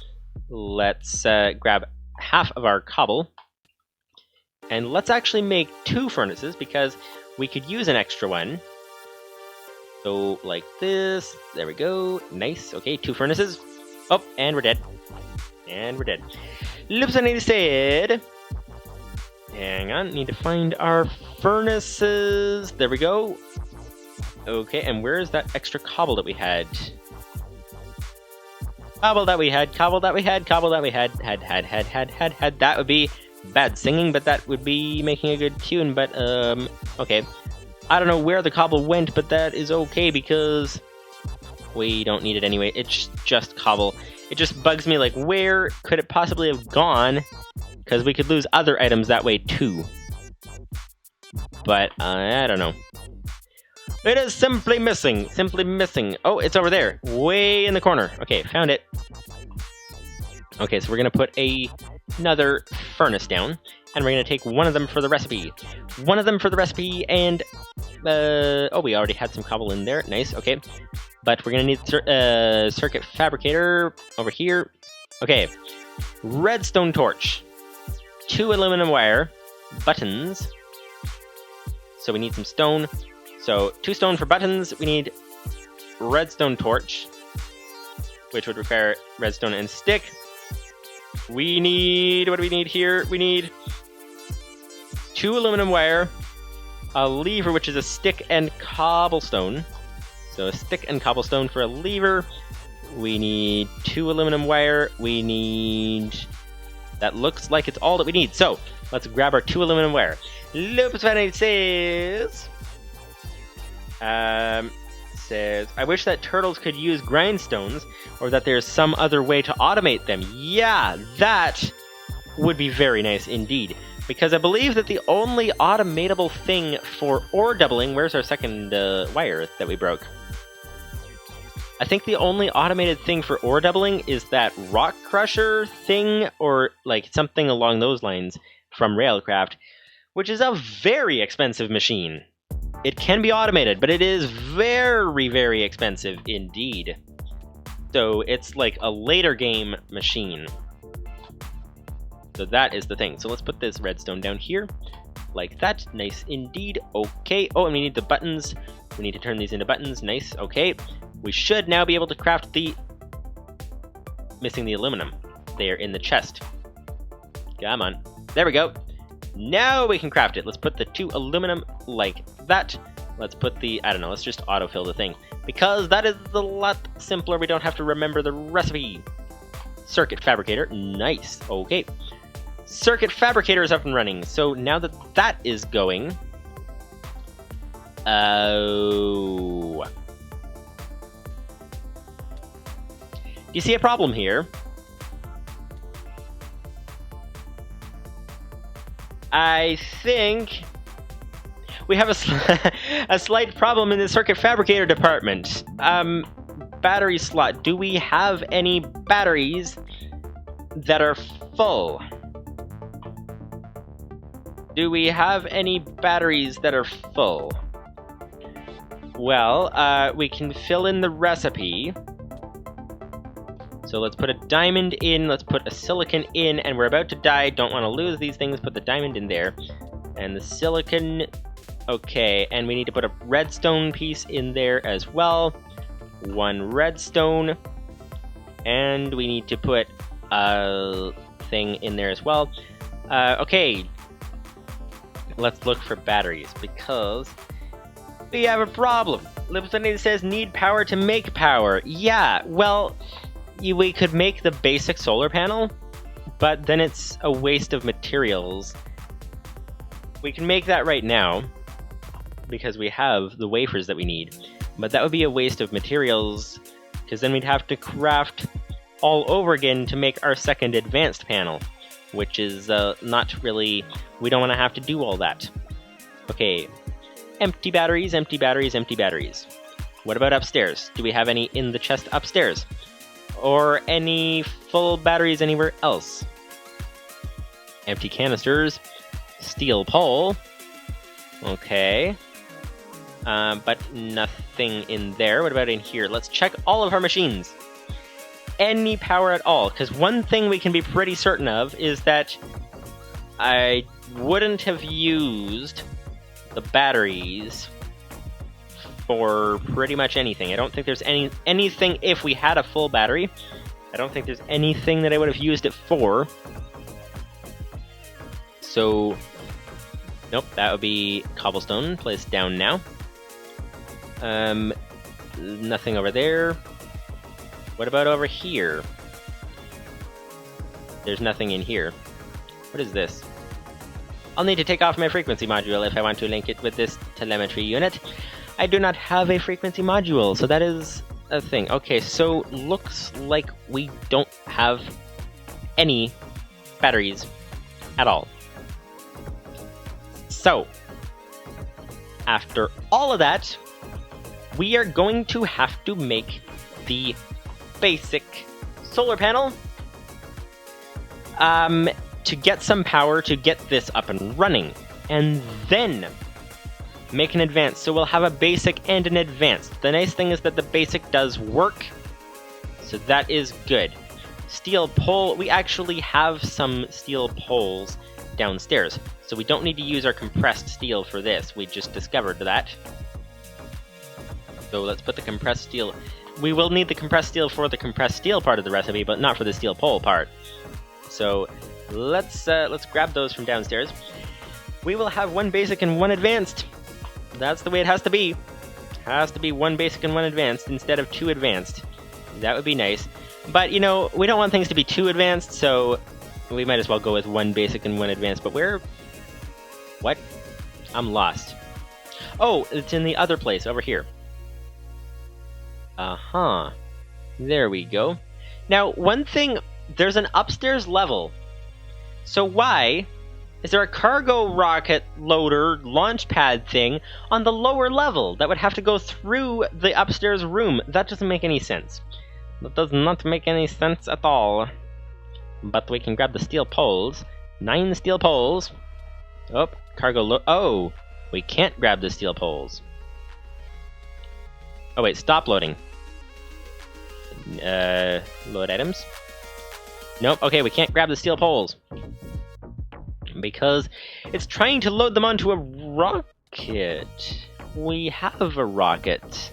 Let's grab half of our cobble. And let's actually make 2 furnaces, because we could use an extra one. So like this. There we go. Nice. Okay, 2 furnaces. Oh, and we're dead. And we're dead. Livestream said... Hang on, need to find our furnaces. There we go. Okay, and where is that extra cobble that we had? Cobble that we had, cobble that we had, cobble that we had. That would be bad singing, but that would be making a good tune, but, okay. I don't know where the cobble went, but that is okay, because we don't need it anyway. It's just cobble. It just bugs me, like, where could it possibly have gone? Because we could lose other items that way too. But, I don't know. It is simply missing. Simply missing. Oh, it's over there. Way in the corner. Okay, found it. Okay, so we're going to put another furnace down. And we're going to take one of them for the recipe. One of them for the recipe, and... oh, we already had some cobble in there. Nice, okay. But we're going to need circuit fabricator over here. Okay. Redstone torch. 2 aluminum wire, buttons, so we need some stone, so 2 stone for buttons. We need redstone torch, which would require redstone and stick. We need, what do we need here? We need 2 aluminum wire, a lever, which is a stick and cobblestone, so a stick and cobblestone for a lever. We need 2 aluminum wire, we need... That looks like it's all that we need. So, let's grab our 2 aluminum wire. Livestream says, I wish that turtles could use grindstones, or that there's some other way to automate them. Yeah, that would be very nice indeed. Because I believe that the only automatable thing for ore doubling... Where's our second wire that we broke? I think the only automated thing for ore doubling is that rock crusher thing, or like something along those lines from Railcraft, which is a very expensive machine. It can be automated, but it is very, very expensive indeed. So it's like a later game machine. So that is the thing. So let's put this redstone down here, like that. Nice indeed. Okay. Oh, and we need the buttons. We need to turn these into buttons. Nice. Okay. We should now be able to craft the... Missing the aluminum. There in the chest. Come on. There we go. Now we can craft it. Let's put the 2 aluminum like that. Let's put the... I don't know, let's just autofill the thing. Because that is a lot simpler. We don't have to remember the recipe. Circuit fabricator. Nice. Okay. Circuit fabricator is up and running. So now that that is going... Oh... Do you see a problem here? I think we have a slight problem in the circuit fabricator department. Battery slot. Do we have any batteries that are full? Do we have any batteries that are full? Well, we can fill in the recipe. So let's put a diamond in, let's put a silicon in, and we're about to die. Don't want to lose these things. Put the diamond in there. And the silicon... Okay, and we need to put a redstone piece in there as well. 1 redstone. And we need to put a thing in there as well. Okay. Let's look for batteries, because we have a problem. Livestream says, need power to make power. Yeah, well... We could make the basic solar panel, but then it's a waste of materials. We can make that right now, because we have the wafers that we need. But that would be a waste of materials, because then we'd have to craft all over again to make our second advanced panel, which is not really... We don't want to have to do all that. Okay, empty batteries, empty batteries, empty batteries. What about upstairs? Do we have any in the chest upstairs? Or any full batteries anywhere else? Empty canisters. Steel pole. Okay. But nothing in there. What about in here? Let's check all of our machines. Any power at all. Because one thing we can be pretty certain of is that I wouldn't have used the batteries for pretty much anything. I don't think there's anything, if we had a full battery, I don't think there's anything that I would have used it for. So, nope, that would be cobblestone, placed down now. Nothing over there. What about over here? There's nothing in here. What is this? I'll need to take off my frequency module if I want to link it with this telemetry unit. I do not have a frequency module, so that is a thing. Okay, so looks like we don't have any batteries at all. So, after all of that, we are going to have to make the basic solar panel to get some power to get this up and running. And then make an advanced. So we'll have a basic and an advanced. The nice thing is that the basic does work, so that is good. Steel pole, we actually have some steel poles downstairs, so we don't need to use our compressed steel for this. We just discovered that. So let's put the compressed steel. We will need the compressed steel for the compressed steel part of the recipe, but not for the steel pole part. So let's grab those from downstairs. We will have 1 basic and 1 advanced. That's the way it has to be. Has to be 1 basic and 1 advanced instead of 2 advanced. That would be nice. But, you know, we don't want things to be too advanced, so we might as well go with 1 basic and 1 advanced. But where... What? I'm lost. Oh, it's in the other place, over here. Uh-huh. There we go. Now, one thing... There's an upstairs level. So why... Is there a cargo rocket loader launch pad thing on the lower level that would have to go through the upstairs room? That doesn't make any sense. That does not make any sense at all. But we can grab the steel poles. 9 steel poles. Oh, oh, we can't grab the steel poles. Oh wait, stop loading. Load items. Nope, okay, we can't grab the steel poles. Because it's trying to load them onto a rocket. We have a rocket.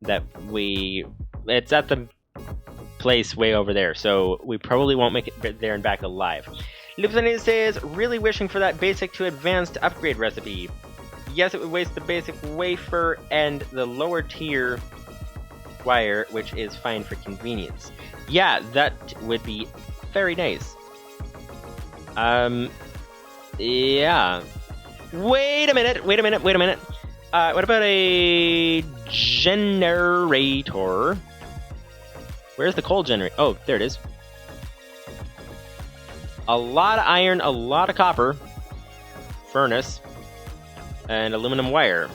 that it's at the place way over there, so we probably won't make it there and back alive. Livestream says, really wishing for that basic to advanced upgrade recipe. Yes, it would waste the basic wafer and the lower tier wire, which is fine for convenience. Yeah, that would be very nice. Yeah. Wait a minute. What about a generator? Where's the coal generator? Oh, there it is. A lot of iron, a lot of copper, furnace, and aluminum wire.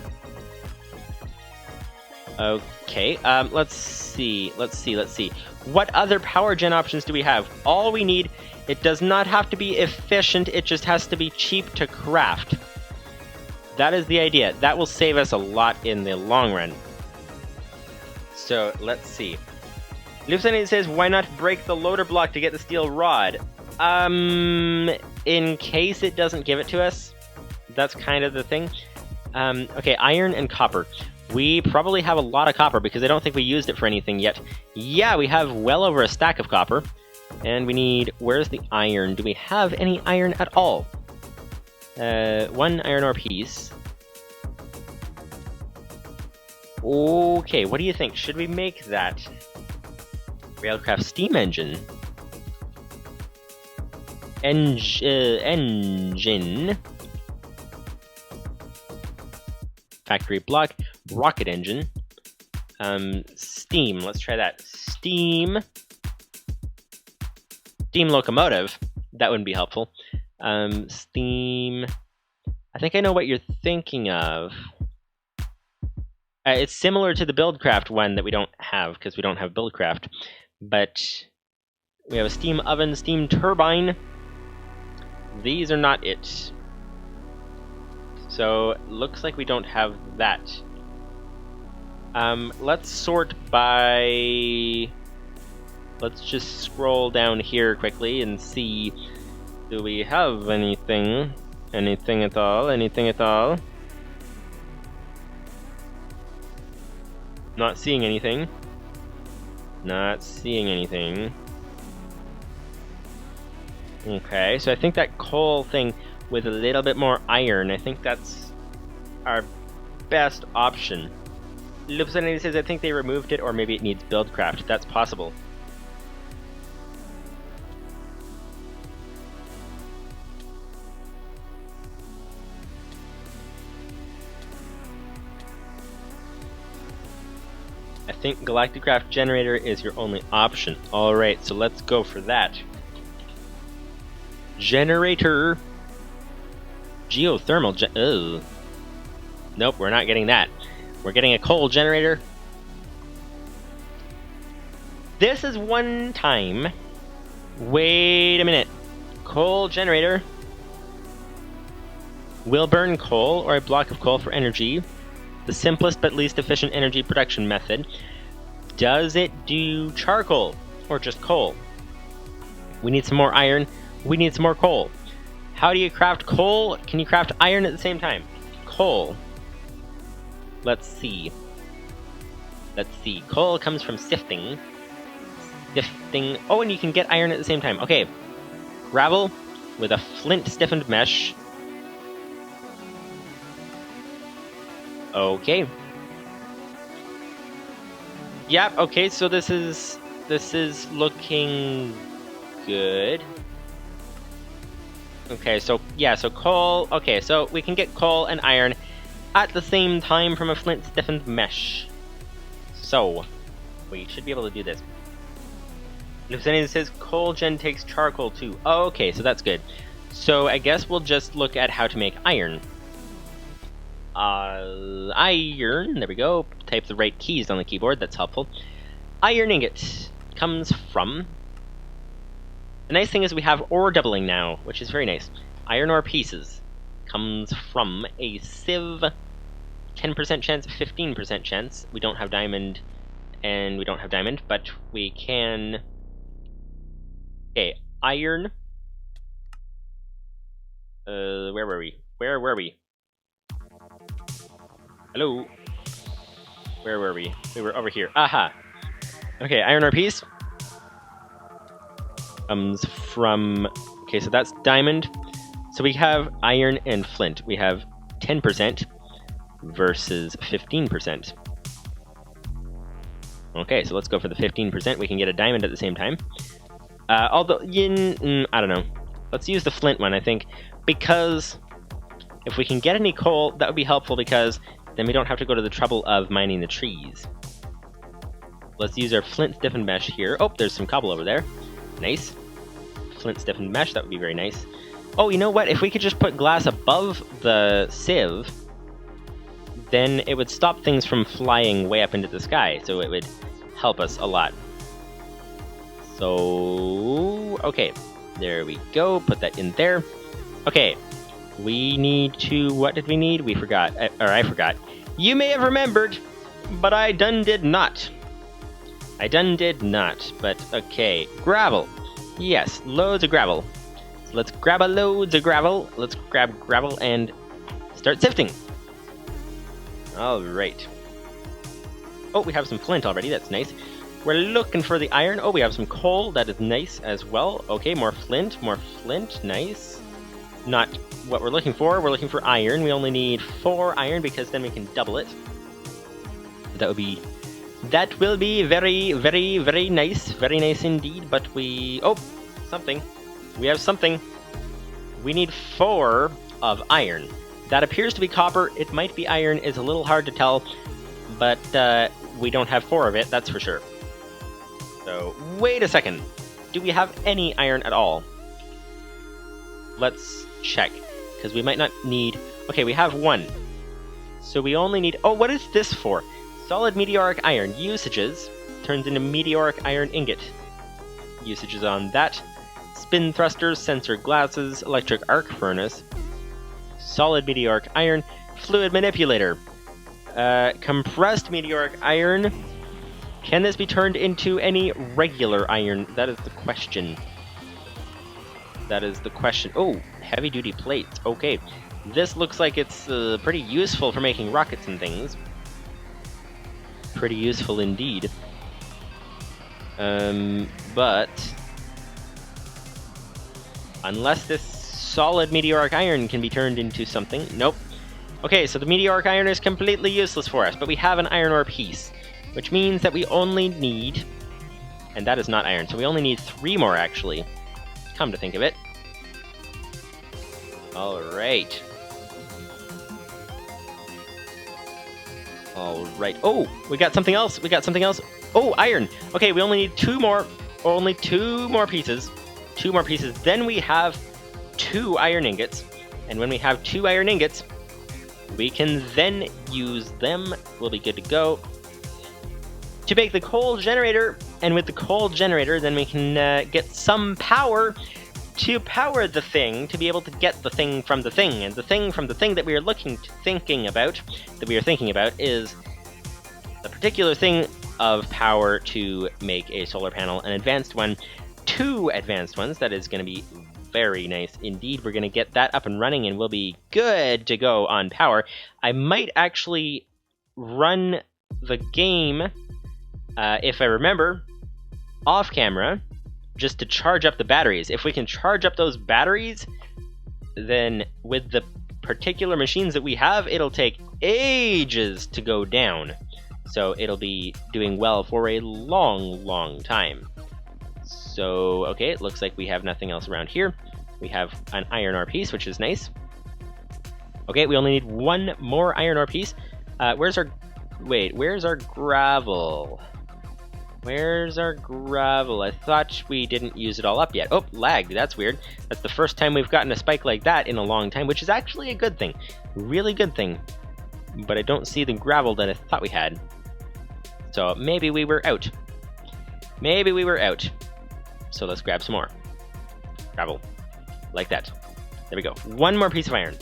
Okay, let's see. What other power gen options do we have? All we need, it does not have to be efficient, it just has to be cheap to craft. That is the idea. That will save us a lot in the long run. So, let's see. Lieutenant says, why not break the loader block to get the steel rod? In case it doesn't give it to us. That's kind of the thing. Okay, iron and copper. We probably have a lot of copper because I don't think we used it for anything yet. Yeah, we have well over a stack of copper. And we need... Where's the iron? Do we have any iron at all? 1 iron ore piece. Okay, what do you think? Should we make that? Railcraft steam engine. Engine. Factory block. Rocket engine. Steam. Let's try that. Steam locomotive. That wouldn't be helpful. Steam. I think I know what you're thinking of. It's similar to the Buildcraft one that we don't have, because we don't have Buildcraft. But we have a steam oven, steam turbine. These are not it. So, looks like we don't have that. Let's sort by... Let's just scroll down here quickly and see... Do we have anything? Anything at all? Anything at all? Not seeing anything. Not seeing anything. Okay, so I think that coal thing with a little bit more iron, I think that's our best option. Lupsanity says I think they removed it, or maybe it needs Buildcraft. That's possible. I think Galacticraft Generator is your only option. Alright, so let's go for that. Generator. Geothermal Nope, we're not getting that. We're getting a coal generator. This is one time. Wait a minute. Coal generator will burn coal or a block of coal for energy. The simplest but least efficient energy production method. Does it do charcoal or just coal? We need some more iron. We need some more coal. How do you craft coal? Can you craft iron at the same time? Coal. Let's see. Coal comes from sifting. Oh, and you can get iron at the same time. Okay. Gravel with a flint stiffened mesh. Okay. Yep, okay, so this is looking good. Okay, so yeah, so coal. Okay, so we can get coal and iron at the same time from a flint stiffened mesh. So we should be able to do this. Lieutenant says coal gen takes charcoal too. Oh, okay, so that's good. So I guess we'll just look at how to make iron. Iron, there we go. Type the right keys on the keyboard, that's helpful. Iron ingot comes from... The nice thing is we have ore doubling now, which is very nice. Iron ore pieces comes from a sieve. 10% chance, 15% chance. We don't have diamond, and we don't have diamond, but we can... Okay, iron. Where were we? Hello? Where were we? We were over here. Aha! Okay, iron ore piece. Comes from... Okay, so that's diamond. So we have iron and flint. We have 10% versus 15%. Okay, so let's go for the 15%. We can get a diamond at the same time. Although, I don't know. Let's use the flint one, I think, because if we can get any coal, that would be helpful because then we don't have to go to the trouble of mining the trees. Let's use our flint stiffened mesh here. Oh, there's some cobble over there. Nice. Flint stiffened mesh, that would be very nice. Oh, you know what? If we could just put glass above the sieve, then it would stop things from flying way up into the sky, so it would help us a lot. So, okay, there we go, put that in there. Okay, we need to, what did we need? We forgot, or I forgot. You may have remembered, but I done did not. I done did not, but okay. Gravel. Yes, loads of gravel. So let's grab a loads of gravel. Let's grab gravel and start sifting. Alright. Oh, we have some flint already, that's nice. We're looking for the iron. Oh, we have some coal, that is nice as well. Okay, more flint, nice. Not what we're looking for for iron. We only need 4 iron because then we can double it. That will be very, very, very nice indeed, but we... Oh, something. We have something. We need 4 of iron. That appears to be copper. It might be iron. It's a little hard to tell, but we don't have 4 of it, that's for sure. So, wait a second. Do we have any iron at all? Let's check, because we might not need... Okay, we have 1. So we only need... Oh, what is this for? Solid meteoric iron. Usages. Turns into meteoric iron ingot. Usages on that. Spin thrusters, sensor glasses, electric arc furnace. Solid meteoric iron. Fluid manipulator. Compressed meteoric iron. Can this be turned into any regular iron? That is the question. That is the question. Oh, heavy-duty plates. Okay. This looks like it's pretty useful for making rockets and things. Pretty useful indeed. But... unless this solid meteoric iron can be turned into something... Nope. Okay, so the meteoric iron is completely useless for us, but we have an iron ore piece, which means that we only need... And that is not iron, so we only need 3 more, actually. Come to think of it. Alright. Alright. Oh, we got something else. Oh, iron. Okay, we only need 2 more. Only 2 more pieces. 2 more pieces. Then we have 2 iron ingots. And when we have 2 iron ingots, we can then use them. We'll be good to go. To make the coal generator. And with the coal generator, then we can get some power to power the thing, to be able to get the thing from the thing. And the thing from the thing that we are thinking about is the particular thing of power to make a solar panel, an advanced one, 2 advanced ones. That is going to be very nice indeed. We're going to get that up and running and we'll be good to go on power. I might actually run the game, if I remember, off camera, just to charge up the batteries. If we can charge up those batteries, then with the particular machines that we have, it'll take ages to go down. So it'll be doing well for a long, long time. So, okay, it looks like we have nothing else around here. We have an iron ore piece, which is nice. Okay, we only need 1 more iron ore piece. Where's our gravel? Where's our gravel? I thought we didn't use it all up yet. Oh, lagged. That's weird. That's the first time we've gotten a spike like that in a long time, which is actually a good thing. Really good thing. But I don't see the gravel that I thought we had. So maybe we were out. Maybe we were out. So let's grab some more gravel. Like that. There we go. 1 more piece of iron.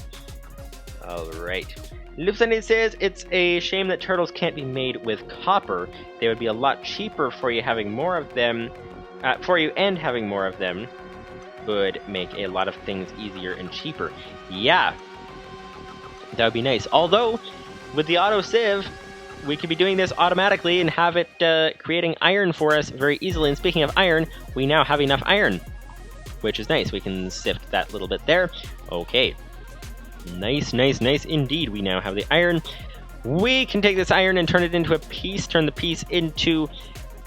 Alright. Loopsending says, it's a shame that turtles can't be made with copper. They would be a lot cheaper for you having more of them. And having more of them would make a lot of things easier and cheaper. Yeah. That would be nice. Although, with the auto sieve, we could be doing this automatically and have it creating iron for us very easily. And speaking of iron, we now have enough iron, which is nice. We can sift that little bit there. Okay. Nice, nice, nice indeed. We now have the iron. We can take this iron and turn it into a piece, turn the piece into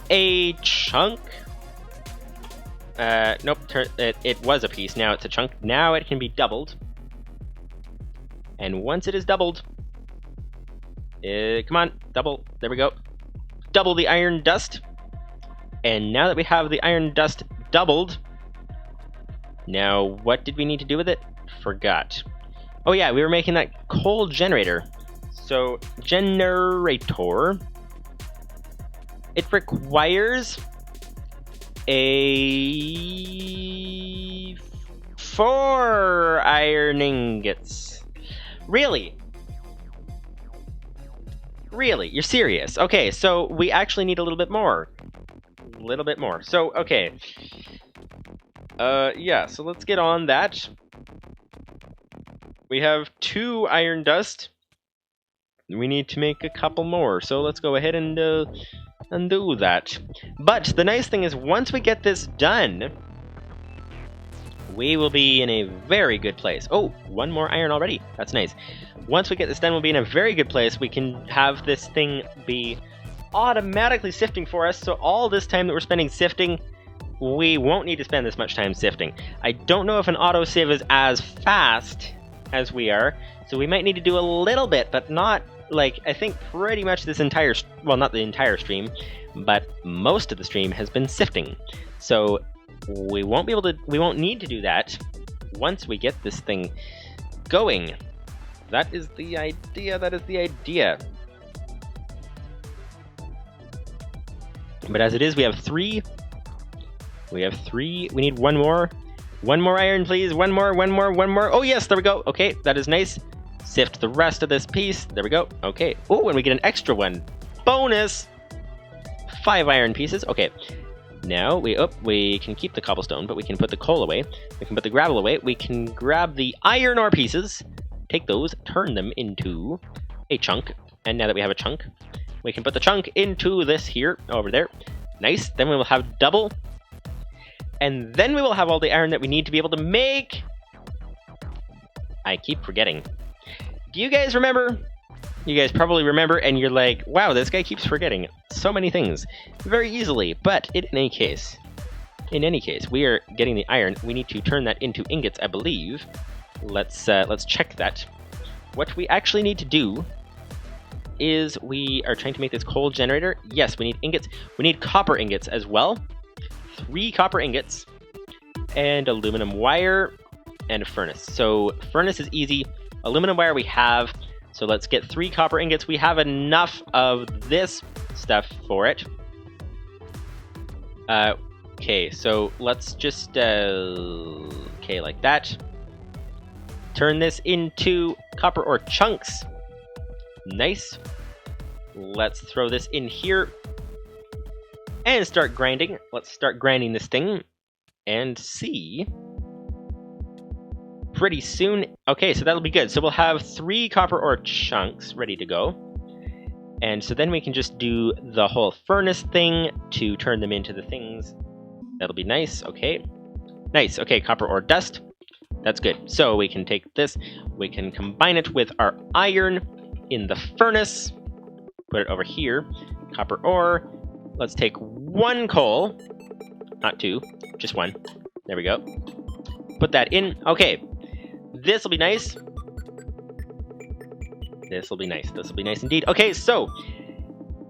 a chunk. Nope, it was a piece, now it's a chunk. Now it can be doubled. And once it is doubled, come on, double, there we go. Double the iron dust. And now that we have the iron dust doubled, now what did we need to do with it? Forgot. Oh yeah, we were making that coal generator. So, generator, it requires a 4 iron ingots. Really? Really? You're serious? Okay, so we actually need a little bit more. A little bit more. So, okay. Yeah, so let's get on that. We have 2 iron dust. We need to make a couple more, so let's go ahead and do that. But the nice thing is, once we get this done, we will be in a very good place. Oh, 1 more iron already. That's nice. Once we get this done, we'll be in a very good place. We can have this thing be automatically sifting for us, so all this time that we're spending sifting, we won't need to spend this much time sifting. I don't know if an auto sieve is as fast as we are, so we might need to do a little bit, but not like, I think pretty much this entire, well, not the entire stream, but most of the stream has been sifting. So we won't need to do that once we get this thing going. That is the idea, that is the idea. But as it is, we have 3. We have 3, we need 1 more. 1 more iron, please, 1 more, 1 more, 1 more. Oh yes, there we go, okay, that is nice. Sift the rest of this piece. There we go. Okay. Oh, and we get an extra one. Bonus! 5 iron pieces. Okay. Now we can keep the cobblestone, but we can put the coal away. We can put the gravel away. We can grab the iron ore pieces, take those, turn them into a chunk. And now that we have a chunk, we can put the chunk into this here, over there. Nice. Then we will have double. And then we will have all the iron that we need to be able to make. I keep forgetting. Do you guys remember? You guys probably remember, and you're like, wow, this guy keeps forgetting so many things very easily. But in any case, we are getting the iron. We need to turn that into ingots, I believe. Let's check that. What we actually need to do is we are trying to make this coal generator. Yes, we need ingots. We need copper ingots as well. 3 copper ingots and aluminum wire and a furnace. So furnace is easy. Aluminum wire we have, so let's get 3 copper ingots. We have enough of this stuff for it. Okay, so let's just, okay, like that. Turn this into copper ore chunks. Nice. Let's throw this in here and start grinding. Let's start grinding this thing and see. Pretty soon. Okay, so that'll be good. So we'll have 3 copper ore chunks ready to go. And so then we can just do the whole furnace thing to turn them into the things. That'll be nice. Okay. Nice. Okay, copper ore dust. That's good. So we can take this. We can combine it with our iron in the furnace. Put it over here. Copper ore. Let's take 1 coal. Not 2. Just 1. There we go. Put that in. Okay. This will be nice. This will be nice. This will be nice indeed. Okay, so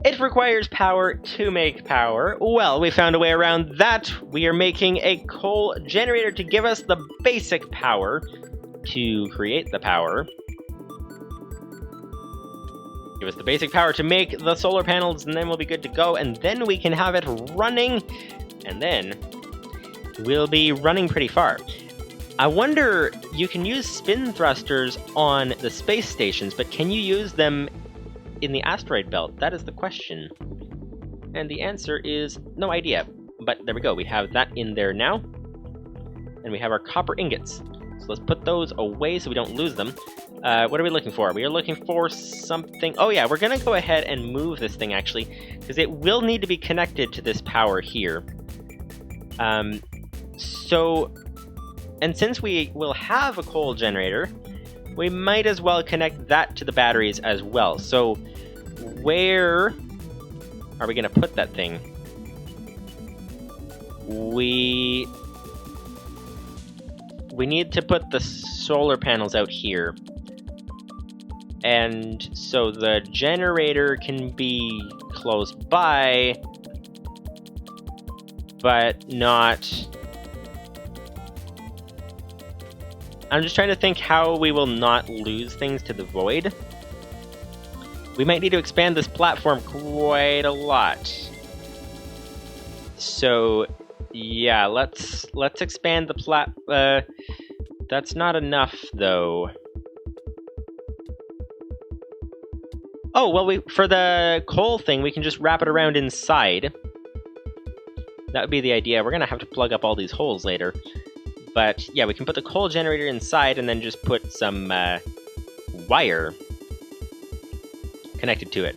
it requires power to make power. Well, we found a way around that. We are making a coal generator to give us the basic power to create the power. Give us the basic power to make the solar panels, and then we'll be good to go. And then we can have it running, and then we'll be running pretty far. I wonder, you can use spin thrusters on the space stations, but can you use them in the asteroid belt? That is the question. And the answer is no idea. But there we go, we have that in there now. And we have our copper ingots. So let's put those away so we don't lose them. What are we looking for? We are looking for something... Oh yeah, we're going to go ahead and move this thing, actually, because it will need to be connected to this power here. And since we will have a coal generator, we might as well connect that to the batteries as well. So where are we going to put that thing? We need to put the solar panels out here. And so the generator can be close by, but not... I'm just trying to think how we will not lose things to the void. We might need to expand this platform quite a lot. So, yeah, let's expand the that's not enough, though. Oh, well, for the coal thing, we can just wrap it around inside. That would be the idea. We're going to have to plug up all these holes later. But, yeah, we can put the coal generator inside and then just put some wire connected to it.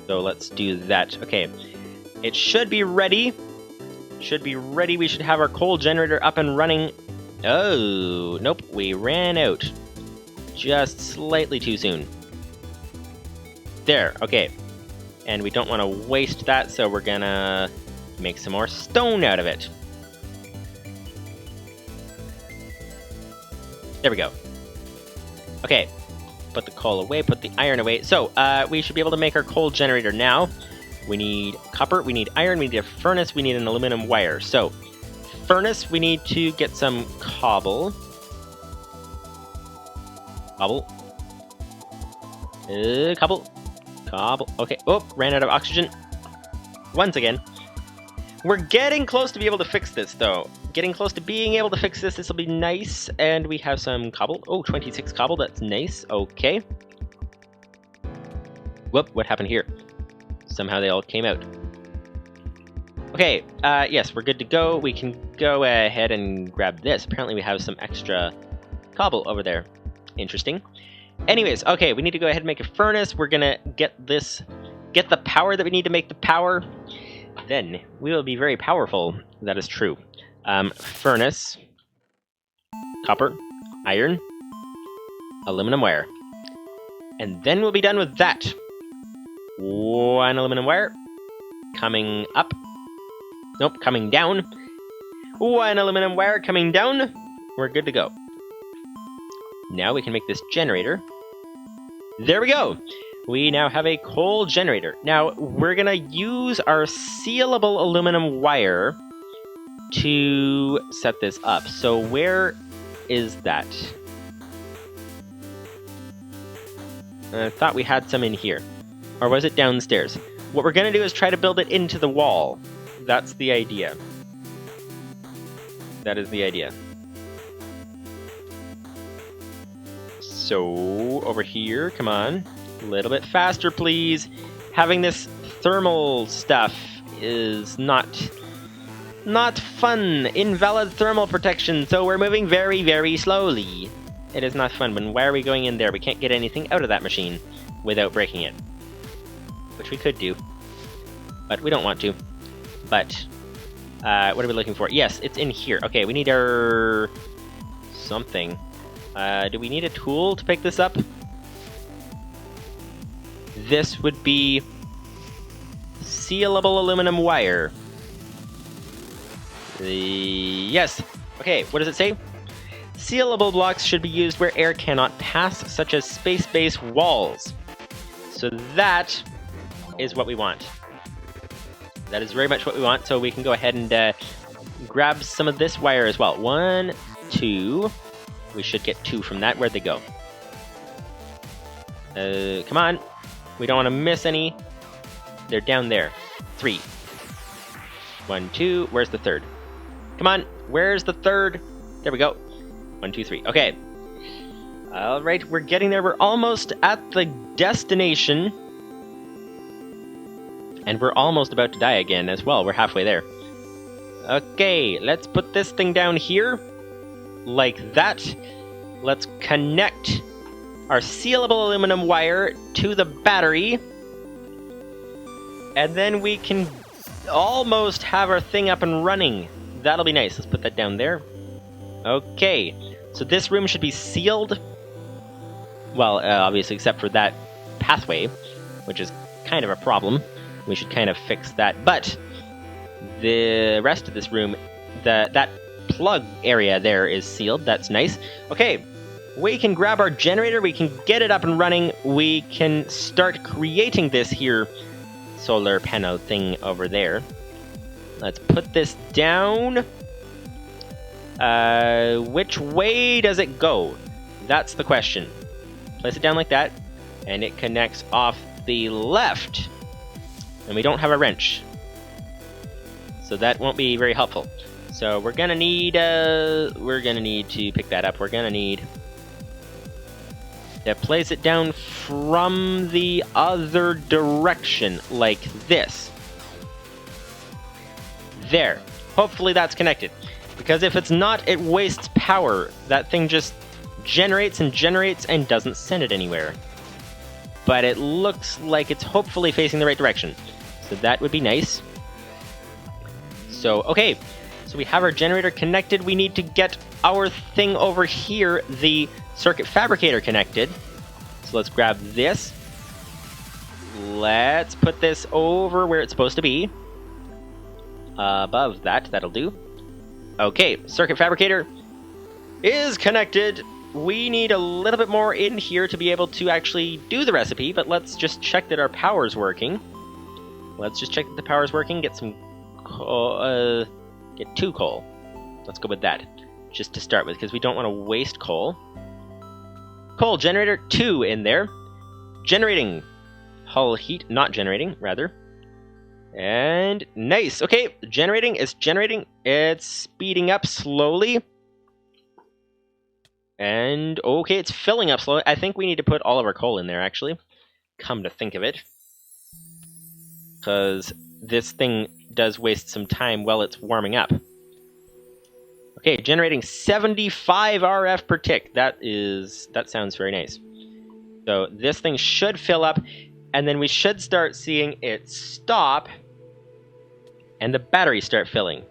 So let's do that. Okay, it should be ready. Should be ready. We should have our coal generator up and running. Oh, nope, we ran out. Just slightly too soon. There, okay. And we don't want to waste that, so we're gonna make some more stone out of it. There we go. Okay, put the coal away, put the iron away. So, we should be able to make our coal generator now. We need copper, we need iron, we need a furnace, we need an aluminum wire. So, furnace, we need to get some cobble. Cobble. Cobble. Okay, oh, ran out of oxygen. Once again. We're getting close to be able to fix this, though. Getting close to being able to fix this. This will be nice. And we have some cobble. Oh, 26 cobble. That's nice. Okay. Whoop, what happened here? Somehow they all came out. Okay, yes, we're good to go. We can go ahead and grab this. Apparently we have some extra cobble over there. Interesting. Anyways, okay, we need to go ahead and make a furnace. We're gonna get the power that we need to make the power. Then we will be very powerful. That is true. Furnace, copper, iron, aluminum wire. And then we'll be done with that. One aluminum wire. Coming up. Nope, coming down. One aluminum wire coming down. We're good to go. Now we can make this generator. There we go! We now have a coal generator. Now, we're gonna use our sealable aluminum wire to set this up. So where is that? I thought we had some in here. Or was it downstairs? What we're gonna do is try to build it into the wall. That's the idea. That is the idea. So, over here, come on. A little bit faster, please. Having this thermal stuff is not fun. Invalid thermal protection, so we're moving very, very slowly. It is not fun. Why are we going in there? We can't get anything out of that machine without breaking it. Which we could do. But we don't want to. But, what are we looking for? Yes, it's in here. Okay, we need our... something. Do we need a tool to pick this up? This would be sealable aluminum wire. Yes. Okay, what does it say? Sealable blocks should be used where air cannot pass, such as space-based walls. So that is what we want. That is very much what we want, so we can go ahead and grab some of this wire as well. 1, 2... We should get 2 from that. Where'd they go? Come on. We don't want to miss any. They're down there. 3. 1, 2. Where's the third? Come on. Where's the third? There we go. 1, 2, 3. Okay. Alright, we're getting there. We're almost at the destination. And we're almost about to die again as well. We're halfway there. Okay, let's put this thing down here. like that. Let's connect our sealable aluminum wire to the battery. And then we can almost have our thing up and running. That'll be nice. Let's put that down there. Okay, so this room should be sealed. Well, obviously, except for that pathway, which is kind of a problem. We should kind of fix that. But the rest of this room, that plug area there is sealed. That's nice. Okay, we can grab our generator. We can get it up and running. We can start creating this here solar panel thing over there. Let's put this down. Which way does it go? That's the question. Place it down like that, and it connects off the left. And we don't have a wrench, so that won't be very helpful. So we're gonna need to pick that up. We're gonna need to place it down from the other direction, like this. There. Hopefully that's connected. Because if it's not, it wastes power. That thing just generates and generates and doesn't send it anywhere. But it looks like it's hopefully facing the right direction. So that would be nice. So, okay. So we have our generator connected. We need to get our thing over here, the circuit fabricator, connected. So let's grab this. Let's put this over where it's supposed to be. Above that, that'll do. Okay, circuit fabricator is connected. We need a little bit more in here to be able to actually do the recipe, but let's just check that our power's working. Let's just check that the power's working. Get some coal, get 2 coal. Let's go with that, just to start with, because we don't want to waste coal. Coal generator 2 in there. Generating. Hull heat, not generating, rather. And nice. Okay, generating. It's generating. It's speeding up slowly. And okay, it's filling up slowly. I think we need to put all of our coal in there, actually. Come to think of it. Because this thing does waste some time while it's warming up. Okay, generating 75 RF per tick. That sounds very nice. So this thing should fill up, and then we should start seeing it stop, and the battery start filling.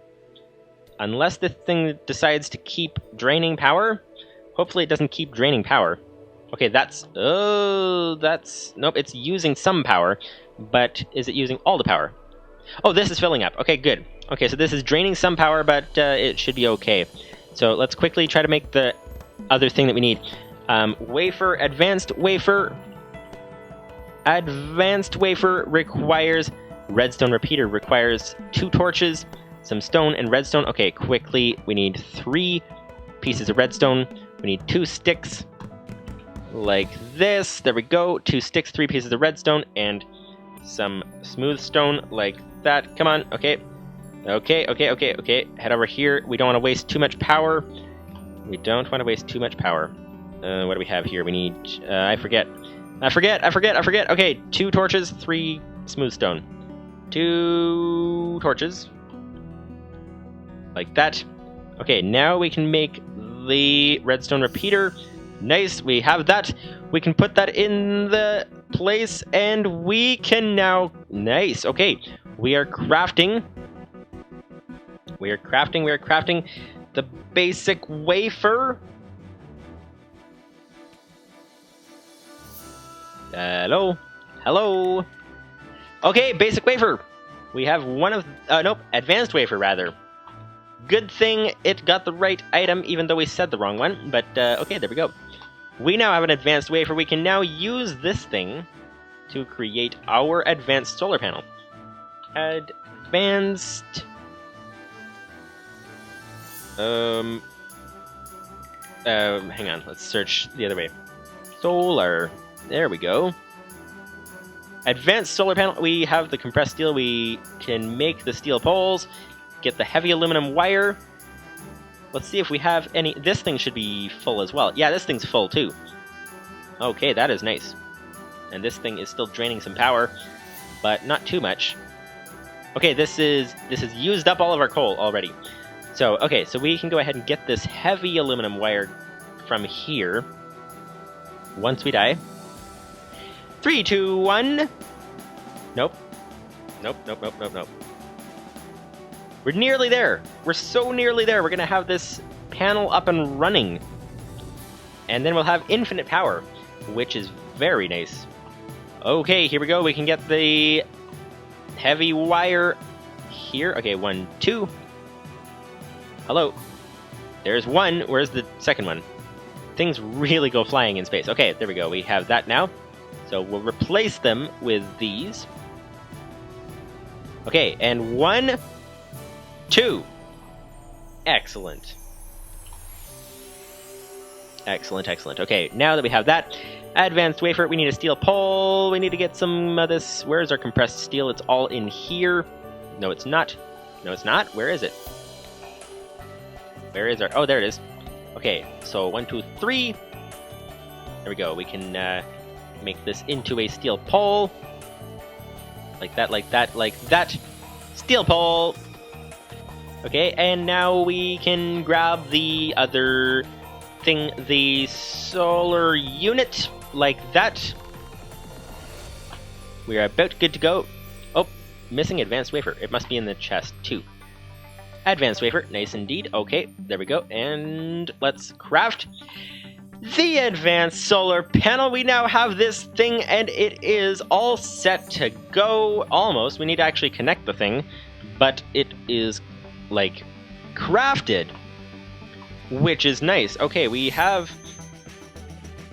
Unless this thing decides to keep draining power. Hopefully it doesn't keep draining power. Okay, nope, it's using some power, but is it using all the power? Oh, this is filling up. Okay, good. Okay, so this is draining some power, but it should be okay. So let's quickly try to make the other thing that we need. Wafer, advanced wafer. Advanced wafer requires redstone repeater, requires 2 torches, some stone and redstone. Okay, quickly, we need 3 pieces of redstone. We need 2 sticks, like this. There we go. 2 sticks, 3 pieces of redstone, and some smooth stone, like that. Come on. Okay. Okay. Head over here. We don't want to waste too much power. What do we have here? We need... I forget. Okay, 2 torches, 3 smooth stone. 2 torches. Like that. Okay, now we can make the redstone repeater. Nice, we have that. We can put that in the place, and we can now... Nice, okay. We are crafting the basic wafer. Hello. Okay, basic wafer. We have one of... nope, advanced wafer, rather. Good thing it got the right item, even though we said the wrong one. But, okay, there we go. We now have an advanced wafer. We can now use this thing to create our advanced solar panel. Advanced... hang on, let's search the other way. Solar. There we go. Advanced solar panel. We have the compressed steel. We can make the steel poles. Get the heavy aluminum wire. Let's see if we have any... This thing should be full as well. Yeah, this thing's full too. Okay, that is nice. And this thing is still draining some power, but not too much. Okay, this is used up all of our coal already. So, okay, so we can go ahead and get this heavy aluminum wire from here. Once we die. 3, 2, 1. Nope. Nope, nope, nope, nope, nope. We're nearly there. We're so nearly there. We're going to have this panel up and running. And then we'll have infinite power, which is very nice. Okay, here we go. We can get the heavy wire here. Okay, 1, 2. Hello. There's 1. Where's the second one? Things really go flying in space. Okay, there we go. We have that now. So we'll replace them with these. Okay, and 1, 2. Excellent. Excellent, excellent. Okay, now that we have that advanced wafer, we need a steel pole. We need to get some of this. Where's our compressed steel? It's all in here. No, it's not. No, it's not. Where is it? Where is our... Oh, there it is. Okay, so 1, 2, 3. There we go. We can make this into a steel pole. Like that, like that, like that. Steel pole! Okay, and now we can grab the other thing, the solar unit, like that. We are about good to go. Oh, missing advanced wafer. It must be in the chest, too. Advanced wafer, nice indeed. Okay, there we go. And let's craft the advanced solar panel. We now have this thing, and it is all set to go. Almost. We need to actually connect the thing, but it is, like, crafted, which is nice. Okay, we have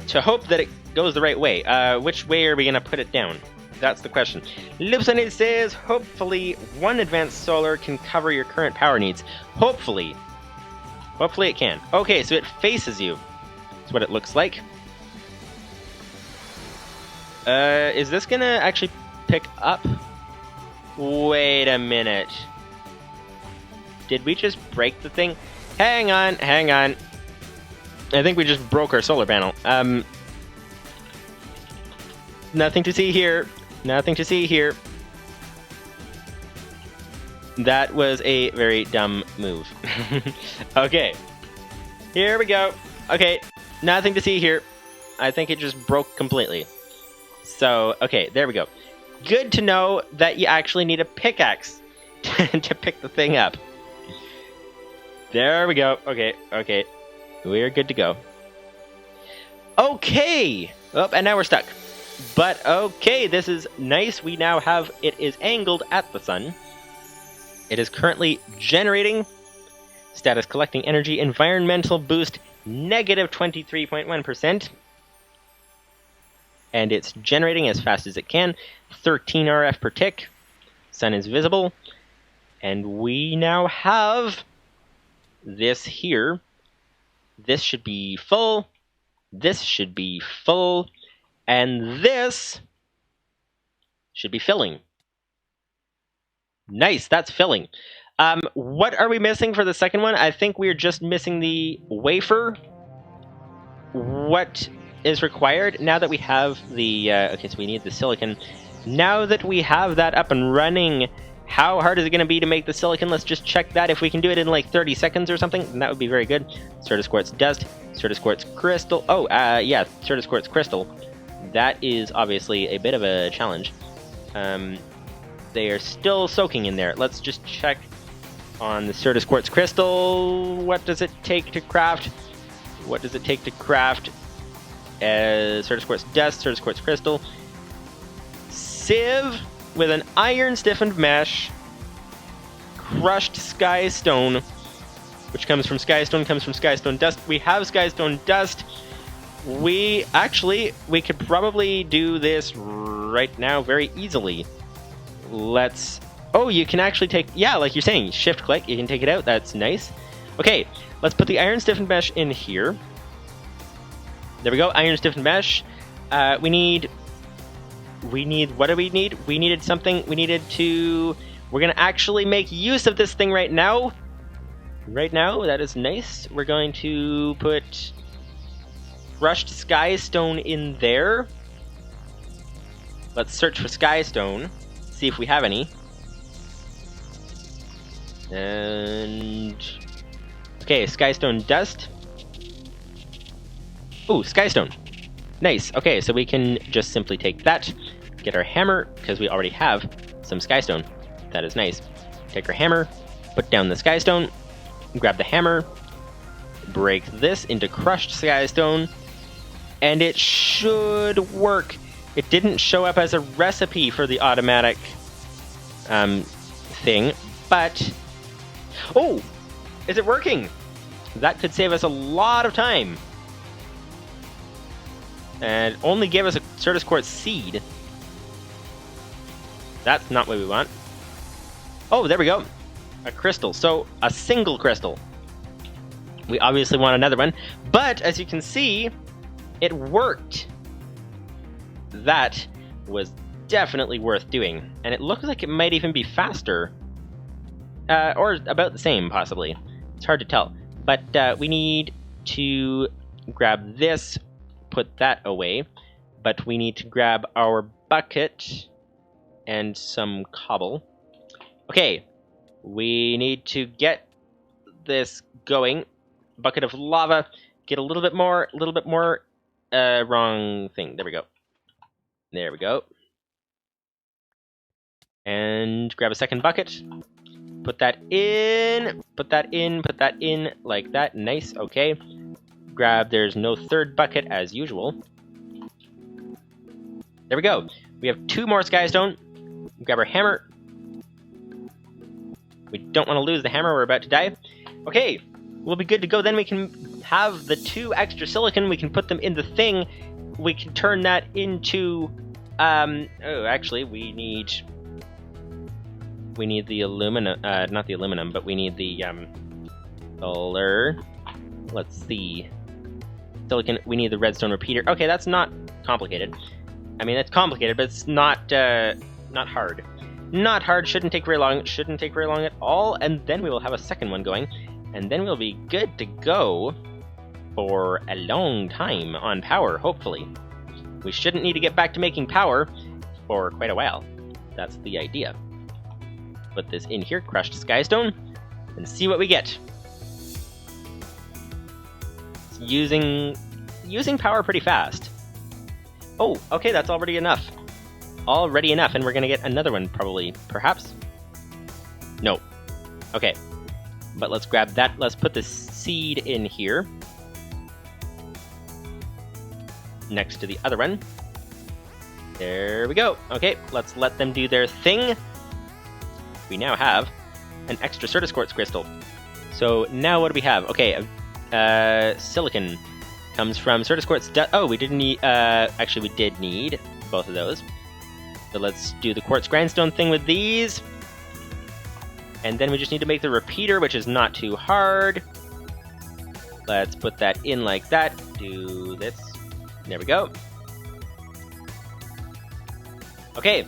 to hope that it goes the right way. Which way are we going to put it down? That's the question. Lipson says, hopefully 1 advanced solar can cover your current power needs. Hopefully. Hopefully it can. Okay, so it faces you. That's what it looks like. Is this going to actually pick up? Wait a minute. Did we just break the thing? Hang on, hang on. I think we just broke our solar panel. Nothing to see here. Nothing to see here. That was a very dumb move. Okay. Here we go. Okay. Nothing to see here. I think it just broke completely. So, okay, there we go. Good to know that you actually need a pickaxe to pick the thing up. There we go. Okay, okay. We're good to go. Okay! Oh, and now we're stuck. But okay, this is nice. We now have... It is angled at the sun. It is currently generating. Status collecting energy. Environmental boost, negative 23.1%. And it's generating as fast as it can. 13 RF per tick. Sun is visible. And we now have... this here. This should be full. This should be full. And this should be filling. Nice, that's filling. What are we missing for the second one? I think we're just missing the wafer. What is required now that we have the... okay, so we need the silicon. Now that we have that up and running, how hard is it going to be to make the silicon? Let's just check that. If we can do it in like 30 seconds or something, then that would be very good. Certus quartz dust, Certus quartz crystal. Oh, yeah, Certus quartz crystal. That is obviously a bit of a challenge. They are still soaking in there. Let's just check on the Certus quartz crystal. What does it take to craft? What does it take to craft? Certus quartz dust, Certus quartz crystal. Sieve with an iron stiffened mesh. Crushed sky stone, which comes from skystone, comes from skystone dust. We have skystone dust. We could probably do this right now very easily. Let's... Oh, you can actually take... Yeah, like you're saying, shift click, you can take it out. That's nice. Okay, let's put the iron stiffened mesh in here. There we go, iron stiffened mesh. We need... What do we need? We needed something. We needed to... We're going to actually make use of this thing right now. Right now, that is nice. We're going to put... crushed skystone in there. Let's search for skystone. See if we have any. And Okay, skystone dust. Ooh, skystone. Nice. Okay, so we can just simply take that, get our hammer, because we already have some skystone. That is nice. Take our hammer, put down the skystone, grab the hammer, break this into crushed skystone, and it should work. It didn't show up as a recipe for the automatic thing, but... Oh! Is it working? That could save us a lot of time. And only give us a Certus Quartz seed. That's not what we want. Oh, there we go. A crystal. So, a single crystal. We obviously want another one. But, as you can see, it worked. That was definitely worth doing. And it looks like it might even be faster. Or about the same, possibly. It's hard to tell. But we need to grab this, put that away. But we need to grab our bucket and some cobble. Okay, we need to get this going. Bucket of lava. Get a little bit more, wrong thing. There we go. There we go. And grab a second bucket. Put that in, put that in, put that in, like that. Nice, okay. Grab, there's no third bucket as usual. There we go. We have 2 more skystone. Grab our hammer. We don't want to lose the hammer, we're about to die. Okay, we'll be good to go. Then we can have the 2 extra silicon. We can put them in the thing. We can turn that into, oh, actually, we need the aluminum, not the aluminum, but we need the, color. Let's see. Silicon, we need the redstone repeater. Okay, that's not complicated. I mean, it's complicated, but it's not hard. Not hard, shouldn't take very long, shouldn't take very long at all, and then we will have a second one going, and then we'll be good to go for a long time on power, hopefully. We shouldn't need to get back to making power for quite a while. That's the idea. Put this in here, crushed skystone, and see what we get. It's using power pretty fast. Oh, okay, that's already enough. Already enough, and we're gonna get another one, probably, perhaps? No. Okay. But let's grab that. Let's put the seed in here. Next to the other one. There we go. Okay, let's let them do their thing. We now have an extra Certus Quartz crystal. So now what do we have? Okay, silicon comes from Certus Quartz. Oh, we didn't need. Actually, we did need both of those. So let's do the quartz grindstone thing with these. And then we just need to make the repeater, which is not too hard. Let's put that in like that. Do this. There we go. Okay.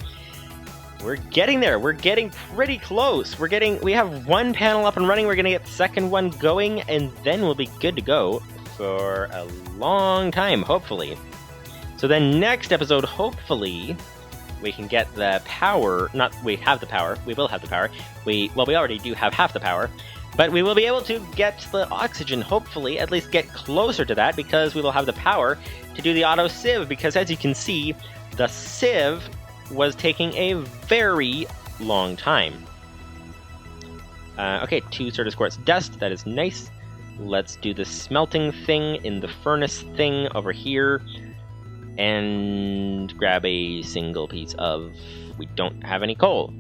We're getting there. We're getting pretty close. We have 1 panel up and running. We're going to get the second one going, and then we'll be good to go for a long time, hopefully. So then next episode, hopefully, we can get the power. We have the power. We will have the power. We already do have half the power. But we will be able to get the oxygen, hopefully, at least get closer to that, because we will have the power to do the auto sieve. Because as you can see, the sieve was taking a very long time. Okay, 2 Certus Quartz dust. That is nice. Let's do the smelting thing in the furnace thing over here. And grab a single piece of... We don't have any coal.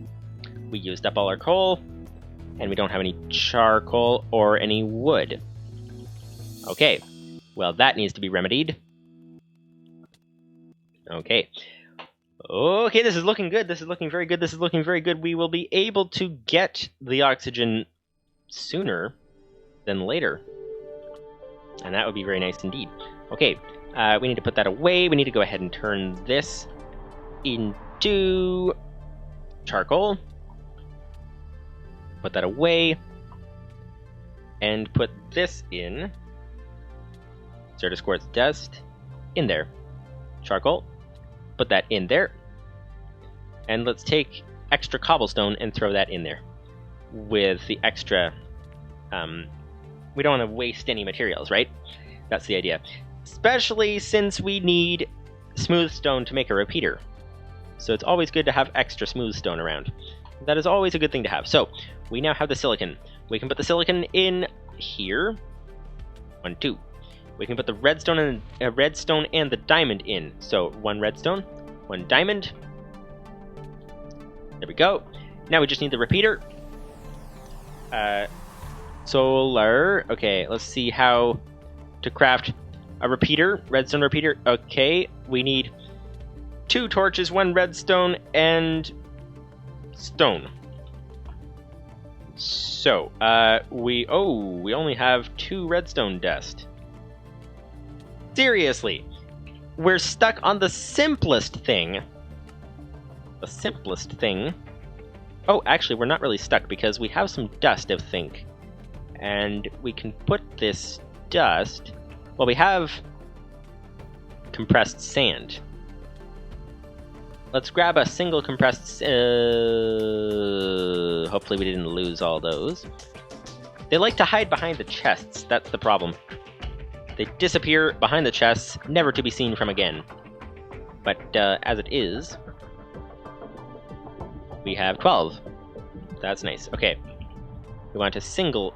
We used up all our coal. And we don't have any charcoal or any wood. Okay. Well, that needs to be remedied. Okay. Okay, this is looking good. This is looking very good. This is looking very good. We will be able to get the oxygen sooner than later. And that would be very nice indeed. Okay, we need to put that away. We need to go ahead and turn this into charcoal. Put that away. And put this in. Certus Quartz dust in there. Charcoal. Put that in there. And let's take extra cobblestone and throw that in there. With the extra We don't want to waste any materials, right? That's the idea. Especially since we need smooth stone to make a repeater. So it's always good to have extra smooth stone around. That is always a good thing to have. So we now have the silicon. We can put the silicon in here. 1, 2. We can put the redstone and the diamond in. So 1 redstone, 1 diamond. There we go. Now we just need the repeater. Solar. Okay, let's see how to craft a repeater, redstone repeater. Okay, we need 2 torches, 1 redstone, and stone. So, we only have 2 redstone dust. Seriously, we're stuck on the simplest thing. The simplest thing. Oh, actually, we're not really stuck because we have some dust, I think. And we can put this dust... Well, we have compressed sand. Let's grab a single compressed... hopefully we didn't lose all those. They like to hide behind the chests. That's the problem. They disappear behind the chests, never to be seen from again. But as it is, we have 12. That's nice. Okay. We want a single...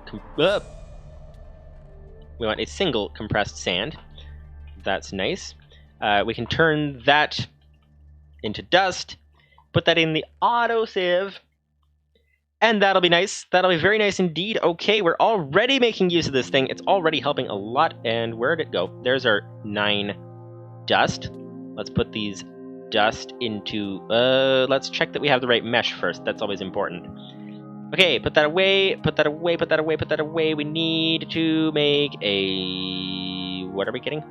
We want a single compressed sand. That's nice. We can turn that into dust, put that in the auto sieve, and that'll be nice. That'll be very nice indeed. Okay, we're already making use of this thing. It's already helping a lot. And where'd it go? There's our 9 dust. Let's put these dust into... let's check that we have the right mesh first. That's always important. Okay, put that away, put that away, put that away, put that away. We need to make a... What are we getting?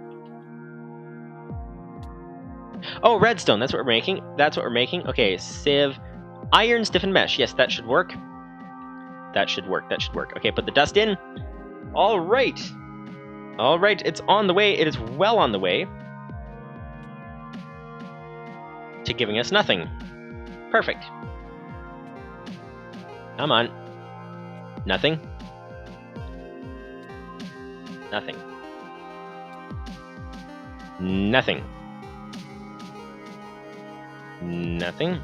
Oh, redstone. That's what we're making. That's what we're making. Okay, sieve. Iron stiffened mesh. Yes, that should work. That should work. That should work. Okay, put the dust in. All right. All right, it's on the way. It is well on the way to giving us nothing. Perfect. Come on. Nothing. Nothing. Nothing. Nothing.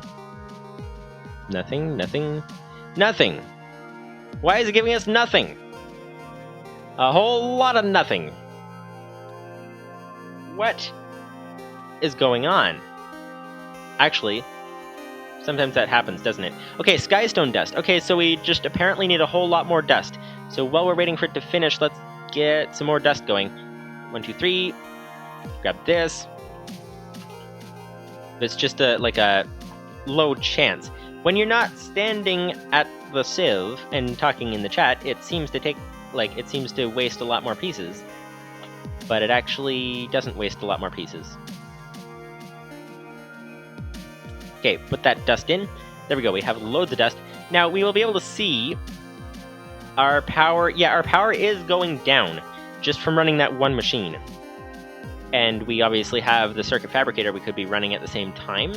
Nothing, nothing, nothing. Why is it giving us nothing? A whole lot of nothing. What is going on? Actually, sometimes that happens, doesn't it? Okay, skystone dust. Okay, so we just apparently need a whole lot more dust. So while we're waiting for it to finish, let's get some more dust going. 1, 2, 3. Grab this. It's just like a low chance. When you're not standing at the sieve and talking in the chat, it seems to waste a lot more pieces. But it actually doesn't waste a lot more pieces. Okay, put that dust in. There we go, we have loads of dust. Now, we will be able to see our power. Yeah, our power is going down just from running that one machine. And we obviously have the circuit fabricator we could be running at the same time.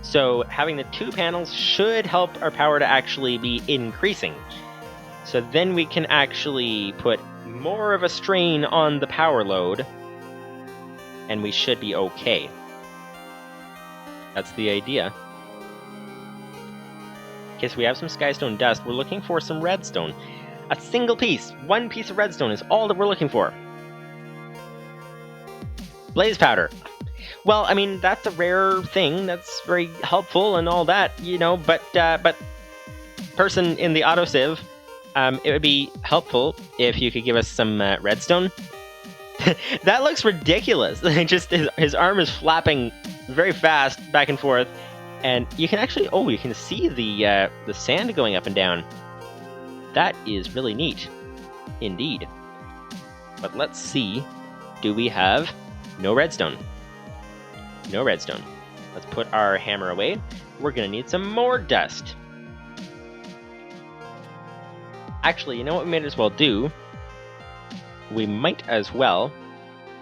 So having the 2 panels should help our power to actually be increasing. So then we can actually put more of a strain on the power load, and we should be okay. That's the idea. Okay, so we have some skystone dust. We're looking for some redstone. A single piece. 1 piece of redstone is all that we're looking for. Blaze powder. Well, I mean, that's a rare thing. That's very helpful and all that, you know, but person in the autosieve, it would be helpful if you could give us some redstone. That looks ridiculous. Just his arm is flapping very fast back and forth, and you can actually, you can see the sand going up and down. That is really neat, indeed. But let's see, do we have no redstone? No redstone. Let's put our hammer away. We're gonna need some more dust. Actually, you know what we might as well do? We might as well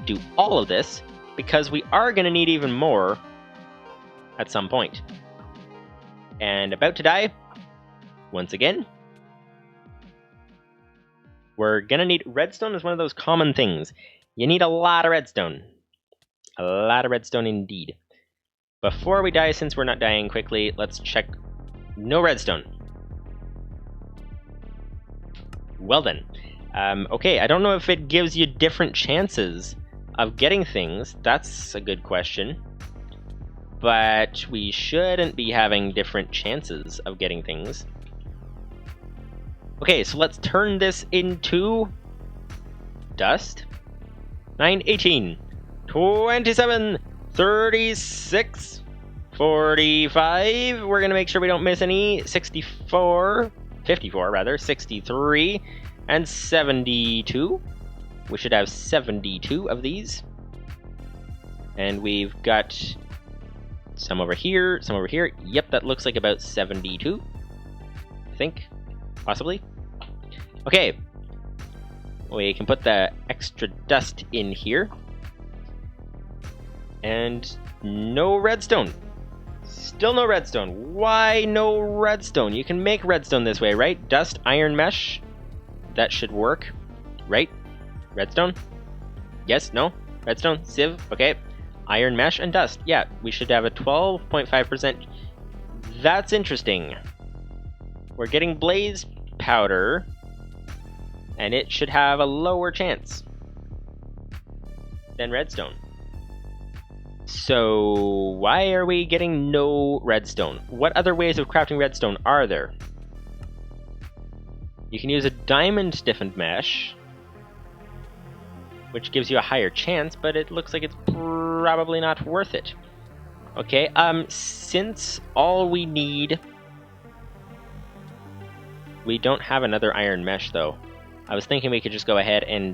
do all of this, because we are gonna need even more at some point. And about to die, once again. We're gonna need redstone as one of those common things. You need a lot of redstone. A lot of redstone indeed. Before we die, since we're not dying quickly, let's check. No redstone. Well then. Okay, I don't know if it gives you different chances of getting things. That's a good question. But we shouldn't be having different chances of getting things. Okay, so let's turn this into dust. 9, 18, 27, 36, 45. We're gonna make sure we don't miss any. 54, 54 rather, 63, and 72. We should have 72 of these. And we've got some over here, some over here. Yep, that looks like about 72. I think, possibly. Okay. We can put the extra dust in here. And no redstone. Still no redstone. Why no redstone? You can make redstone this way, right? Dust, iron mesh. That should work, right? Redstone? Yes, no? Redstone, sieve, okay. Iron mesh and dust. Yeah, we should have a 12.5%. That's interesting. We're getting blaze powder, and it should have a lower chance than redstone. So why are we getting no redstone? What other ways of crafting redstone are there? You can use a diamond stiffened mesh, which gives you a higher chance, but it looks like it's probably not worth it. Okay, since all we need... We don't have another iron mesh, though. I was thinking we could just go ahead and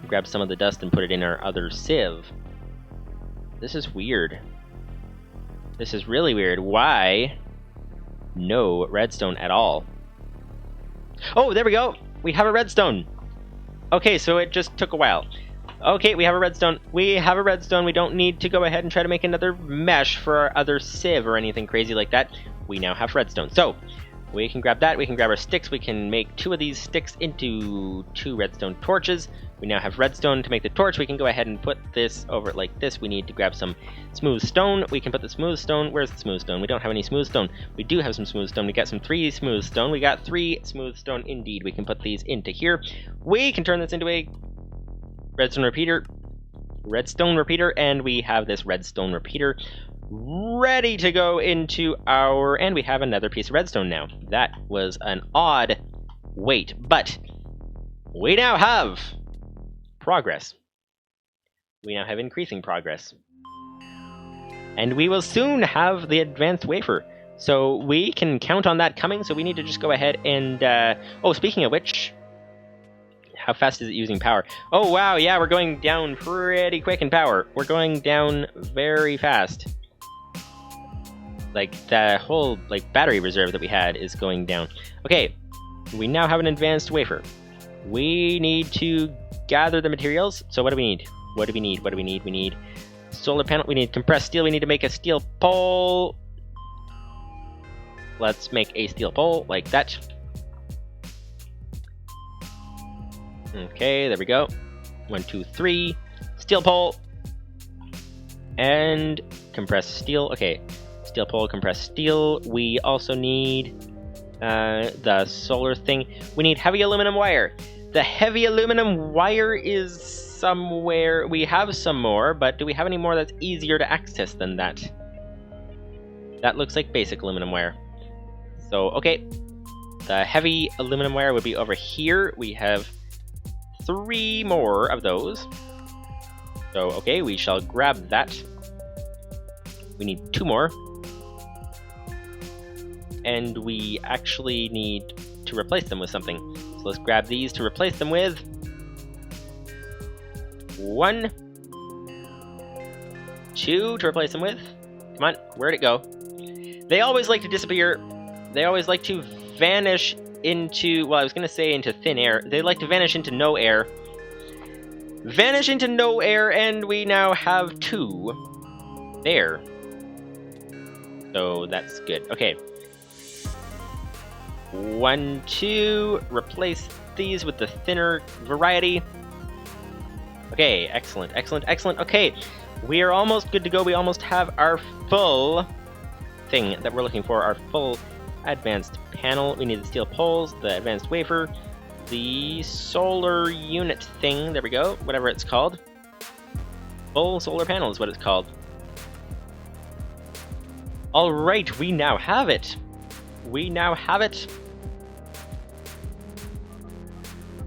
grab some of the dust and put it in our other sieve. This is weird. This is really weird. Why no redstone at all? Oh, there we go! We have a redstone! Okay, so it just took a while. Okay, we have a redstone. We have a redstone. We don't need to go ahead and try to make another mesh for our other sieve or anything crazy like that. We now have redstone. So, we can grab that. We can grab our sticks. We can make 2 of these sticks into 2 redstone torches. We now have redstone to make the torch. We can go ahead and put this over like this. We need to grab some smooth stone. We can put the smooth stone. Where's the smooth stone? We don't have any smooth stone. We do have some smooth stone. We got some 3 smooth stone. We got 3 smooth stone indeed. We can put these into here. We can turn this into a redstone repeater, and we have this redstone repeater ready to go into our... And we have another piece of redstone now. That was an odd wait, but we now have progress. We now have increasing progress. And we will soon have the advanced wafer. So we can count on that coming, so we need to just go ahead and... Oh, speaking of which... How fast is it using power? Oh, wow, yeah, we're going down pretty quick in power. We're going down very fast. Like, the whole, like, battery reserve that we had is going down. Okay, we now have an advanced wafer. We need to gather the materials. So what do we need? What do we need? What do we need? We need solar panel. We need compressed steel. We need to make a steel pole. Let's make a steel pole like that. Okay, there we go. 1, 2, 3. Steel pole. And compressed steel. Okay, steel pole, compressed steel. We also need the solar thing. We need heavy aluminum wire. The heavy aluminum wire is somewhere. We have some more, but do we have any more that's easier to access than that? That looks like basic aluminum wire. So, okay. The heavy aluminum wire would be over here. We have 3 more of those. So, okay, we shall grab that. We need 2 more. And we actually need to replace them with something. So let's grab these to replace them with. 1. 2 to replace them with. Come on, where'd it go? They always like to disappear. They always like to vanish into, well, I was going to say into thin air. They like to vanish into no air. Vanish into no air, and we now have 2 there. So that's good. Okay. 1, 2. Replace these with the thinner variety. Okay, excellent, excellent, excellent. Okay, we are almost good to go. We almost have our full thing that we're looking for, our full advanced panel. We need the steel poles, the advanced wafer, the solar unit thing. There we go, whatever it's called. Full solar panel is what it's called. All right, we now have it. We now have it.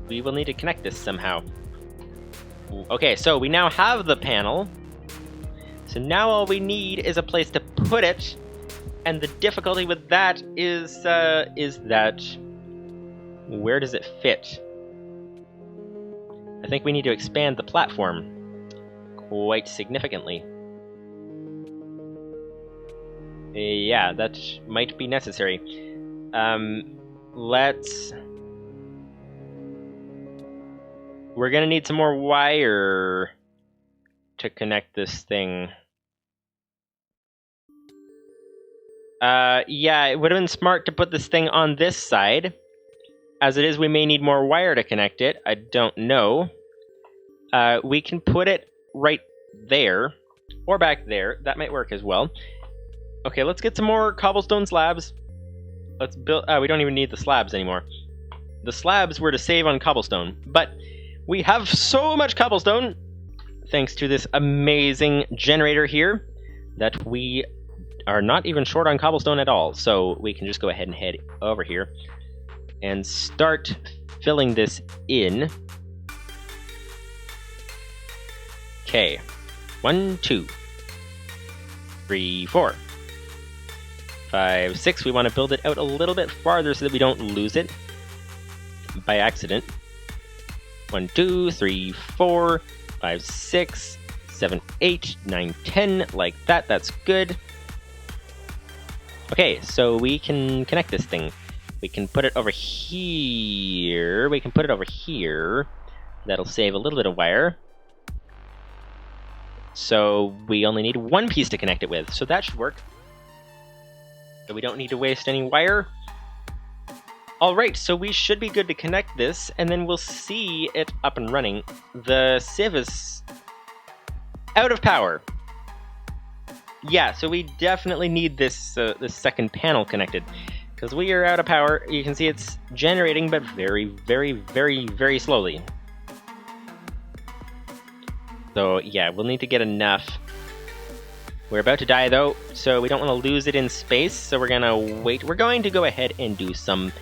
We will need to connect this somehow. Okay, so we now have the panel. So now all we need is a place to put it. And the difficulty with that is that where does it fit? I think we need to expand the platform quite significantly. Yeah, that might be necessary. We're gonna need some more wire to connect this thing. Yeah, it would have been smart to put this thing on this side. As it is, we may need more wire to connect it. I don't know. We can put it right there, or back there. That might work as well. Okay, let's get some more cobblestone slabs. Let's build... we don't even need the slabs anymore. The slabs were to save on cobblestone, but we have so much cobblestone, thanks to this amazing generator here, that we are not even short on cobblestone at all. So we can just go ahead and head over here and start filling this in. Okay, 1, 2, 3, 4, 5, 6. We want to build it out a little bit farther so that we don't lose it by accident. 1, 2, 3, 4, 5, 6, 7, 8, 9, 10, like that. That's good. Okay, so we can connect this thing. We can put it over here. We can put it over here. That'll save a little bit of wire. So we only need one piece to connect it with, so that should work. So we don't need to waste any wire. Alright, so we should be good to connect this, and then we'll see it up and running. The sieve is out of power. Yeah, so we definitely need this this second panel connected, because we are out of power. You can see it's generating, but very, very, very, very slowly. So yeah, we'll need to get enough. We're about to die though, so we don't want to lose it in space, so we're gonna wait. We're going to go ahead and do some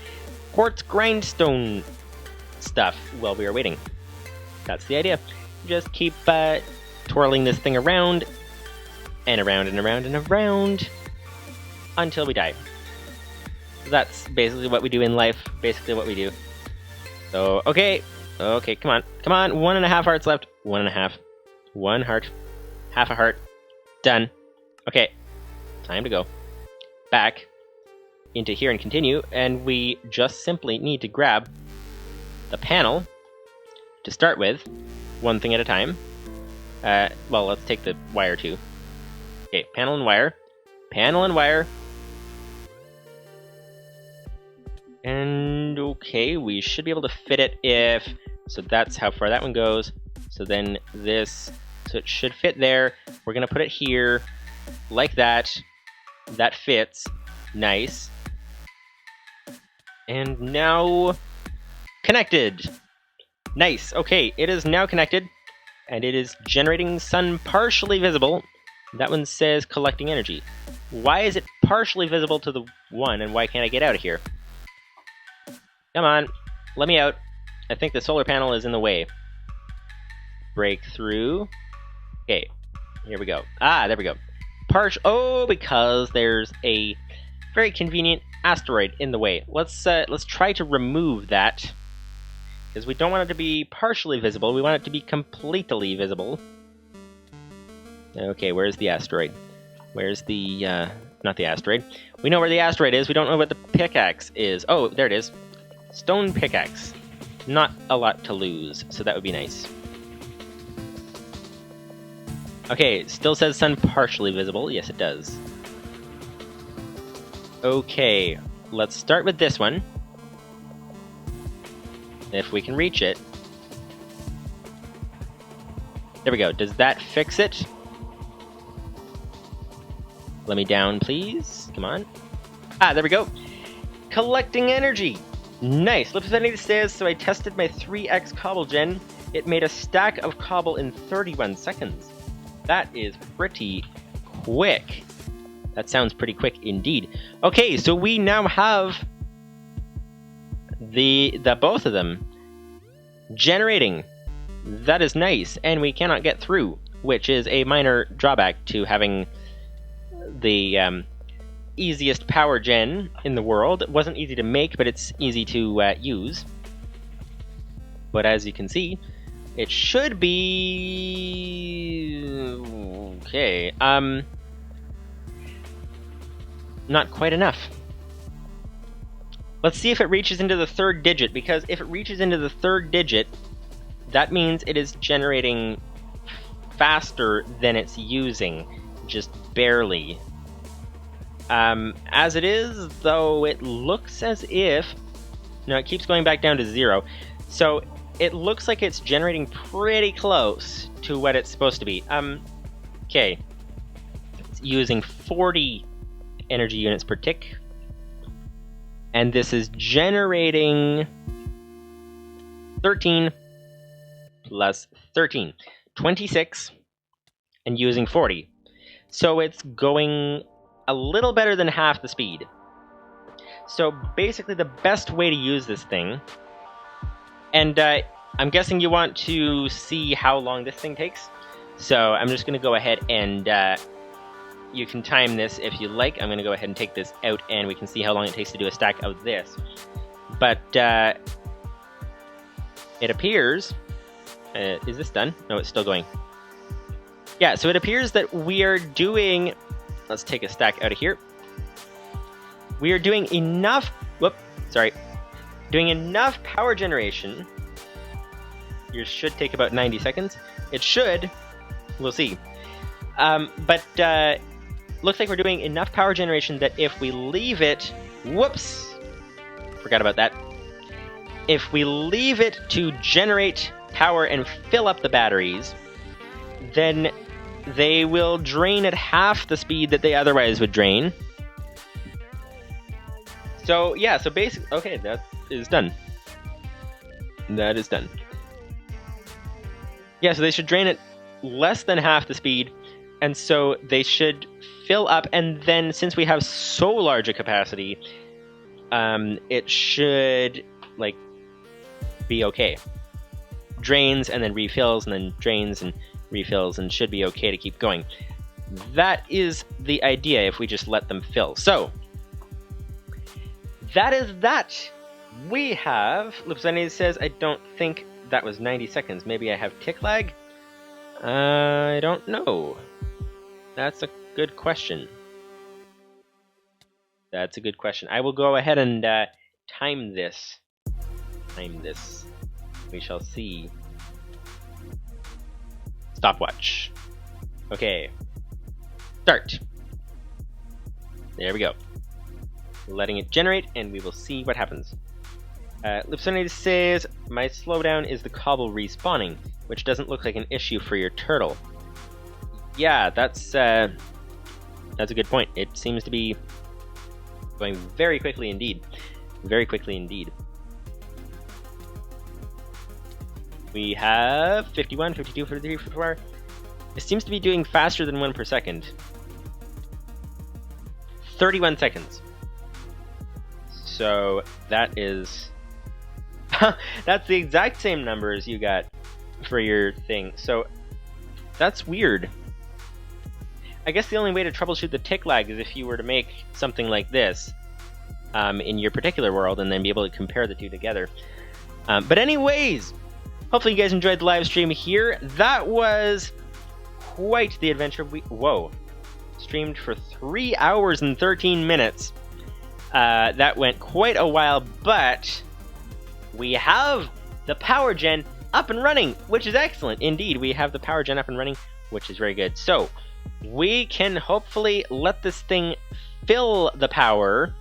quartz grindstone stuff while we are waiting. That's the idea. Just keep twirling this thing around, and around and around and around, until we die. That's basically what we do in life, basically what we do. So, okay, come on, 1.5 hearts left, 1.5, 1 heart, half a heart, done. Okay, time to go back into here and continue, and we just simply need to grab the panel to start with, one thing at a time. Well, let's take the wire too. Okay, panel and wire, panel and wire. And okay, we should be able to fit it if, so that's how far that one goes. So then this, so it should fit there. We're gonna put it here, like that. That fits, nice. And now, connected. Nice, okay, it is now connected. And it is generating sun partially visible. That one says collecting energy. Why is it partially visible to the one, and why can't I get out of here? Come on, let me out. I think the solar panel is in the way. Break through. Okay, here we go. Ah, there we go. Oh, because there's a very convenient asteroid in the way. Let's try to remove that, because we don't want it to be partially visible. We want it to be completely visible. Okay, where's the asteroid? Where's the not the asteroid? We know where the asteroid is. We don't know what the pickaxe is. Oh, there it is. Stone pickaxe. Not a lot to lose, so that would be nice. Okay, it still says sun partially visible. Yes, it does. Okay, let's start with this one. if we can reach it. There we go. Does that fix it? Let me down, please. Come on. Ah, there we go. Collecting energy. Nice. Livestream says, so I tested my 3x cobble gen. It made a stack of cobble in 31 seconds. That is pretty quick. That sounds pretty quick indeed. Okay, so we now have the both of them generating. That is nice, and we cannot get through, which is a minor drawback to having the easiest power gen in the world. It wasn't easy to make, but it's easy to use. But as you can see, it should be okay. Not quite enough. Let's see if it reaches into the third digit, because if it reaches into the third digit, that means it is generating faster than it's using, just barely. As it is, though, it looks as if... No, it keeps going back down to 0. So it looks like it's generating pretty close to what it's supposed to be. Okay. It's using 40 energy units per tick. And this is generating 13 plus 13. 26 and using 40. So it's going a little better than half the speed. So basically the best way to use this thing, and I'm guessing you want to see how long this thing takes, so I'm just going to go ahead and you can time this if you like. I'm going to go ahead and take this out and we can see how long it takes to do a stack of this. But it appears... is this done? No, it's still going. Yeah, so it appears that we are doing... Let's take a stack out of here. We are doing enough... Doing enough power generation. Yours should take about 90 seconds. It should. We'll see. But looks like we're doing enough power generation that if we leave it... Whoops! Forgot about that. If we leave it to generate power and fill up the batteries, then they will drain at half the speed that they otherwise would drain. So yeah, so basically, okay, that is done. That is done. Yeah, so they should drain at less than half the speed, and so they should fill up, and then since we have so large a capacity, it should, like, be okay. Drains and then refills and then drains and refills and should be okay to keep going. That is the idea if we just let them fill. So, that is that. We have... Lipsani says, I don't think that was 90 seconds. Maybe I have tick lag? I don't know. That's a good question. That's a good question. I will go ahead and time this. We shall see. Stopwatch. Okay. Start. There we go. Letting it generate, and we will see what happens. Lipsonate says, my slowdown is the cobble respawning, which doesn't look like an issue for your turtle. Yeah, that's a good point. It seems to be going very quickly indeed. Very quickly indeed. We have 51, 52, 53, 54. It seems to be doing faster than 1 per second. 31 seconds. So that is... that's the exact same number as you got for your thing. So that's weird. I guess the only way to troubleshoot the tick lag is if you were to make something like this in your particular world and then be able to compare the two together. But anyways, hopefully you guys enjoyed the live stream here. That was quite the adventure. Whoa. Streamed for 3 hours and 13 minutes. That went quite a while, but we have the power gen up and running, which is excellent. Indeed, we have the power gen up and running, which is very good. So, we can hopefully let this thing fill the power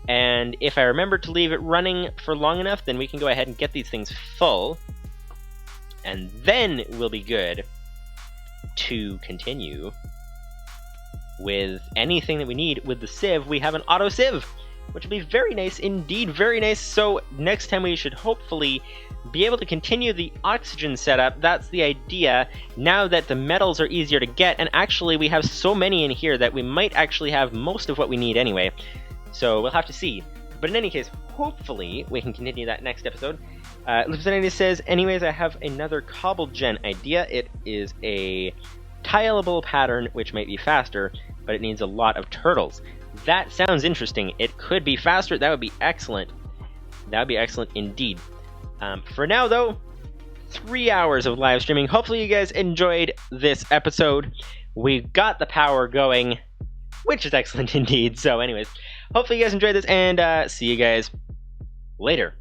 And if I remember to leave it running for long enough, then we can go ahead and get these things full. And then we'll be good to continue with anything that we need. With the sieve, we have an auto sieve, which will be very nice indeed, very nice. So next time we should hopefully be able to continue the oxygen setup. That's the idea, now that the metals are easier to get, and actually we have so many in here that we might actually have most of what we need anyway. So we'll have to see. But in any case, hopefully we can continue that next episode. Lieutenant says, anyways, I have another cobble gen idea. It is a tileable pattern, which might be faster, but it needs a lot of turtles. That sounds interesting. It could be faster. That would be excellent. That would be excellent indeed. For now, though, 3 hours of live streaming. Hopefully you guys enjoyed this episode. We've got the power going, which is excellent indeed. So anyways, hopefully you guys enjoyed this, and see you guys later.